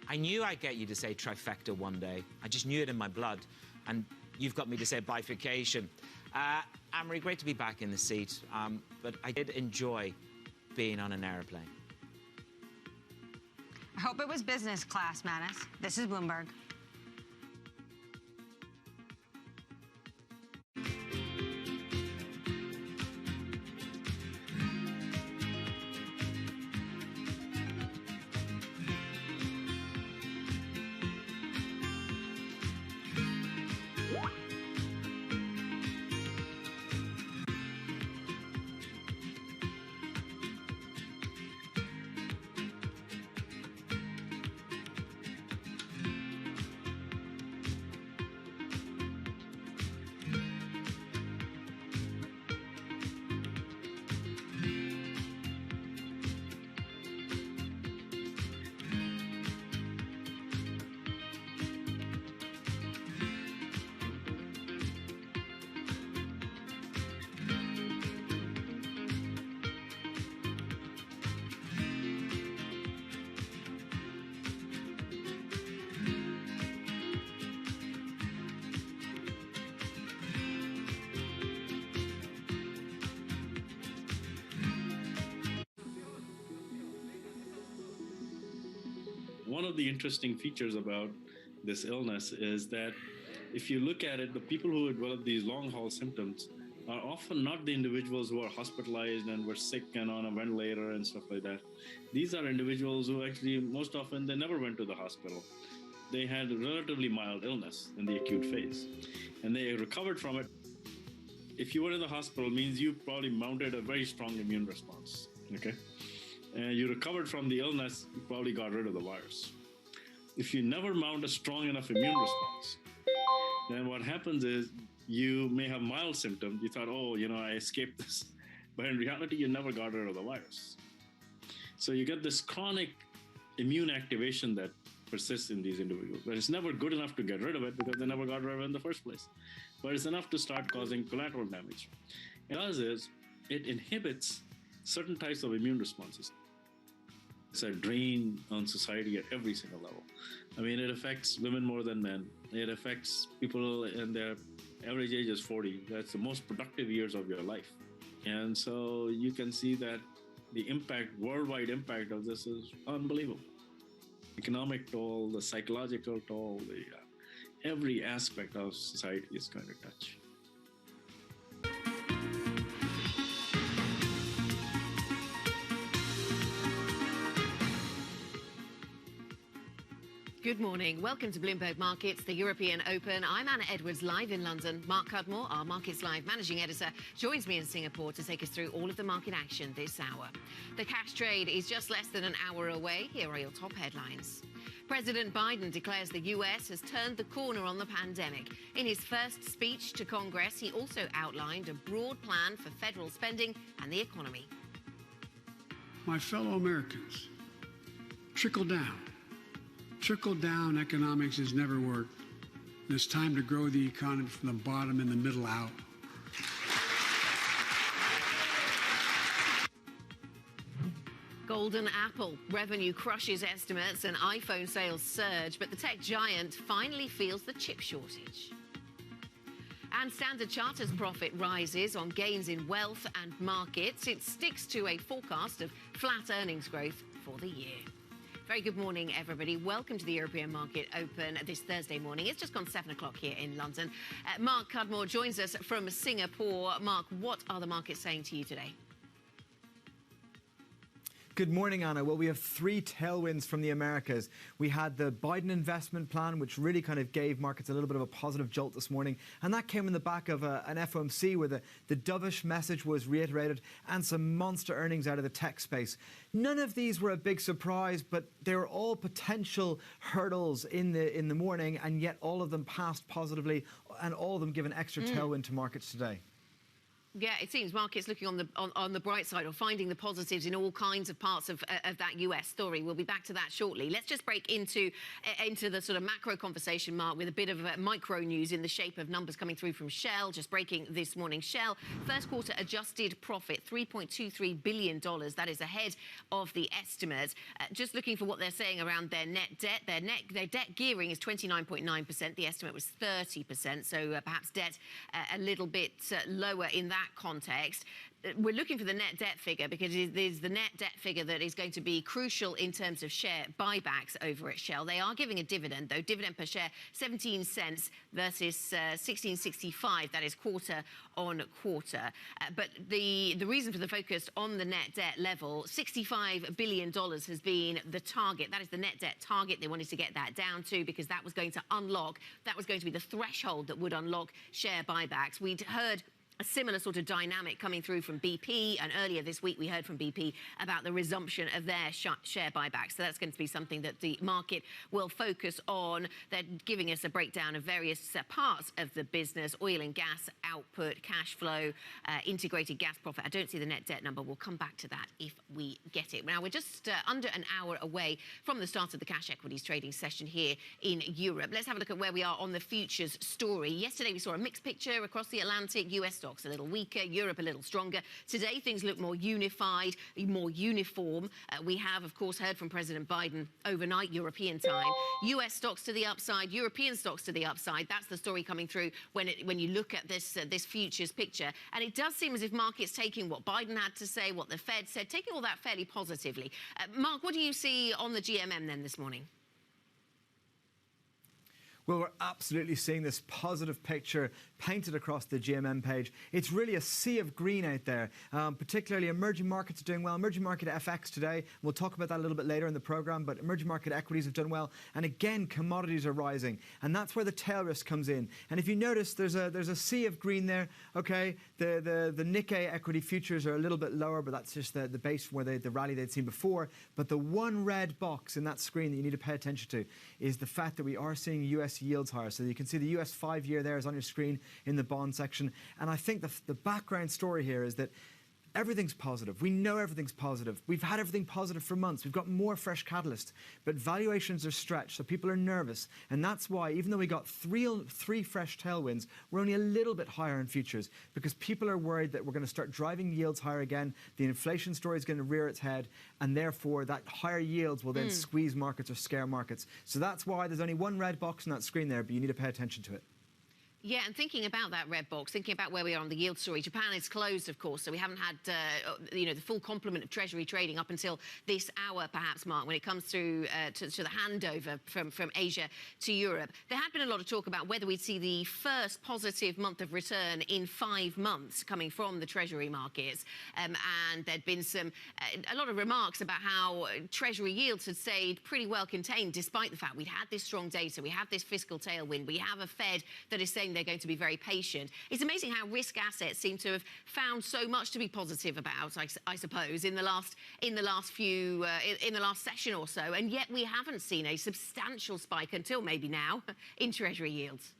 I knew I'd get you to say trifecta one day. I just knew it in my blood. And you've got me to say bifurcation. Amory, great to be back in the seat. But I did enjoy being on an airplane. I hope it was business class, Manus. This is Bloomberg. One of the interesting features about this illness is that if you look at it, the people who develop these long-haul symptoms are often not the individuals who are hospitalized and were sick and on a ventilator and stuff like that. These are individuals who actually, most often, they never went to the hospital. They had a relatively mild illness in the acute phase, and they recovered from it. If you were in the hospital, it means you probably mounted a very strong immune response, okay? And you recovered from the illness, you probably got rid of the virus. If you never mount a strong enough immune response, then what happens is you may have mild symptoms. You thought, oh, you know, I escaped this. But in reality, you never got rid of the virus. So you get this chronic immune activation that persists in these individuals. But it's never good enough to get rid of it because they never got rid of it in the first place. But it's enough to start causing collateral damage. What it does is it inhibits certain types of immune responses. It's a drain on society at every single level. I mean, it affects women more than men. It affects people in their average age is 40. That's the most productive years of your life. And so you can see that the impact, worldwide impact of this is unbelievable. Economic toll, the psychological toll, every aspect of society is going to touch. Good morning. Welcome to Bloomberg Markets, the European Open. I'm Anna Edwards, live in London. Mark Cudmore, our Markets Live managing editor, joins me in Singapore to take us through all of the market action this hour. The cash trade is just less than an hour away. Here are your top headlines. President Biden declares the U.S. has turned the corner on the pandemic. In his first speech to Congress, he also outlined a broad plan for federal spending and the economy. My fellow Americans, trickle down. Trickle-down economics has never worked. It's time to grow the economy from the bottom and the middle out. Golden Apple. Revenue crushes estimates and iPhone sales surge, but the tech giant finally feels the chip shortage. And Standard Chartered's profit rises on gains in wealth and markets. It sticks to a forecast of flat earnings growth for the year. Very good morning, everybody. Welcome to the European Market Open this Thursday morning. It's just gone 7 o'clock here in London. Mark Cudmore joins us from Singapore. Mark, what are the markets saying to you today? Good morning, Anna. Well, we have three tailwinds from the Americas. We had the Biden investment plan, which really kind of gave markets a little bit of a positive jolt this morning. And that came in the back of an FOMC where the dovish message was reiterated and some monster earnings out of the tech space. None of these were a big surprise, but they were all potential hurdles in the morning, and yet all of them passed positively, and all of them give an extra tailwind to markets today. Yeah, it seems markets looking on the bright side or finding the positives in all kinds of parts of that US story. We'll be back to that shortly. Let's just break into the sort of macro conversation, Mark, with a bit of micro news in the shape of numbers coming through from Shell. Just breaking this morning. Shell, first quarter adjusted profit, $3.23 billion. That is ahead of the estimates. Just looking for what they're saying around their net debt. Their debt gearing is 29.9%. The estimate was 30%. So perhaps debt a little bit lower in that context. We're looking for the net debt figure because it is the net debt figure that is going to be crucial in terms of share buybacks over at Shell. They are giving a dividend, though. Dividend per share, 17 cents versus 16.65. That is quarter on quarter. But the reason for the focus on the net debt level, $65 billion has been the target. That is the net debt target. They wanted to get that down to because that was going to unlock, that was going to be the threshold that would unlock share buybacks. We'd heard a similar sort of dynamic coming through from BP, and earlier this week we heard from BP about the resumption of their share buybacks. So that's going to be something that the market will focus on. They're giving us a breakdown of various parts of the business: oil and gas output, cash flow, integrated gas profit. I don't see the net debt number. We'll come back to that if we get it. Now, we're just under an hour away from the start of the cash equities trading session here in Europe. Let's have a look at where we are on the futures story. Yesterday we saw a mixed picture across the Atlantic. US stocks a little weaker, Europe a little stronger. Today, things look more unified, more uniform. We have, of course, heard from President Biden overnight, European time. US stocks to the upside, European stocks to the upside. That's the story coming through when you look at this futures picture. And it does seem as if markets taking what Biden had to say, what the Fed said, taking all that fairly positively. Mark, what do you see on the GMM then this morning? Well, we're absolutely seeing this positive picture painted across the GMM page. It's really a sea of green out there. Particularly emerging markets are doing well. Emerging market FX today, we'll talk about that a little bit later in the program, but emerging market equities have done well. And again, commodities are rising. And that's where the tail risk comes in. And if you notice, there's a sea of green there. Okay, the Nikkei equity futures are a little bit lower, but that's just the base from where the rally they'd seen before. But the one red box in that screen that you need to pay attention to is the fact that we are seeing US yields higher. So you can see the US 5-year there is on your screen in the bond section. And I think the background story here is that everything's positive. We know everything's positive. We've had everything positive for months. We've got more fresh catalyst. But valuations are stretched, so people are nervous. And that's why, even though we got three fresh tailwinds, we're only a little bit higher in futures because people are worried that we're going to start driving yields higher again. The inflation story is going to rear its head, and therefore that higher yields will then squeeze markets or scare markets. So that's why there's only one red box on that screen there, but you need to pay attention to it. Yeah, and thinking about that red box, thinking about where we are on the yield story, Japan is closed, of course, so we haven't had, the full complement of Treasury trading up until this hour, perhaps, Mark, when it comes through to the handover from Asia to Europe. There had been a lot of talk about whether we'd see the first positive month of return in 5 months coming from the Treasury markets, and there'd been a lot of remarks about how Treasury yields had stayed pretty well contained, despite the fact we'd had this strong data, we have this fiscal tailwind, we have a Fed that is saying they're going to be very patient. It's amazing how risk assets seem to have found so much to be positive about, I suppose, in the last session or so, and yet we haven't seen a substantial spike until maybe now in Treasury yields.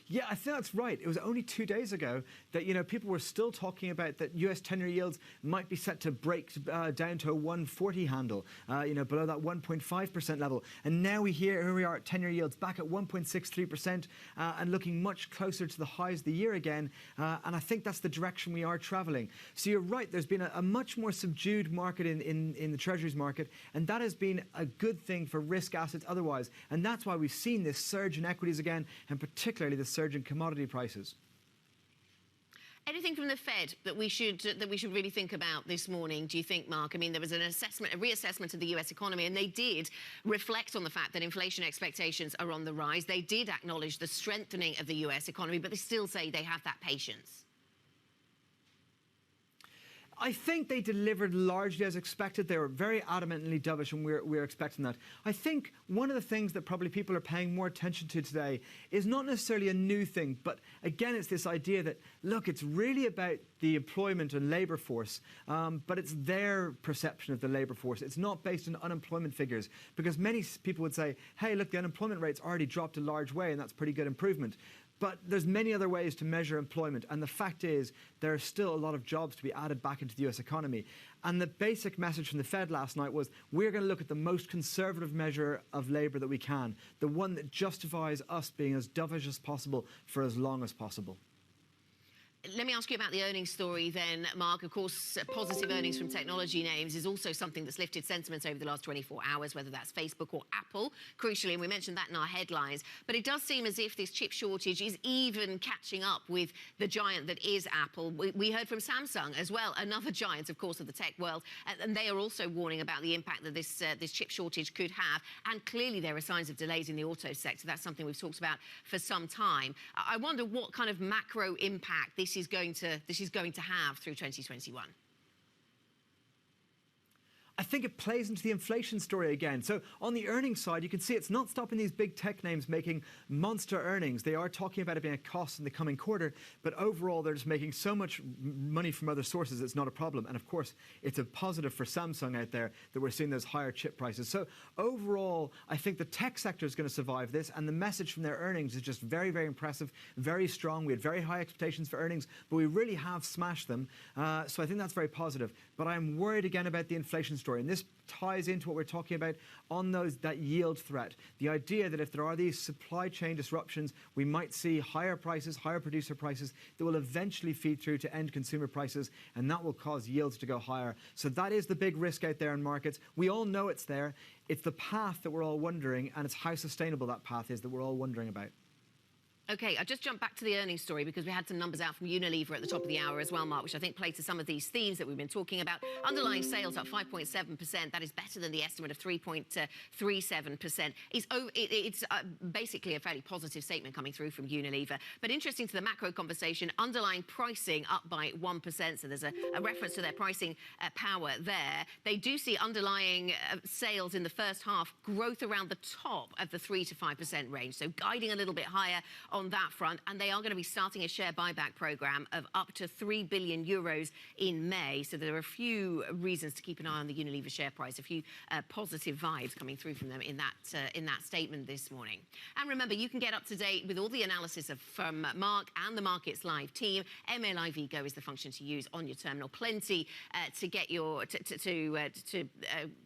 Yeah, I think that's right. It was only 2 days ago that, people were still talking about that US 10-year yields might be set to break down to a 140 handle, below that 1.5% level. And now here we are at 10-year yields back at 1.63% and looking much closer to the highs of the year again. And I think that's the direction we are traveling. So you're right, there's been a much more subdued market in the Treasuries market, and that has been a good thing for risk assets otherwise. And that's why we've seen this surge in equities again, and particularly the surge in commodity prices. Anything from the Fed that we should really think about this morning, do you think, Mark? I mean, there was a reassessment of the US economy, and they did reflect on the fact that inflation expectations are on the rise. They did acknowledge the strengthening of the US economy, but they still say they have that patience. I think they delivered largely as expected. They were very adamantly dovish, and we're expecting that. I think one of the things that probably people are paying more attention to today is not necessarily a new thing, but again, it's this idea that, look, it's really about the employment and labour force, but it's their perception of the labour force. It's not based on unemployment figures, because many people would say, hey, look, the unemployment rate's already dropped a large way, and that's pretty good improvement. But there's many other ways to measure employment, and the fact is there are still a lot of jobs to be added back into the US economy. And the basic message from the Fed last night was, we're going to look at the most conservative measure of labour that we can, the one that justifies us being as dovish as possible for as long as possible. Let me ask you about the earnings story then, Mark. Of course, positive earnings from technology names is also something that's lifted sentiment over the last 24 hours, whether that's Facebook or Apple, crucially, and we mentioned that in our headlines. But it does seem as if this chip shortage is even catching up with the giant that is Apple. We heard from Samsung as well, another giant, of course, of the tech world, and they are also warning about the impact that this chip shortage could have. And clearly there are signs of delays in the auto sector. That's something we've talked about for some time. I wonder what kind of macro impact this is going to have through 2021. I think it plays into the inflation story again. So on the earnings side, you can see it's not stopping these big tech names making monster earnings. They are talking about it being a cost in the coming quarter, but overall they're just making so much money from other sources, it's not a problem. And of course, it's a positive for Samsung out there that we're seeing those higher chip prices. So overall, I think the tech sector is going to survive this, and the message from their earnings is just very, very impressive, very strong. We had very high expectations for earnings, but we really have smashed them. So I think that's very positive. But I'm worried again about the inflation story. And this ties into what we're talking about on that yield threat. The idea that if there are these supply chain disruptions, we might see higher prices, higher producer prices that will eventually feed through to end consumer prices, and that will cause yields to go higher. So that is the big risk out there in markets. We all know it's there. It's the path that we're all wondering, and it's how sustainable that path is that we're all wondering about. OK, I just jumped back to the earnings story because we had some numbers out from Unilever at the top of the hour as well, Mark, which I think play to some of these themes that we've been talking about. Underlying sales up 5.7%. That is better than the estimate of 3.37%. It's basically a fairly positive statement coming through from Unilever. But interesting to the macro conversation, underlying pricing up by 1%. So there's a reference to their pricing power there. They do see underlying sales in the first half growth around the top of the 3 to 5% range. So guiding a little bit higher on that front, and they are going to be starting a share buyback program of up to 3 billion euros in May. So there are a few reasons to keep an eye on the Unilever share price, a few positive vibes coming through from them in that statement this morning. And remember, you can get up to date with all the analysis from Mark and the Markets Live team. MLIV Go is the function to use on your terminal. Plenty to get to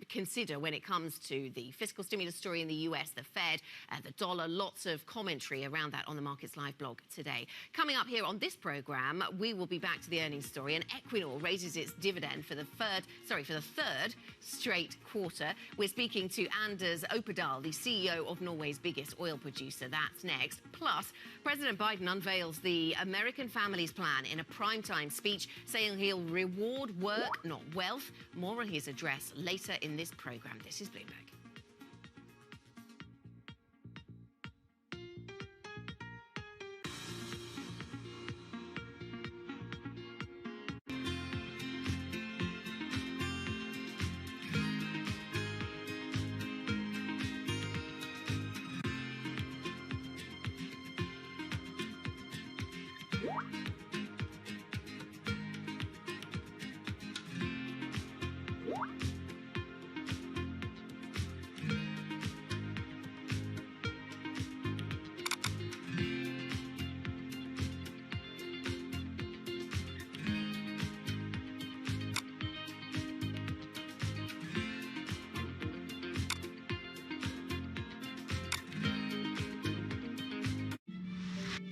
consider when it comes to the fiscal stimulus story in the US, the Fed, the dollar. Lots of commentary around that on the Markets Live blog today. Coming up here on this programme, we will be back to the earnings story, and Equinor raises its dividend for the third straight quarter. We're speaking to Anders Opedal, the CEO of Norway's biggest oil producer. That's next. Plus, President Biden unveils the American Families Plan in a primetime speech, saying he'll reward work, not wealth. More on his address later in this programme. This is Bloomberg.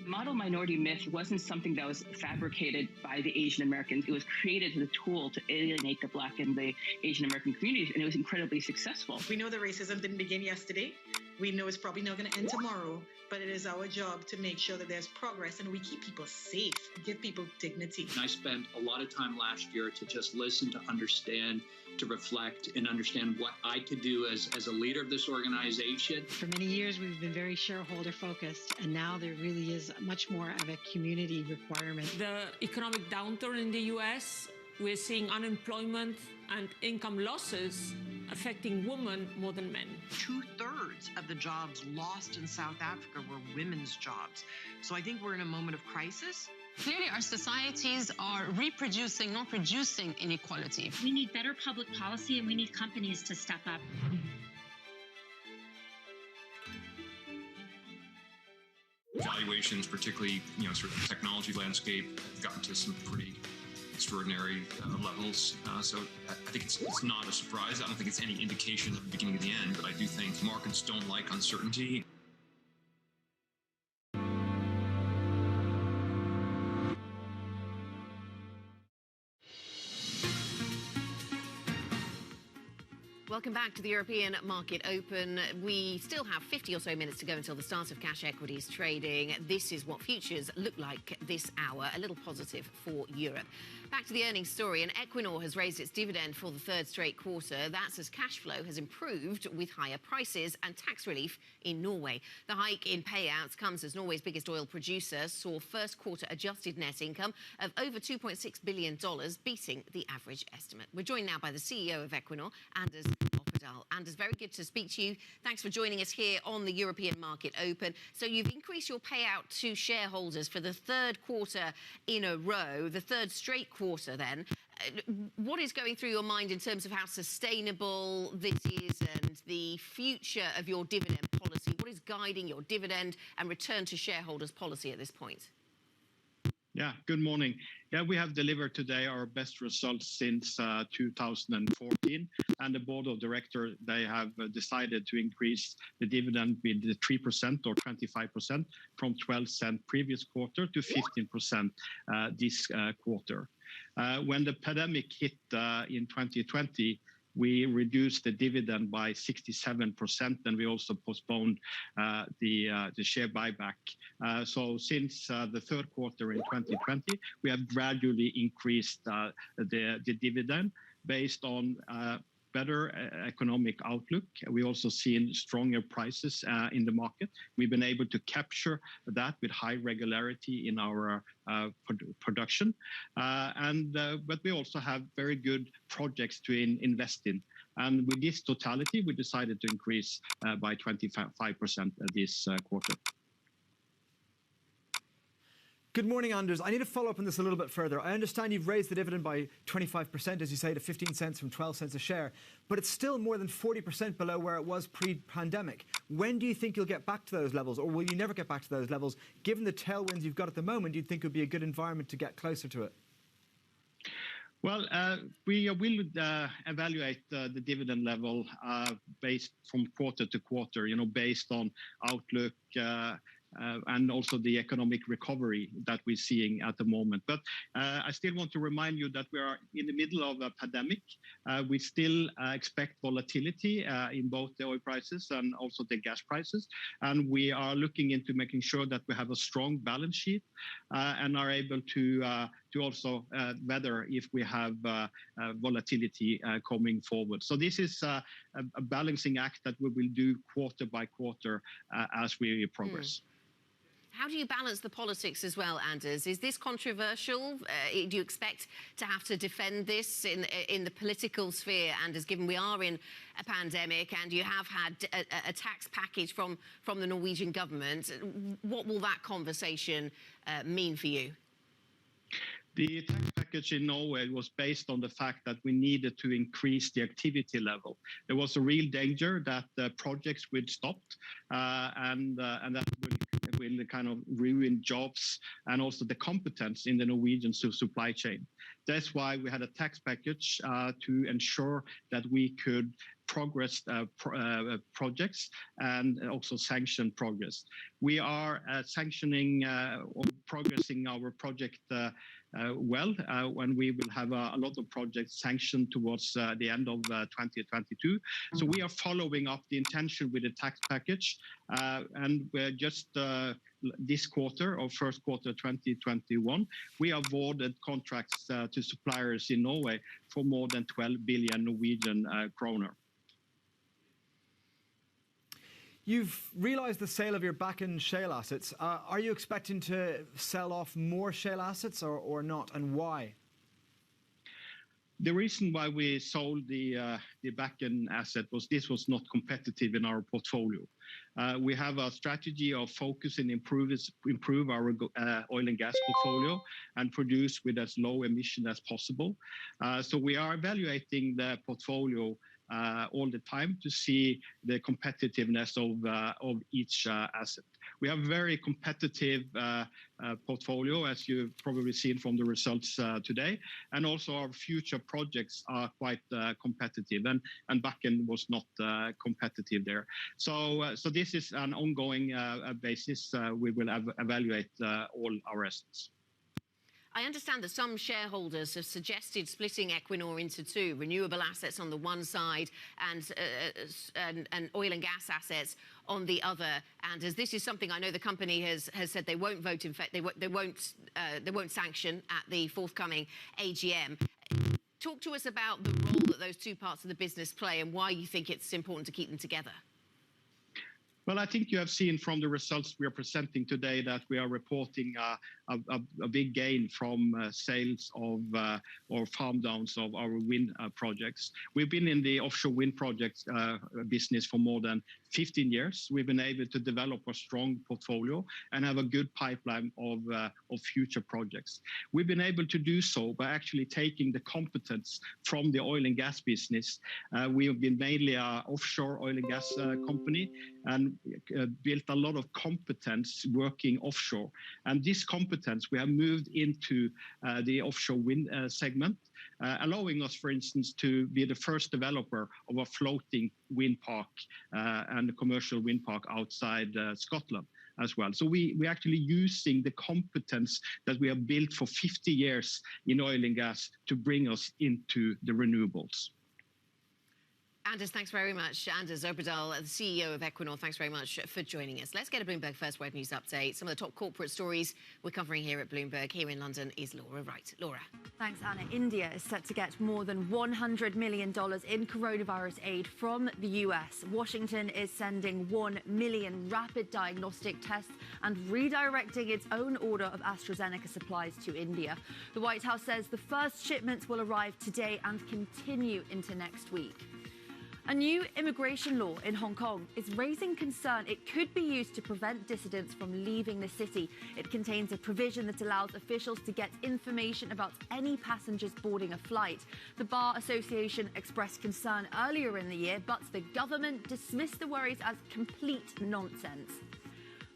Model minority myth wasn't something that was fabricated by the Asian Americans. It was created as a tool to alienate the Black and the Asian American communities, and it was incredibly successful. We know that racism didn't begin yesterday. We know it's probably not going to end tomorrow, but it is our job to make sure that there's progress and we keep people safe, give people dignity. I spent a lot of time last year to just listen, to understand, to reflect, and understand what I could do as a leader of this organization. For many years, we've been very shareholder focused, and now there really is much more of a community requirement. The economic downturn in the U.S. we're seeing unemployment and income losses affecting women more than men. 2/3 of the jobs lost in South Africa were women's jobs. So I think we're in a moment of crisis. Clearly, our societies are reproducing, not producing inequality. We need better public policy and we need companies to step up. Valuations, particularly, sort of the technology landscape, have gotten to some pretty extraordinary levels. So I think it's not a surprise. I don't think it's any indication of the beginning of the end, but I do think markets don't like uncertainty. Welcome back to the European Market Open. We still have 50 or so minutes to go until the start of cash equities trading. This is what futures look like this hour, a little positive for Europe. Back to the earnings story, and Equinor has raised its dividend for the third straight quarter. That's as cash flow has improved with higher prices and tax relief in Norway. The hike in payouts comes as Norway's biggest oil producer saw first quarter adjusted net income of over $2.6 billion, beating the average estimate. We're joined now by the CEO of Equinor, Anders. Anders, very good to speak to you. Thanks for joining us here on the European Market Open. So you've increased your payout to shareholders for the third quarter in a row, the third straight quarter then. What is going through your mind in terms of how sustainable this is and the future of your dividend policy? What is guiding your dividend and return to shareholders policy at this point? Yeah, good morning. Yeah, we have delivered today our best results since 2014, and the board of directors, they have decided to increase the dividend with 3% or 25% from 12 cents previous quarter to 15% this quarter. When the pandemic hit in 2020, we reduced the dividend by 67%, and we also postponed the share buyback. So since the third quarter in 2020, we have gradually increased the dividend based on better economic outlook. We also seen stronger prices in the market. We've been able to capture that with high regularity in our production. But we also have very good projects to invest in. And with this totality, we decided to increase by 25% this quarter. Good morning, Anders. I need to follow up on this a little bit further. I understand you've raised the dividend by 25%, as you say, to 15 cents from 12 cents a share, but it's still more than 40% below where it was pre-pandemic. When do you think you'll get back to those levels, or will you never get back to those levels? Given the tailwinds you've got at the moment, do you think it would be a good environment to get closer to it? Well, we will evaluate the dividend level based from quarter to quarter, based on outlook and also the economic recovery that we're seeing at the moment. But I still want to remind you that we are in the middle of a pandemic. We still expect volatility in both the oil prices and also the gas prices. And we are looking into making sure that we have a strong balance sheet and are able to also weather if we have volatility coming forward. So this is a balancing act that we will do quarter by quarter as we progress. How do you balance the politics as well, Anders? Is this controversial? Do you expect to have to defend this in the political sphere, Anders, given we are in a pandemic and you have had a tax package from the Norwegian government? What will that conversation mean for you? The tax package in Norway was based on the fact that we needed to increase the activity level. There was a real danger that projects would stop and that will kind of ruin jobs and also the competence in the Norwegian supply chain. That's why we had a tax package to ensure that we could progress projects and also sanction progress. We are sanctioning or progressing our project well when we will have a lot of projects sanctioned towards the end of 2022. So we are following up the intention with the tax package and we're just this quarter or first quarter 2021, we awarded contracts to suppliers in Norway for more than 12 billion Norwegian kroner. You've realised the sale of your back-end shale assets. Are you expecting to sell off more shale assets or not, and why? The reason why we sold the Bakken asset was this was not competitive in our portfolio. We have a strategy of focus and improve our oil and gas portfolio and produce with as low emission as possible. So we are evaluating the portfolio all the time to see the competitiveness of each asset. We have a very competitive portfolio, as you've probably seen from the results today, and also our future projects are quite competitive, and Bakken was not competitive there. So this is an ongoing basis. We will evaluate all our assets. I understand that some shareholders have suggested splitting Equinor into two, renewable assets on the one side and oil and gas assets on the other. And as this is something I know the company has said they won't vote, in fact, they won't sanction at the forthcoming AGM. Talk to us about the role that those two parts of the business play and why you think it's important to keep them together. Well, I think you have seen from the results we are presenting today that we are reporting a big gain from sales of or farm downs of our wind projects. We've been in the offshore wind projects business for more than 15 years. We've been able to develop a strong portfolio and have a good pipeline of future projects. We've been able to do so by actually taking the competence from the oil and gas business. We have been mainly an offshore oil and gas company and built a lot of competence working offshore. And this competence we have moved into the offshore wind segment, allowing us, for instance, to be the first developer of a floating wind park and a commercial wind park outside Scotland as well. So we're actually using the competence that we have built for 50 years in oil and gas to bring us into the renewables. Anders, thanks very much. Anders Opedal, the CEO of Equinor, thanks very much for joining us. Let's get a Bloomberg First Wave News update. Some of the top corporate stories we're covering here at Bloomberg. Here in London is Laura Wright. Laura. Thanks, Anna. India is set to get more than $100 million in coronavirus aid from the US. Washington is sending 1 million rapid diagnostic tests and redirecting its own order of AstraZeneca supplies to India. The White House says the first shipments will arrive today and continue into next week. A new immigration law in Hong Kong is raising concern it could be used to prevent dissidents from leaving the city. It contains a provision that allows officials to get information about any passengers boarding a flight. The Bar Association expressed concern earlier in the year, but the government dismissed the worries as complete nonsense.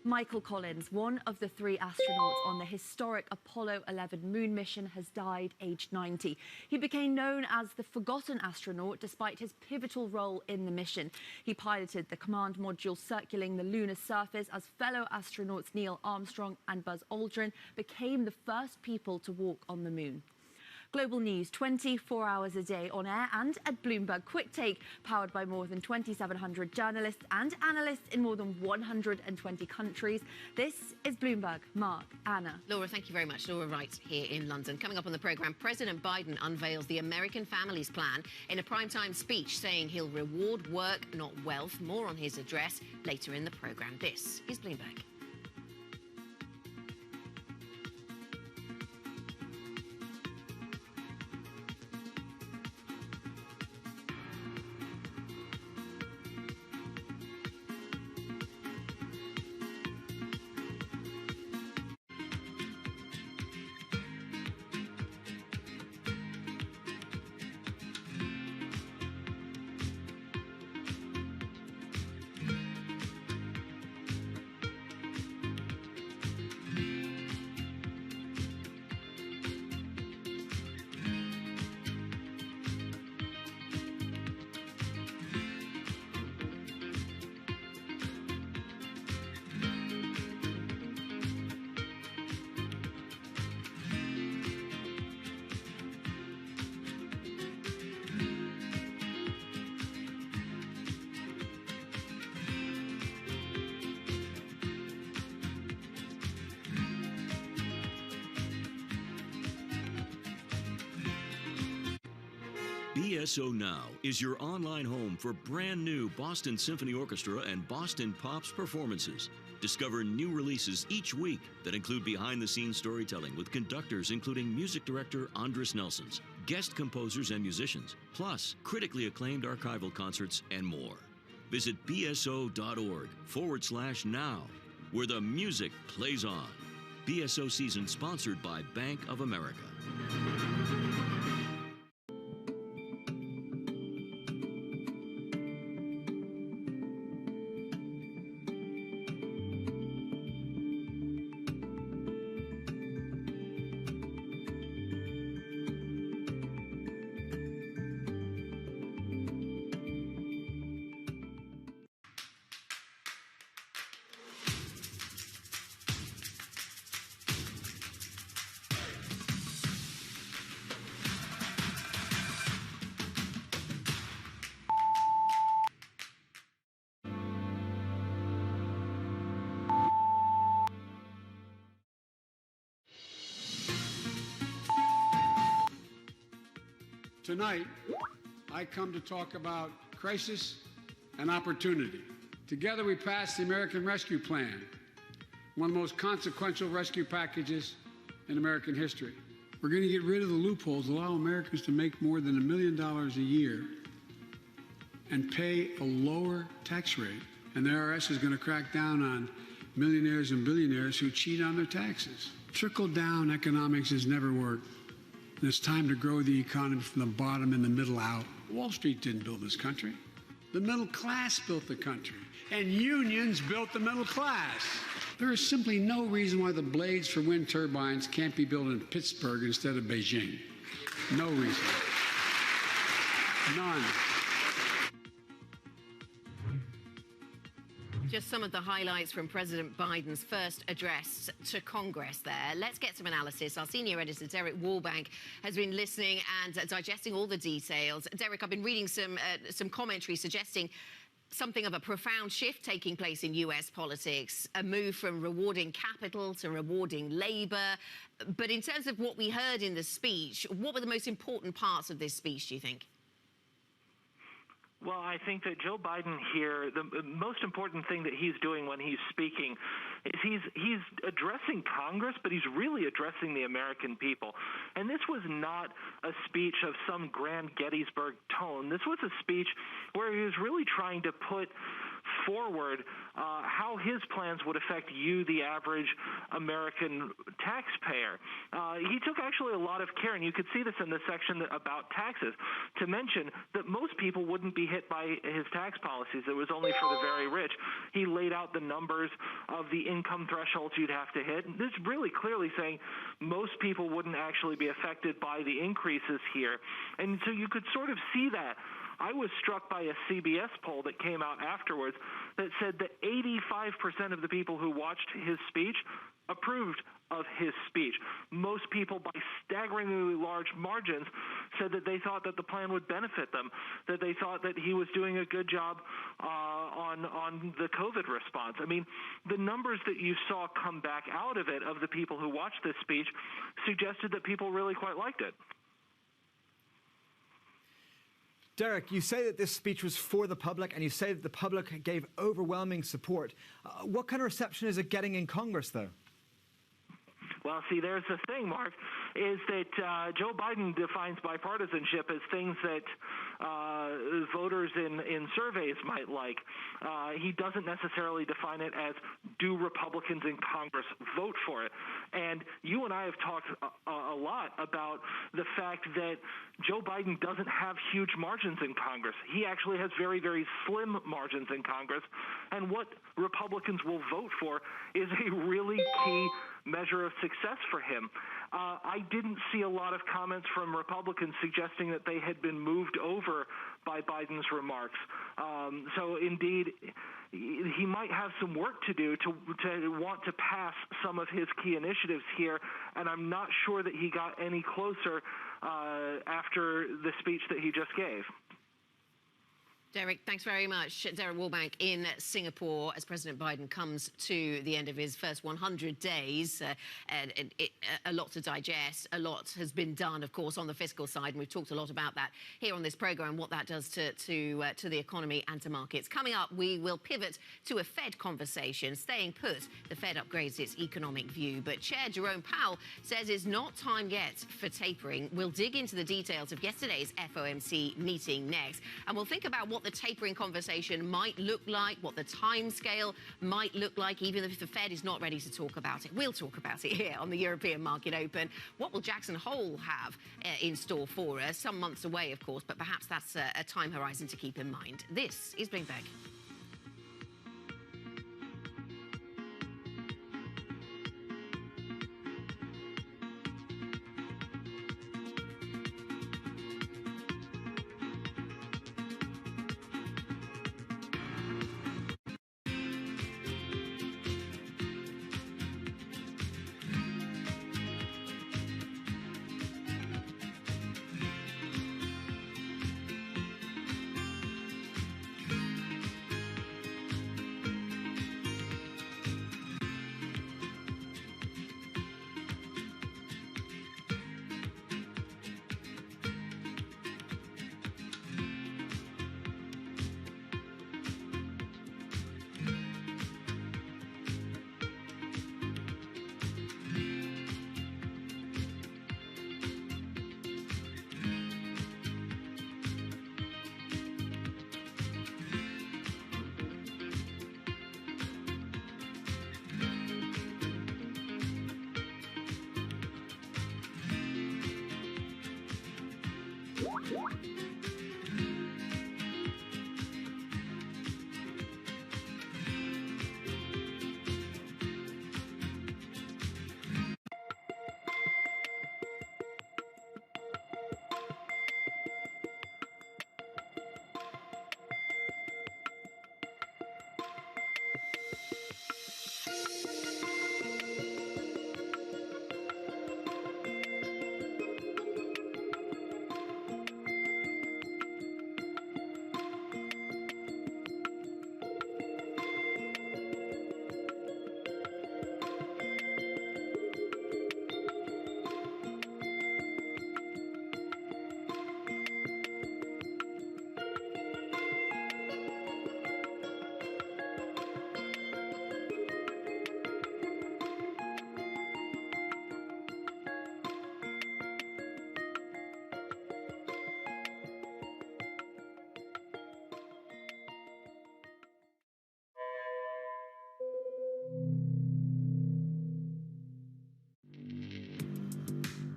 Michael Collins, one of the 3 astronauts on the historic Apollo 11 moon mission, has died aged 90. He became known as the forgotten astronaut despite his pivotal role in the mission. He piloted the command module circling the lunar surface as fellow astronauts Neil Armstrong and Buzz Aldrin became the first people to walk on the moon. Global news 24 hours a day on air and at Bloomberg Quick Take, powered by more than 2,700 journalists and analysts in more than 120 countries. This is Bloomberg. Mark, Anna. Laura, thank you very much. Laura Wright here in London. Coming up on the programme, President Biden unveils the American Families Plan in a primetime speech, saying he'll reward work, not wealth. More on his address later in the programme. This is Bloomberg. BSO Now is your online home for brand new Boston Symphony Orchestra and Boston Pops performances. Discover new releases each week that include behind-the-scenes storytelling with conductors including music director Andres Nelsons, guest composers and musicians, plus critically acclaimed archival concerts and more. Visit bso.org/now, where the music plays on. BSO season sponsored by Bank of America. Tonight, I come to talk about crisis and opportunity. Together we passed the American Rescue Plan, one of the most consequential rescue packages in American history. We're going to get rid of the loopholes, allow Americans to make more than $1 million a year and pay a lower tax rate. And the IRS is going to crack down on millionaires and billionaires who cheat on their taxes. Trickle-down economics has never worked. And it's time to grow the economy from the bottom and the middle out. Wall Street didn't build this country. The middle class built the country, and unions built the middle class. There is simply no reason why the blades for wind turbines can't be built in Pittsburgh instead of Beijing. No reason. None. Just some of the highlights from President Biden's first address to Congress there. Let's get some analysis. Our senior editor, Derek Wallbank, has been listening and digesting all the details. Derek, I've been reading some commentary suggesting something of a profound shift taking place in U.S. politics, a move from rewarding capital to rewarding labor. But in terms of what we heard in the speech, what were the most important parts of this speech, do you think? Well, I think that Joe Biden here, the most important thing that he's doing when he's speaking is he's addressing Congress, but he's really addressing the American people. And this was not a speech of some grand Gettysburg tone. This was a speech where he was really trying to put forward how his plans would affect you, the average American taxpayer. He took actually a lot of care, and you could see this in the section about taxes, to mention that most people wouldn't be hit by his tax policies. It was only for the very rich. He laid out the numbers of the income thresholds you'd have to hit. This is really clearly saying most people wouldn't actually be affected by the increases here. And so you could sort of see that. I was struck by a CBS poll that came out afterwards that said that 85% of the people who watched his speech approved of his speech. Most people, by staggeringly large margins, said that they thought that the plan would benefit them, that they thought that he was doing a good job on the COVID response. I mean, the numbers that you saw come back out of it, of the people who watched this speech, suggested that people really quite liked it. Derek, you say that this speech was for the public, and you say that the public gave overwhelming support. What kind of reception is it getting in Congress, though? Well, see, there's the thing, Mark, is that Joe Biden defines bipartisanship as things that voters in surveys might like. He doesn't necessarily define it as, do Republicans in Congress vote for it? And you and I have talked a lot about the fact that Joe Biden doesn't have huge margins in Congress. He actually has very, very slim margins in Congress. And what Republicans will vote for is a really key measure of success for him. I didn't see a lot of comments from Republicans suggesting that they had been moved over by Biden's remarks. So indeed, he might have some work to do to want to pass some of his key initiatives here, and I'm not sure that he got any closer after the speech that he just gave. Derek, thanks very much. Derek Warbank in Singapore as President Biden comes to the end of his first 100 days. A lot to digest. A lot has been done, of course, on the fiscal side, and we've talked a lot about that here on this programme, what that does to the economy and to markets. Coming up, we will pivot to a Fed conversation. Staying put, the Fed upgrades its economic view, but Chair Jerome Powell says it's not time yet for tapering. We'll dig into the details of yesterday's FOMC meeting next, and we'll think about what the tapering conversation might look like, what the timescale might look like, even if the Fed is not ready to talk about it. We'll talk about it here on the European Market Open. What will Jackson Hole have in store for us? Some months away, of course, but perhaps that's a time horizon to keep in mind. This is Bloomberg.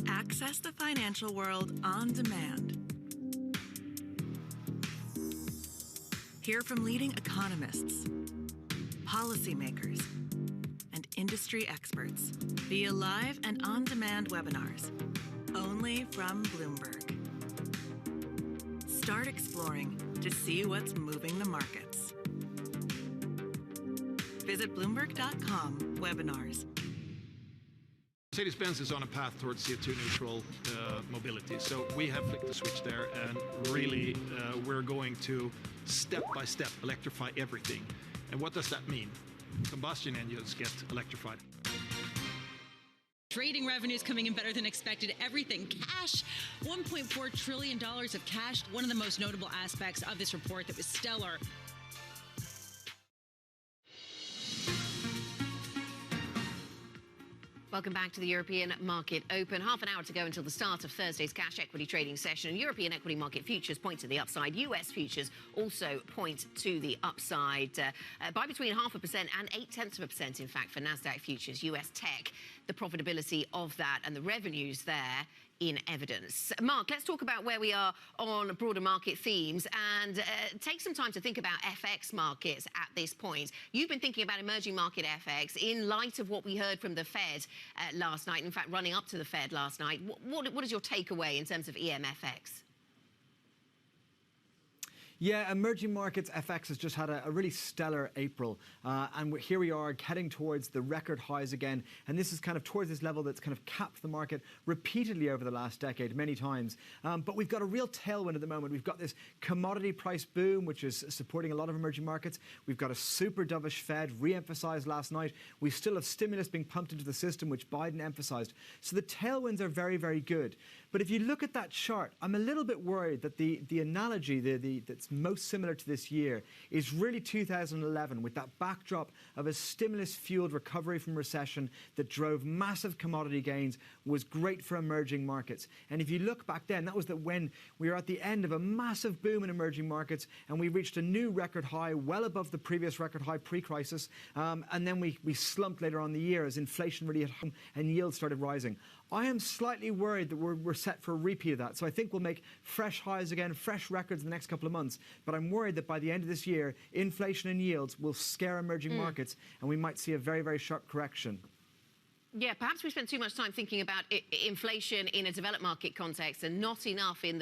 Access the financial world on demand. Hear from leading economists, policymakers, and industry experts via live and on-demand webinars, only from Bloomberg. Start exploring to see what's moving the markets. Visit Bloomberg.com/webinars. Mercedes-Benz is on a path towards CO2 neutral mobility. So we have flicked the switch there, and really we're going to step by step electrify everything. And what does that mean? Combustion engines get electrified. Trading revenues coming in better than expected. Everything cash, $1.4 trillion of cash. One of the most notable aspects of this report that was stellar. Welcome back to the European Market Open. Half an hour to go until the start of Thursday's cash equity trading session. European equity market futures point to the upside. US futures also point to the upside by between 0.5% and 0.8%, in fact, for NASDAQ futures. US tech, the profitability of that and the revenues there in evidence. Mark, let's talk about where we are on broader market themes and take some time to think about FX markets at this point. You've been thinking about emerging market FX in light of what we heard from the Fed last night, in fact, running up to the Fed last night. What is your takeaway in terms of EMFX? Yeah, emerging markets FX has just had a really stellar April. And here we are heading towards the record highs again. And this is kind of towards this level that's kind of capped the market repeatedly over the last decade, many times. But we've got a real tailwind at the moment. We've got this commodity price boom, which is supporting a lot of emerging markets. We've got a super dovish Fed, re-emphasized last night. We still have stimulus being pumped into the system, which Biden emphasized. So the tailwinds are very, very good. But if you look at that chart, I'm a little bit worried that the analogy that's most similar to this year is really 2011, with that backdrop of a stimulus-fueled recovery from recession that drove massive commodity gains, was great for emerging markets. And if you look back then, that was when we were at the end of a massive boom in emerging markets, and we reached a new record high, well above the previous record high pre-crisis, and then we slumped later on in the year as inflation really hit home and yields started rising. I am slightly worried that we're set for a repeat of that. So I think we'll make fresh highs again, fresh records in the next couple of months. But I'm worried that by the end of this year, inflation and yields will scare emerging markets, and we might see a very, very sharp correction. Yeah, perhaps we spend too much time thinking about inflation in a developed market context and not enough in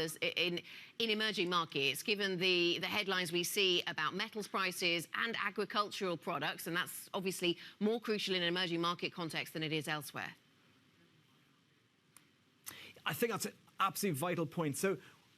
emerging markets, given the headlines we see about metals prices and agricultural products. And that's obviously more crucial in an emerging market context than it is elsewhere. I think that's an absolutely vital point. So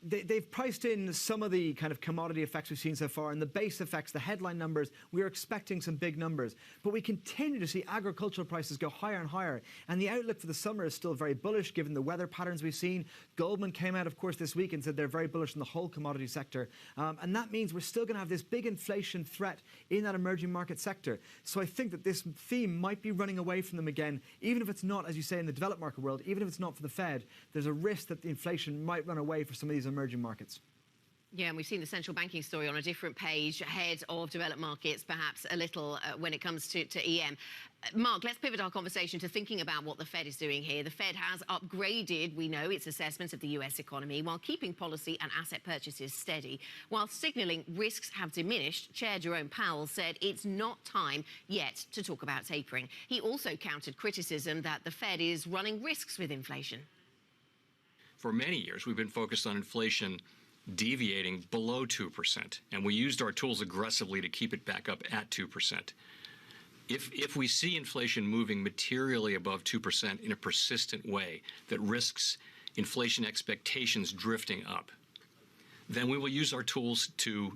they've priced in some of the kind of commodity effects we've seen so far, and the base effects, the headline numbers. We are expecting some big numbers, but we continue to see agricultural prices go higher and higher, and the outlook for the summer is still very bullish given the weather patterns we've seen. Goldman came out, of course, this week and said they're very bullish in the whole commodity sector, and that means we're still going to have this big inflation threat in that emerging market sector. So I think that this theme might be running away from them again, even if it's not, as you say, in the developed market world, even if it's not for the Fed. There's a risk that the inflation might run away for some of these emerging markets. Yeah, and we've seen the central banking story on a different page ahead of developed markets, perhaps a little when it comes to EM. Mark, let's pivot our conversation to thinking about what the Fed is doing here. The Fed has upgraded, we know, its assessment of the US economy while keeping policy and asset purchases steady. While signalling risks have diminished, Chair Jerome Powell said it's not time yet to talk about tapering. He also countered criticism that the Fed is running risks with inflation. For many years, we've been focused on inflation deviating below 2%, and we used our tools aggressively to keep it back up at 2%. If we see inflation moving materially above 2% in a persistent way that risks inflation expectations drifting up, then we will use our tools to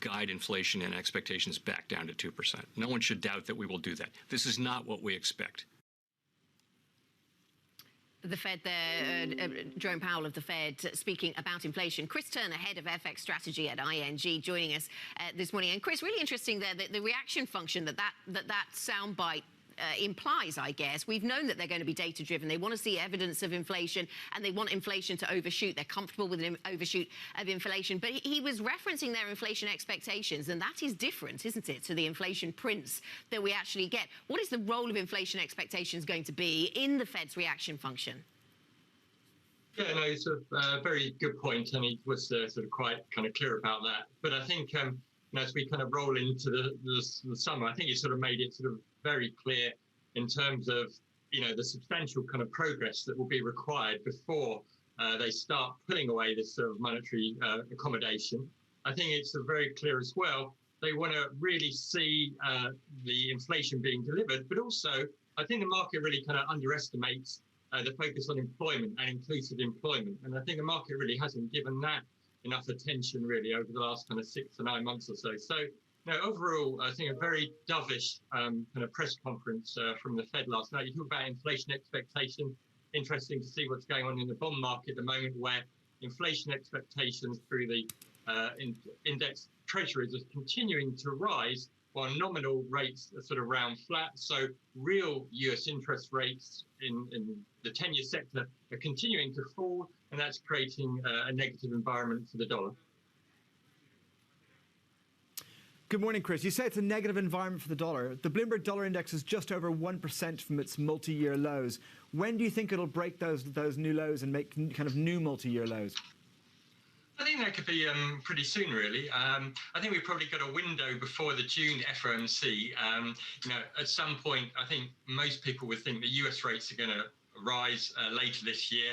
guide inflation and expectations back down to 2%. No one should doubt that we will do that. This is not what we expect. The Fed there, Jerome Powell of the Fed, speaking about inflation. Chris Turner, head of FX strategy at ING, joining us this morning. And Chris, really interesting there, the reaction function that soundbite implies, I guess. We've known that they're going to be data-driven. They want to see evidence of inflation, and they want inflation to overshoot. They're comfortable with an overshoot of inflation. But he was referencing their inflation expectations, and that is different, isn't it, to the inflation prints that we actually get. What is the role of inflation expectations going to be in the Fed's reaction function? Yeah, no, it's a very good point, and he was sort of quite kind of clear about that. But I think as we kind of roll into the summer, I think he sort of made it sort of very clear in terms of, the substantial kind of progress that will be required before they start pulling away this sort of monetary accommodation. I think it's very clear as well. They want to really see the inflation being delivered, but also I think the market really kind of underestimates the focus on employment and inclusive employment. And I think the market really hasn't given that enough attention really over the last kind of 6 to 9 months or so. So, overall, I think a very dovish kind of press conference from the Fed last night. You talk about inflation expectation. Interesting to see what's going on in the bond market at the moment, where inflation expectations through the index treasuries are continuing to rise, while nominal rates are sort of round flat. So real US interest rates in the 10-year sector are continuing to fall, and that's creating a negative environment for the dollar. Good morning, Chris. You say it's a negative environment for the dollar. The Bloomberg Dollar Index is just over 1% from its multi-year lows. When do you think it'll break those new lows and make kind of new multi-year lows? I think that could be pretty soon, really. I think we've probably got a window before the June FOMC. At some point, I think most people would think the US rates are going to rise later this year.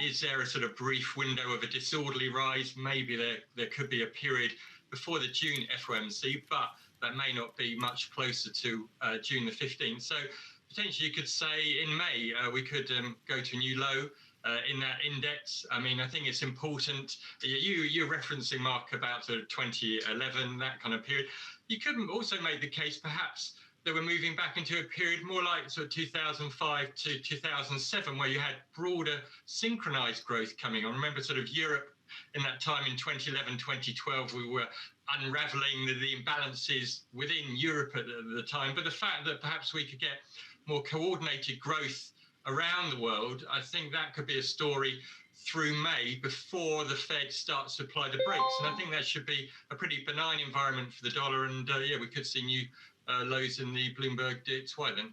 Is there a sort of brief window of a disorderly rise? Maybe there could be a period before the June FOMC, but that may not be much closer to June the 15th. So potentially you could say in May we could go to a new low in that index. I mean, I think it's important. You're referencing, Mark, about sort of 2011, that kind of period. You could also make the case perhaps that we're moving back into a period more like sort of 2005 to 2007, where you had broader synchronized growth coming on. Remember sort of Europe in that time in 2011, 2012, we were unraveling the imbalances within Europe at the time. But the fact that perhaps we could get more coordinated growth around the world, I think that could be a story through May before the Fed starts to apply the brakes. And I think that should be a pretty benign environment for the dollar. And yeah, we could see new lows in the Bloomberg DXY then.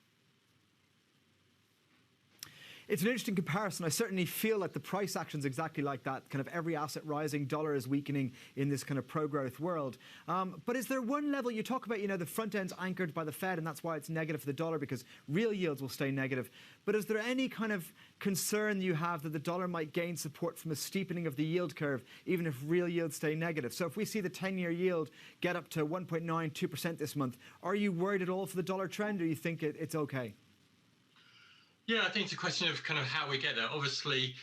It's an interesting comparison. I certainly feel like the price action's exactly like that. Kind of every asset rising, dollar is weakening in this kind of pro-growth world. But is there one level you talk about, you know, the front end's anchored by the Fed and that's why it's negative for the dollar because real yields will stay negative. But is there any kind of concern you have that the dollar might gain support from a steepening of the yield curve, even if real yields stay negative? So if we see the 10-year yield get up to 1.92% this month, are you worried at all for the dollar trend, or you think it's okay? Yeah, I think it's a question of kind of how we get there. Obviously,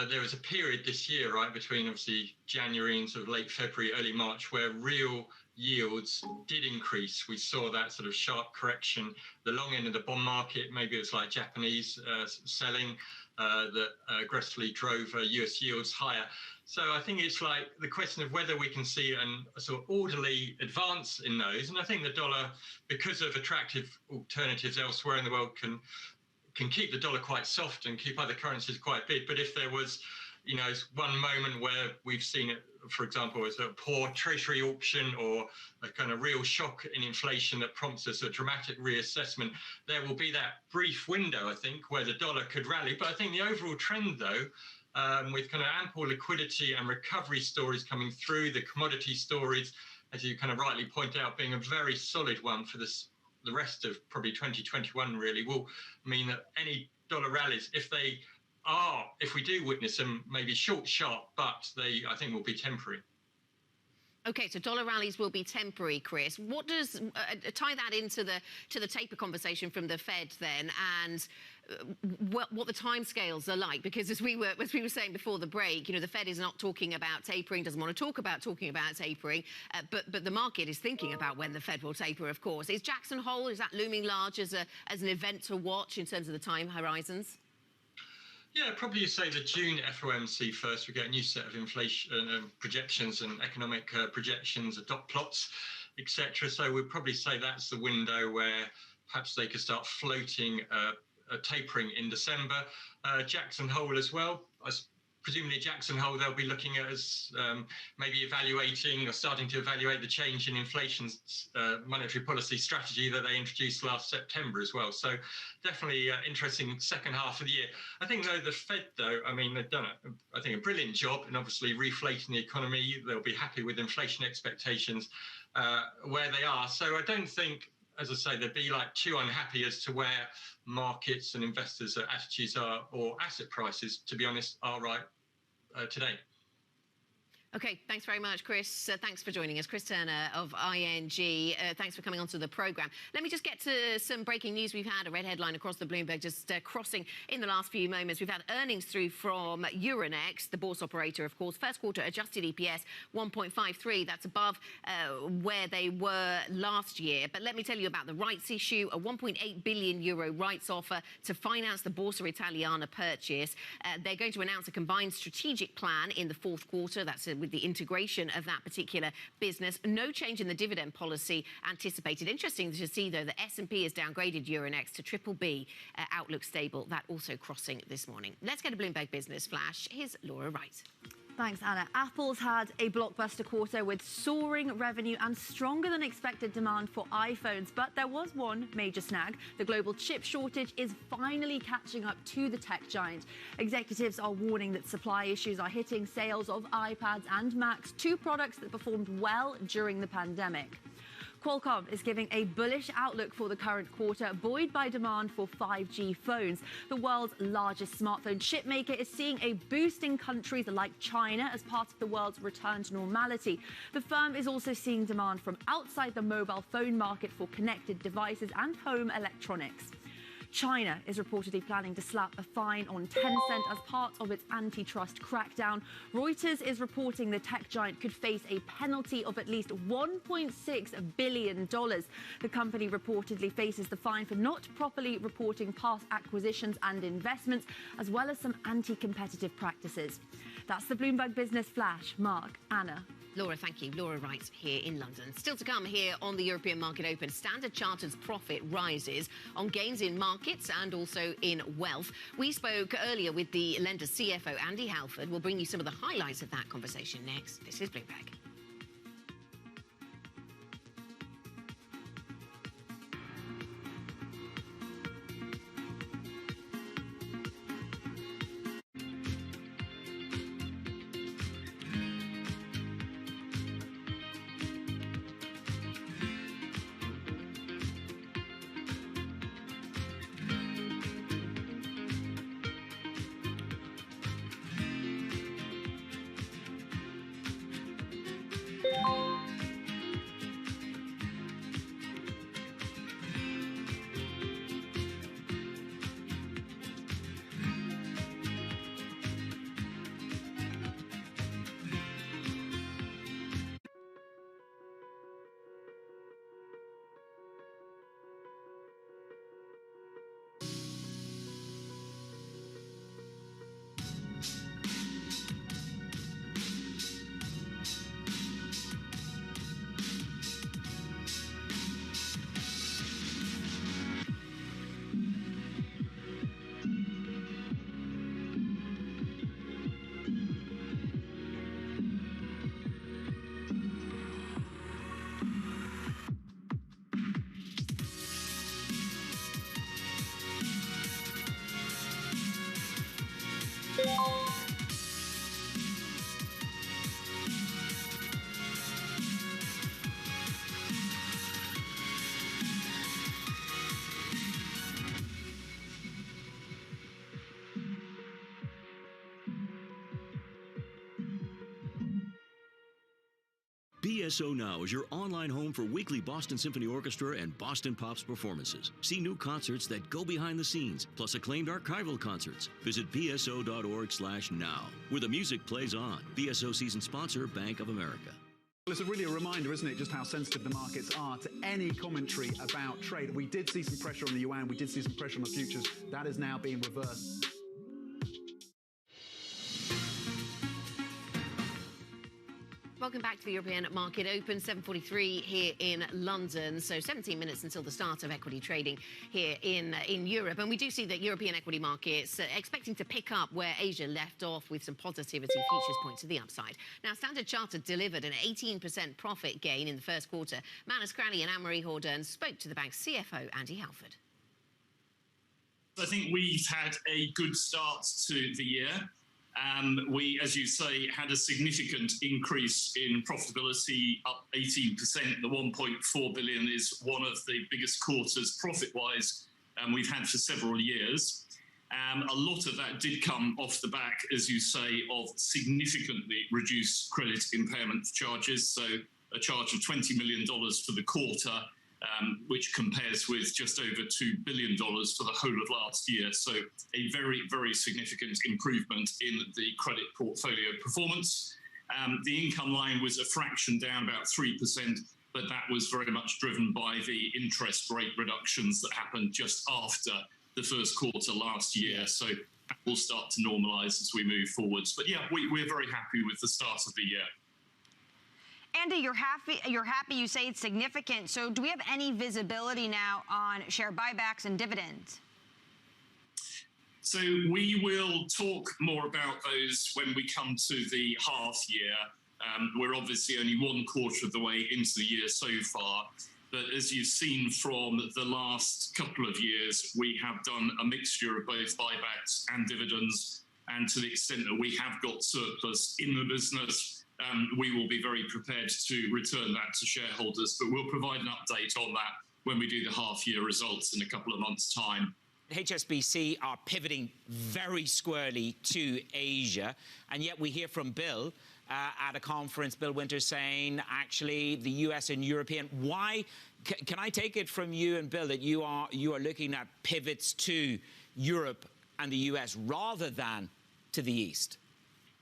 there was a period this year, right, between obviously January and sort of late February, early March, where real yields did increase. We saw that sort of sharp correction. The long end of the bond market, maybe it was like Japanese selling that aggressively drove US yields higher. So I think it's like the question of whether we can see a sort of orderly advance in those. And I think the dollar, because of attractive alternatives elsewhere in the world, can keep the dollar quite soft and keep other currencies quite big. But if there was, you know, one moment where we've seen it, for example, as a poor treasury auction or a kind of real shock in inflation that prompts us a dramatic reassessment, there will be that brief window, I think, where the dollar could rally. But I think the overall trend, though, with kind of ample liquidity and recovery stories coming through, the commodity stories, as you kind of rightly point out, being a very solid one for the rest of probably 2021 really, will mean that any dollar rallies, if we do witness them, maybe short, sharp, but they, I think, will be temporary. Okay, so dollar rallies will be temporary, Chris. What does tie that into the taper conversation from the Fed then, and what the timescales are like? Because as we were saying before the break, you know, the Fed is not talking about tapering, doesn't want to talk about tapering, but the market is thinking about when the Fed will taper. Of course, is Jackson Hole, is that looming large as an event to watch in terms of the time horizons? Yeah, probably you say the June FOMC first. We get a new set of inflation projections and economic projections, dot plots, etc. So we'd probably say that's the window where perhaps they could start floating a tapering in December. Jackson Hole as well. Presumably Jackson Hole, they'll be looking at as maybe evaluating or starting to evaluate the change in inflation's monetary policy strategy that they introduced last September as well. So definitely interesting second half of the year. I think, though, the Fed, though, I mean, they've done, I think, a brilliant job in obviously reflating the economy. They'll be happy with inflation expectations where they are. So I don't think, as I say, they'd be like too unhappy as to where markets and investors' attitudes are, or asset prices, to be honest, are right today. Okay, thanks very much, Chris. Thanks for joining us. Chris Turner of ING. Thanks for coming onto the programme. Let me just get to some breaking news. We've had a red headline across the Bloomberg just crossing in the last few moments. We've had earnings through from Euronext, the bourse operator, of course. First quarter adjusted EPS 1.53. That's above where they were last year. But let me tell you about the rights issue, a 1.8 billion euro rights offer to finance the Borsa Italiana purchase. They're going to announce a combined strategic plan in the fourth quarter. That's with the integration of that particular business. No change in the dividend policy anticipated. Interesting to see, though, that S&P has downgraded Euronext to BBB, outlook stable. That also crossing this morning. Let's get a Bloomberg Business Flash. Here's Laura Wright. Thanks, Anna. Apple's had a blockbuster quarter with soaring revenue and stronger than expected demand for iPhones. But there was one major snag. The global chip shortage is finally catching up to the tech giant. Executives are warning that supply issues are hitting sales of iPads and Macs, two products that performed well during the pandemic. Qualcomm is giving a bullish outlook for the current quarter, buoyed by demand for 5G phones. The world's largest smartphone chipmaker is seeing a boost in countries like China as part of the world's return to normality. The firm is also seeing demand from outside the mobile phone market for connected devices and home electronics. China is reportedly planning to slap a fine on Tencent as part of its antitrust crackdown. Reuters is reporting the tech giant could face a penalty of at least $1.6 billion. The company reportedly faces the fine for not properly reporting past acquisitions and investments, as well as some anti-competitive practices. That's the Bloomberg Business Flash. Mark, Anna. Laura, thank you. Laura Wright here in London. Still to come here on the European Market Open, Standard Chartered's profit rises on gains in markets and also in wealth. We spoke earlier with the lender's CFO, Andy Halford. We'll bring you some of the highlights of that conversation next. This is Bloomberg. BSO Now is your online home for weekly Boston Symphony Orchestra and Boston Pops performances. See new concerts that go behind the scenes, plus acclaimed archival concerts. Visit bso.org/now, where the music plays on. BSO season sponsor, Bank of America. Well, it's really a reminder, isn't it, just how sensitive the markets are to any commentary about trade. We did see some pressure on the yuan, we did see some pressure on the futures. That is now being reversed. Welcome back to the European Market Open, 7:43 here in London. So 17 minutes until the start of equity trading here in Europe. And we do see that European equity markets expecting to pick up where Asia left off with some positivity. Futures point to the upside. Now, Standard Chartered delivered an 18% profit gain in the first quarter. Manus Crowley and Anne-Marie Hordern spoke to the bank's CFO, Andy Halford. I think we've had a good start to the year. We, as you say, had a significant increase in profitability, up 18%. The 1.4 billion is one of the biggest quarters profit-wise we've had for several years. A lot of that did come off the back, as you say, of significantly reduced credit impairment charges. So a charge of $20 million for the quarter, which compares with just over $2 billion for the whole of last year. So a very, very significant improvement in the credit portfolio performance. The income line was a fraction down, about 3%, but that was very much driven by the interest rate reductions that happened just after the first quarter last year. So that will start to normalise as we move forwards. But yeah, we're very happy with the start of the year. Andy, you're happy you say it's significant. So do we have any visibility now on share buybacks and dividends? So we will talk more about those when we come to the half year. We're obviously only one quarter of the way into the year so far. But as you've seen from the last couple of years, we have done a mixture of both buybacks and dividends. And to the extent that we have got surplus in the business, we will be very prepared to return that to shareholders. But we'll provide an update on that when we do the half-year results in a couple of months' time. HSBC are pivoting very squarely to Asia, and yet we hear from Bill at a conference, Bill Winters, saying actually the US and European. Why? Can I take it from you and Bill that you are looking at pivots to Europe and the US rather than to the East?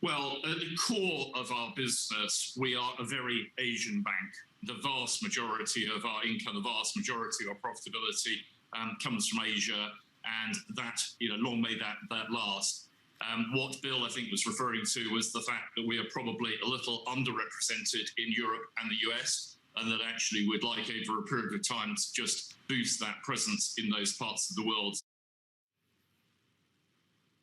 Well, at the core of our business, we are a very Asian bank. The vast majority of our income, the vast majority of our profitability comes from Asia, and that, long may that last. What Bill, I think, was referring to was the fact that we are probably a little underrepresented in Europe and the US, and that actually we'd like over a period of time to just boost that presence in those parts of the world.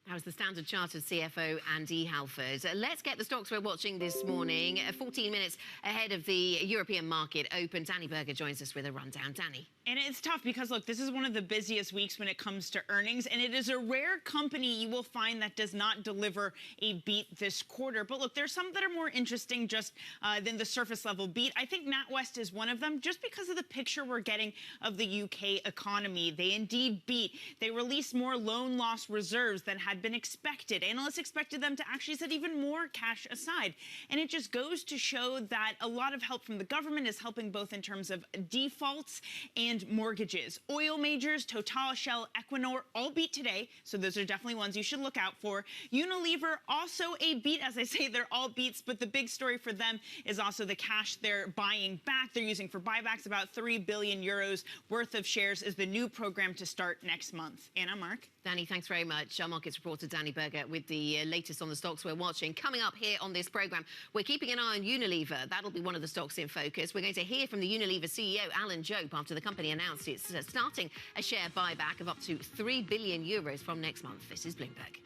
That was the Standard Chartered CFO, Andy Halford. Let's get the stocks we're watching this morning. 14 minutes ahead of the European market open. Danny Berger joins us with a rundown. Danny. And it's tough because, look, this is one of the busiest weeks when it comes to earnings, and it is a rare company you will find that does not deliver a beat this quarter. But look, there's some that are more interesting just than the surface level beat. I think NatWest is one of them just because of the picture we're getting of the UK economy. They indeed beat. They released more loan loss reserves than had been expected. Analysts expected them to actually set even more cash aside. And it just goes to show that a lot of help from the government is helping both in terms of defaults and mortgages. Oil majors, Total, Shell, Equinor, all beat today, so those are definitely ones you should look out for. Unilever, also a beat. As I say, they're all beats, but the big story for them is also the cash they're buying back. They're using for buybacks about 3 billion euros worth of shares is the new program to start next month. Anna, Mark? Danny, thanks very much. Our markets reporter Danny Berger with the latest on the stocks we're watching. Coming up here on this programme, we're keeping an eye on Unilever. That'll be one of the stocks in focus. We're going to hear from the Unilever CEO, Alan Jope, after the company announced it's starting a share buyback of up to 3 billion euros from next month. This is Bloomberg.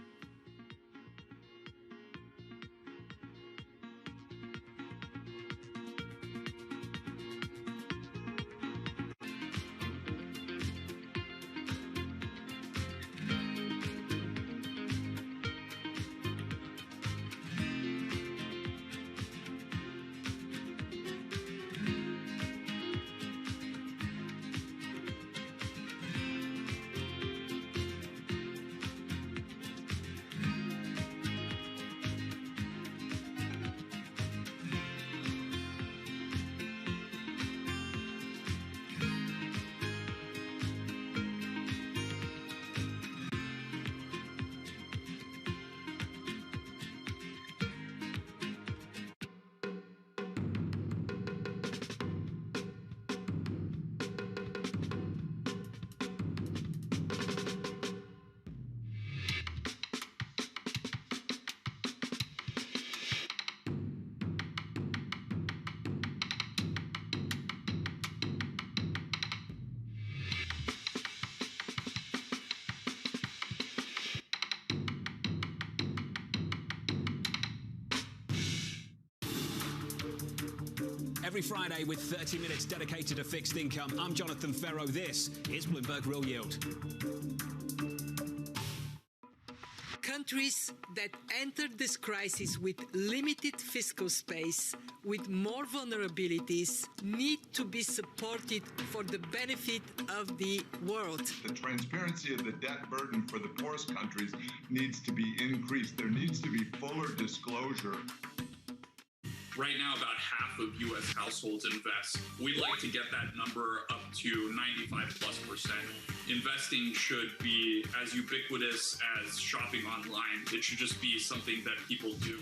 Every Friday with 30 minutes dedicated to fixed income, I'm Jonathan Ferro. This is Bloomberg Real Yield. Countries that entered this crisis with limited fiscal space, with more vulnerabilities, need to be supported for the benefit of the world. The transparency of the debt burden for the poorest countries needs to be increased. There needs to be fuller disclosure. Right now, about half of U.S. households invest. We'd like to get that number up to 95+%. Investing should be as ubiquitous as shopping online. It should just be something that people do.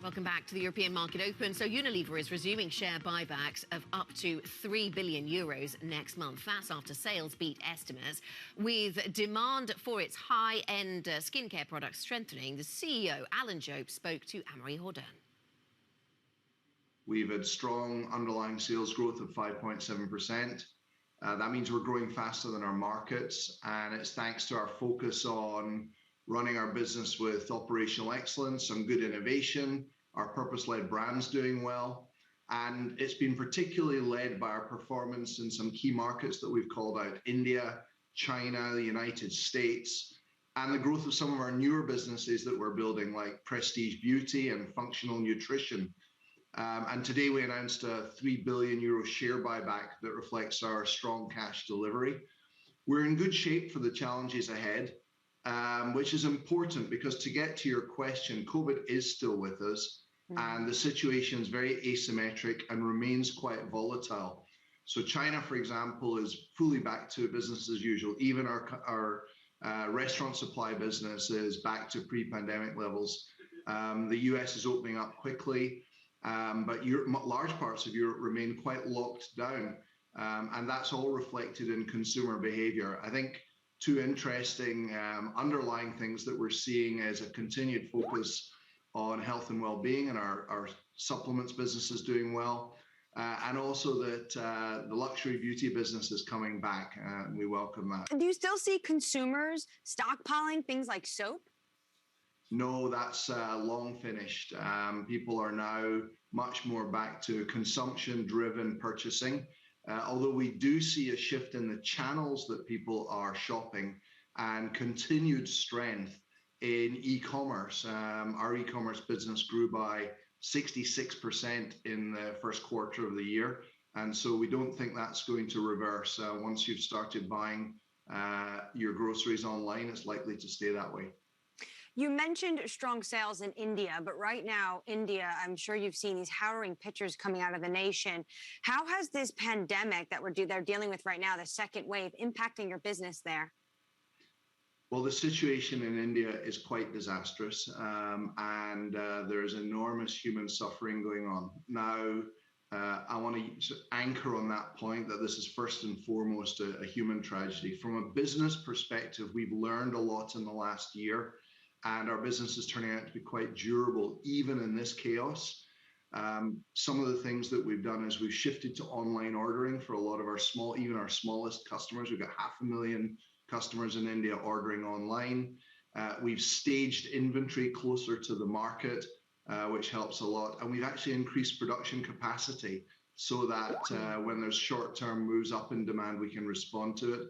Welcome back to the European market open. So Unilever is resuming share buybacks of up to 3 billion euros next month. That's after sales beat estimates. With demand for its high-end skincare products strengthening, the CEO, Alan Jope, spoke to Anne-Marie Hordern. We've had strong underlying sales growth of 5.7%. That means we're growing faster than our markets, and it's thanks to our focus on running our business with operational excellence, some good innovation, our purpose-led brands doing well, And it's been particularly led by our performance in some key markets that we've called out: India, China, the United States, and the growth of some of our newer businesses that we're building, like prestige beauty and functional nutrition. And today we announced a €3 billion share buyback that reflects our strong cash delivery. We're in good shape for the challenges ahead, which is important because, to get to your question, COVID is still with us, and the situation is very asymmetric and remains quite volatile. So China, for example, is fully back to business as usual. Even our restaurant supply business is back to pre-pandemic levels. The US is opening up quickly, but large parts of Europe remain quite locked down, and that's all reflected in consumer behavior. I think two interesting underlying things that we're seeing is a continued focus on health and well-being, and our supplements business is doing well, and also that the luxury beauty business is coming back, and we welcome that. Do you still see consumers stockpiling things like soap? No, that's long finished. People are now much more back to consumption-driven purchasing, although we do see a shift in the channels that people are shopping and continued strength in e-commerce. Our e-commerce business grew by 66% in the first quarter of the year, and so we don't think that's going to reverse. Once you've started buying your groceries online, it's likely to stay that way. You mentioned strong sales in India, but right now, India, I'm sure you've seen these harrowing pictures coming out of the nation. How has this pandemic that they're dealing with right now, the second wave, impacting your business there? Well, the situation in India is quite disastrous, and there is enormous human suffering going on. Now, I want to anchor on that point that this is first and foremost a human tragedy. From a business perspective, we've learned a lot in the last year, and our business is turning out to be quite durable, even in this chaos. Some of the things that we've done is we've shifted to online ordering for a lot of our even our smallest customers. We've got 500,000 customers in India ordering online. We've staged inventory closer to the market, which helps a lot. And we've actually increased production capacity so that when there's short-term moves up in demand, we can respond to it.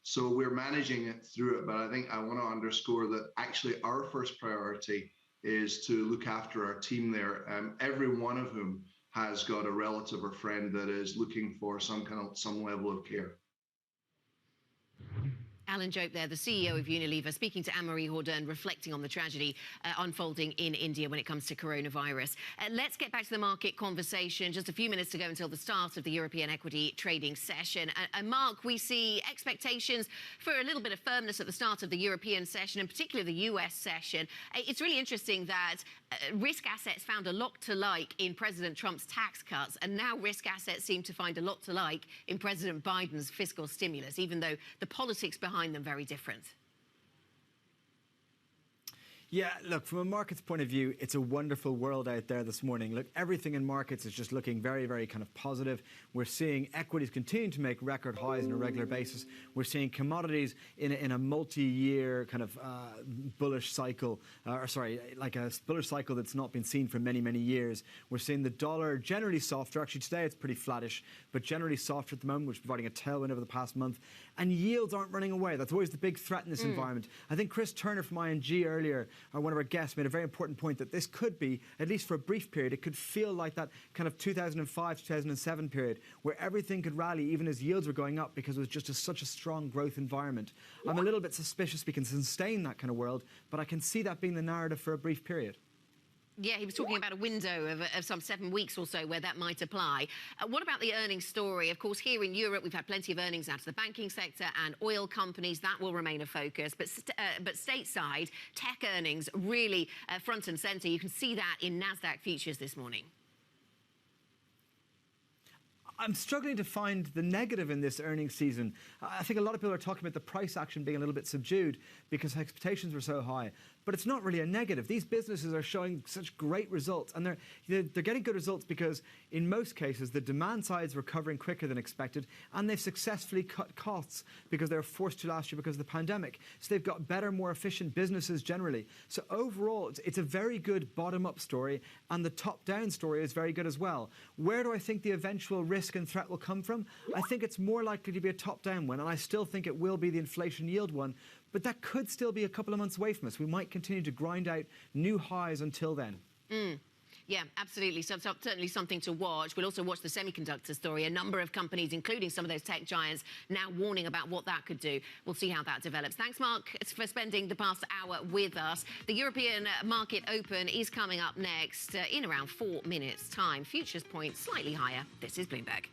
So we're managing it through it. But I think I want to underscore that actually our first priority is to look after our team there, every one of whom has got a relative or friend that is looking for some level of care. Alan Jope there, the CEO of Unilever, speaking to Anne-Marie Jourdain, reflecting on the tragedy unfolding in India when it comes to coronavirus. Let's get back to the market conversation. Just a few minutes to go until the start of the European equity trading session. And Mark, we see expectations for a little bit of firmness at the start of the European session, and particularly the US session. It's really interesting that risk assets found a lot to like in President Trump's tax cuts, and now risk assets seem to find a lot to like in President Biden's fiscal stimulus, even though the politics behind them very different. Yeah, look, from a market's point of view, it's a wonderful world out there this morning. Look, everything in markets is just looking very, very kind of positive. We're seeing equities continue to make record highs on a regular basis. We're seeing commodities in a multi-year kind of bullish cycle, like a bullish cycle that's not been seen for many, many years. We're seeing the dollar generally softer. Actually, today it's pretty flattish, but generally softer at the moment, which is providing a tailwind over the past month. And yields aren't running away. That's always the big threat in this environment. I think Chris Turner from ING earlier, one of our guests, made a very important point that this could be, at least for a brief period, it could feel like that kind of 2005, 2007 period where everything could rally even as yields were going up because it was just such a strong growth environment. I'm a little bit suspicious we can sustain that kind of world, but I can see that being the narrative for a brief period. Yeah, he was talking about a window of some 7 weeks or so where that might apply. What about the earnings story? Of course, here in Europe, we've had plenty of earnings out of the banking sector and oil companies. That will remain a focus. But stateside, tech earnings really front and centre. You can see that in NASDAQ futures this morning. I'm struggling to find the negative in this earnings season. I think a lot of people are talking about the price action being a little bit subdued because expectations were so high. But but it's not really a negative. These businesses are showing such great results, and they're getting good results because in most cases the demand side is recovering quicker than expected, and they've successfully cut costs because they were forced to last year because of the pandemic. So they've got better, more efficient businesses generally. So overall, it's a very good bottom-up story, and the top-down story is very good as well. Where do I think the eventual risk and threat will come from? I think it's more likely to be a top-down one, and I still think it will be the inflation yield one, but that could still be a couple of months away from us. We might continue to grind out new highs until then. Yeah, absolutely. So certainly something to watch. We'll also watch the semiconductor story. A number of companies, including some of those tech giants, now warning about what that could do. We'll see how that develops. Thanks, Mark, for spending the past hour with us. The European market open is coming up next in around 4 minutes' time. Futures point slightly higher. This is Bloomberg.